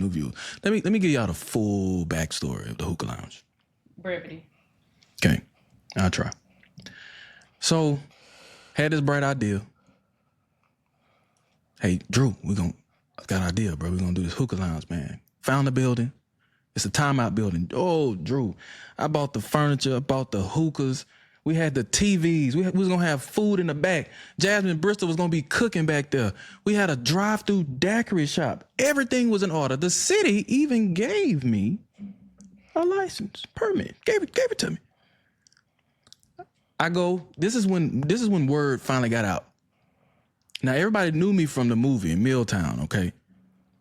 viewers. Let me give y'all the full backstory of the hookah lounge. Brevity. Okay, I'll try. So, had this bright idea. Hey, Drew, I got an idea, bro. We're gonna do this hookah lounge, man. Found the building. It's a timeout building. Oh, Drew, I bought the furniture, I bought the hookahs. We had the TVs. We was going to have food in the back. Jasmine Bristol was going to be cooking back there. We had a drive-through daiquiri shop. Everything was in order. The city even gave me a license, permit. Gave it to me. I go, this is when word finally got out. Now, everybody knew me from the movie in Milltown, okay?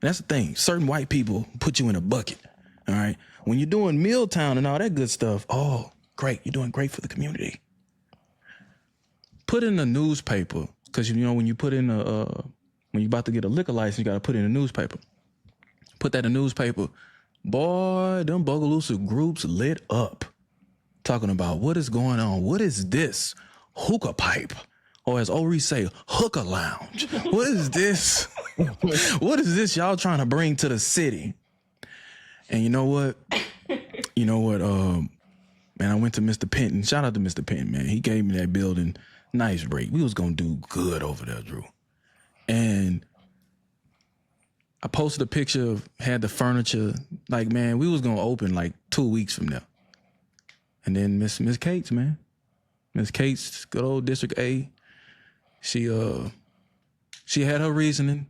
That's the thing. Certain white people put you in a bucket. All right. When you're doing Milltown and all that good stuff, oh, great. You're doing great for the community. Put in the newspaper, because you know when you put in when you're about to get a liquor license, you got to put in a newspaper. Put that in the newspaper. Boy, them Bogalusa groups lit up. Talking about what is going on. What is this? Hookah pipe. Or as Ori say, hookah lounge. What is this? What is this y'all trying to bring to the city? And you know what? Man, I went to Mr. Penton. Shout out to Mr. Penton, man. He gave me that building. Nice rate. We was going to do good over there, Drew. And I posted a picture of, had the furniture. Like, man, we was going to open like 2 weeks from now. And then Miss Cates, man. Miss Cates, good old District A. She had her reasoning,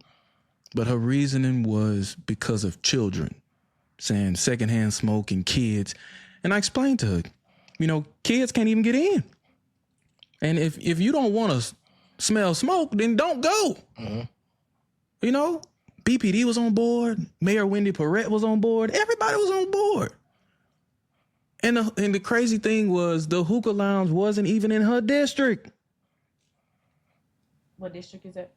but her reasoning was because of children. Saying secondhand smoke and kids. And I explained to her, you know, kids can't even get in. And if you don't want to smell smoke, then don't go. Mm-hmm. You know, BPD was on board. Mayor Wendy Perrette was on board. Everybody was on board. And the crazy thing was the hookah lounge wasn't even in her district. What district is that?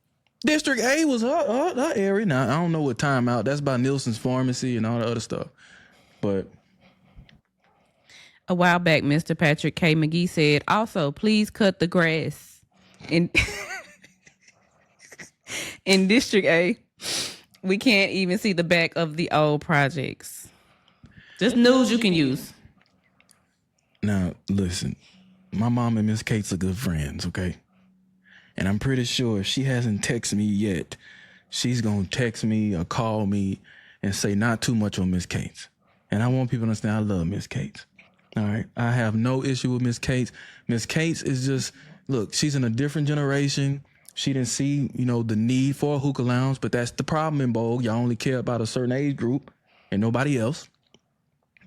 District A was her area. Now, I don't know what timeout. That's by Nielsen's Pharmacy and all the other stuff. But a while back, Mr. Patrick K. McGee said, also, please cut the grass. And In District A, we can't even see the back of the old projects. Just news you can use. Now, listen, my mom and Miss Kate's are good friends, okay? And I'm pretty sure if she hasn't texted me yet, she's going to text me or call me and say not too much on Miss Kate's. And I want people to understand I love Miss Kate's. All right? I have no issue with Miss Kate's. Miss Kate's is just, look, she's in a different generation. She didn't see, the need for a hookah lounge, but that's the problem in Bogue. Y'all only care about a certain age group and nobody else.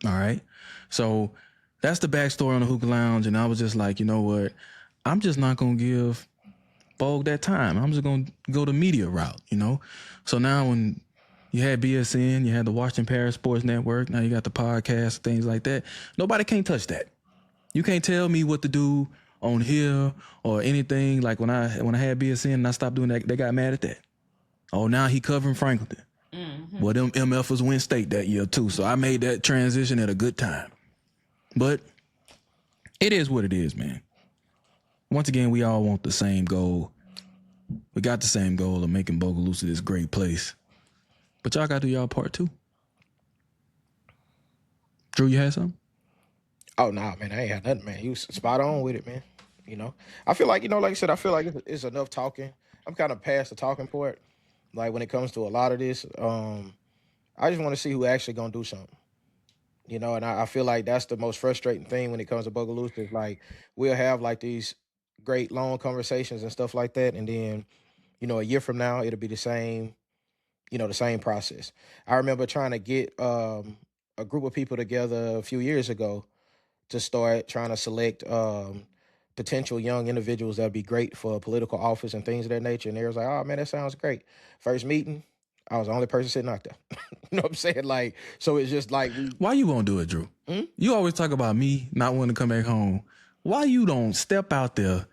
All right? So that's the backstory on the hookah lounge, and I was just like, you know what? I'm just not going to give Bogue that time. I'm just going to go the media route, So now when you had BSN, you had the Washington Parish Sports Network, now you got the podcast, things like that. Nobody can't touch that. You can't tell me what to do on here or anything. Like when I had BSN and I stopped doing that, they got mad at that. Oh, now he covering Franklinton. Mm-hmm. Well, them MFers win state that year too, so I made that transition at a good time. But it is what it is, man. Once again, we all want the same goal. We got the same goal of making Bogalusa this great place. But y'all got to do y'all part too. Drew, you had something? Oh, nah, man, I ain't had nothing, man. You was spot on with it, man. I feel like, like I said, I feel like it's enough talking. I'm kind of past the talking part. Like when it comes to a lot of this, I just want to see who actually going to do something. And I feel like that's the most frustrating thing when it comes to Bogalusa is like we'll have like these great long conversations and stuff like that. And then, a year from now, it'll be the same, the same process. I remember trying to get a group of people together a few years ago to start trying to select potential young individuals that would be great for political office and things of that nature. And they was like, oh, man, that sounds great. First meeting, I was the only person sitting out there. You know what I'm saying? Like, so it's just like... Why you won't do it, Drew? You always talk about me not wanting to come back home. Why you don't step out there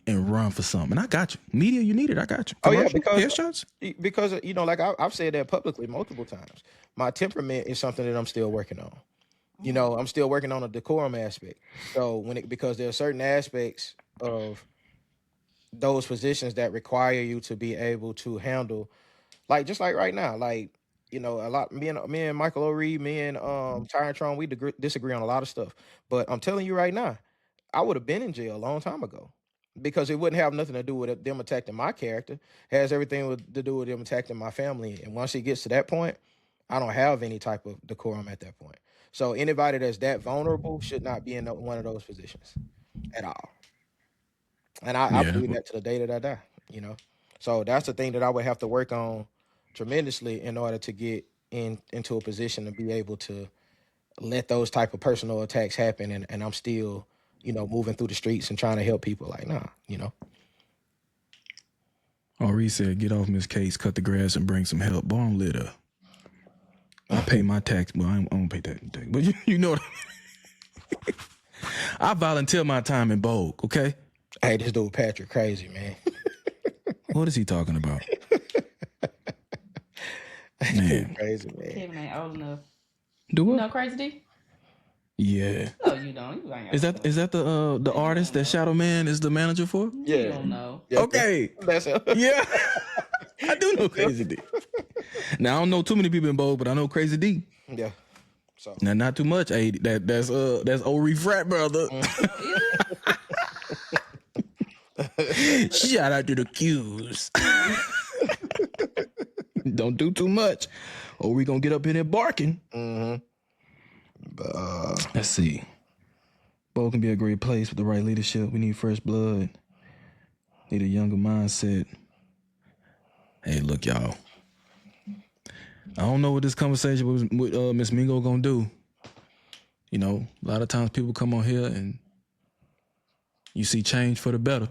and run for something? And I got you. Media, you need it. I got you. Commercial, because like I've said that publicly multiple times. My temperament is something that I'm still working on. I'm still working on a decorum aspect. So because there are certain aspects of those positions that require you to be able to handle, like just like right now, like a lot. Me and Michael O'Reed, me and Tyrone, we disagree on a lot of stuff. But I'm telling you right now, I would have been in jail a long time ago because it wouldn't have nothing to do with them attacking my character. It has everything to do with them attacking my family. And once it gets to that point, I don't have any type of decorum at that point. So anybody that's that vulnerable should not be in one of those positions at all. And I believe that to the day that I die, So that's the thing that I would have to work on tremendously in order to get into a position to be able to let those type of personal attacks happen. And I'm still, moving through the streets and trying to help people. Like, nah, Henri said, get off Miss Case, cut the grass, and bring some help. Boy, I'm lit up. I pay my tax, but I don't pay tax. But you know what I mean? I volunteer my time in Bogue, okay? Hey, this dude Patrick crazy, man. What is he talking about? Man. Crazy, man. Kevin ain't old enough. Do what? You know Crazy D? Yeah. No, you don't. You ain't is that the artist that Shadow Man is the manager for? Yeah. You don't know. Yeah, okay. That's it. Yeah. I do know Crazy D. Now I don't know too many people in Bogue, but I know Crazy D. Yeah. So now not too much. That's Ori frat brother. Shout out to the Q's. Don't do too much, or we gonna get up in there barking. Mm-hmm. Let's see. Bogue can be a great place with the right leadership. We need fresh blood. Need a younger mindset. Hey, look, y'all. I don't know what this conversation with Miss Mingo gonna do. A lot of times people come on here and you see change for the better.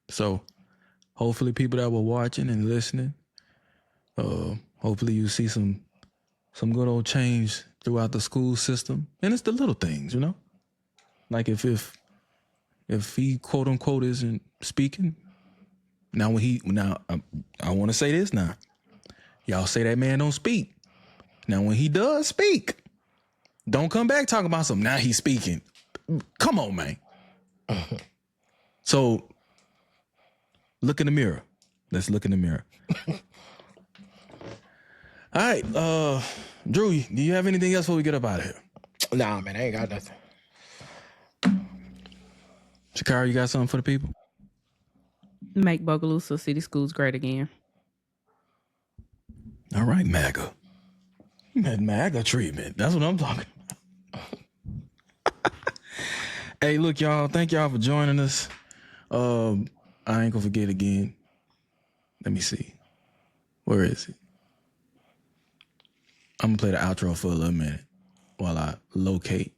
So hopefully people that were watching and listening, hopefully you see some good old change throughout the school system. And it's the little things, Like if he quote unquote isn't speaking, I want to say this now. Y'all say that man don't speak. Now when he does speak, don't come back talking about something. Now he's speaking. Come on, man. So look in the mirror. Let's look in the mirror. All right, Drew, do you have anything else before we get up out of here? Nah, man, I ain't got nothing. Shakara, you got something for the people? Make Bogalusa City Schools great again. All right, MAGA. That MAGA treatment. That's what I'm talking about. Hey, look, y'all. Thank y'all for joining us. I ain't gonna forget again. Let me see. Where is it? I'm gonna play the outro for a little minute while I locate.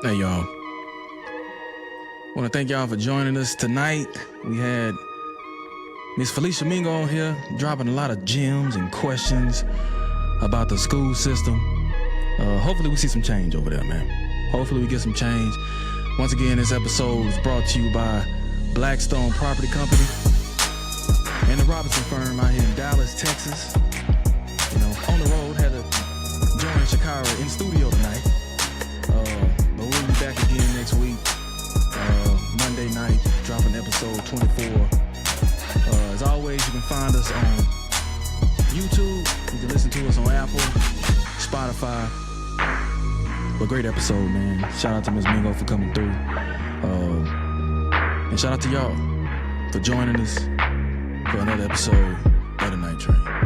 Hey, y'all. Want to thank y'all for joining us tonight. We had Miss Phlesher Mingo on here dropping a lot of gems and questions about the school system. Hopefully we see some change over there, man. Hopefully we get some change. Once again, this episode is brought to you by Blackstone Property Company and the Robinson firm out here in Dallas, Texas. You know, on the road, had to join Shakira in studio tonight. But we'll be back again next week, Monday night, dropping episode 24. As always, you can find us on YouTube. You can listen to us on Apple, Spotify. But great episode, man. Shout out to Ms. Mingo for coming through. And shout out to y'all for joining us for another episode of The Night Train.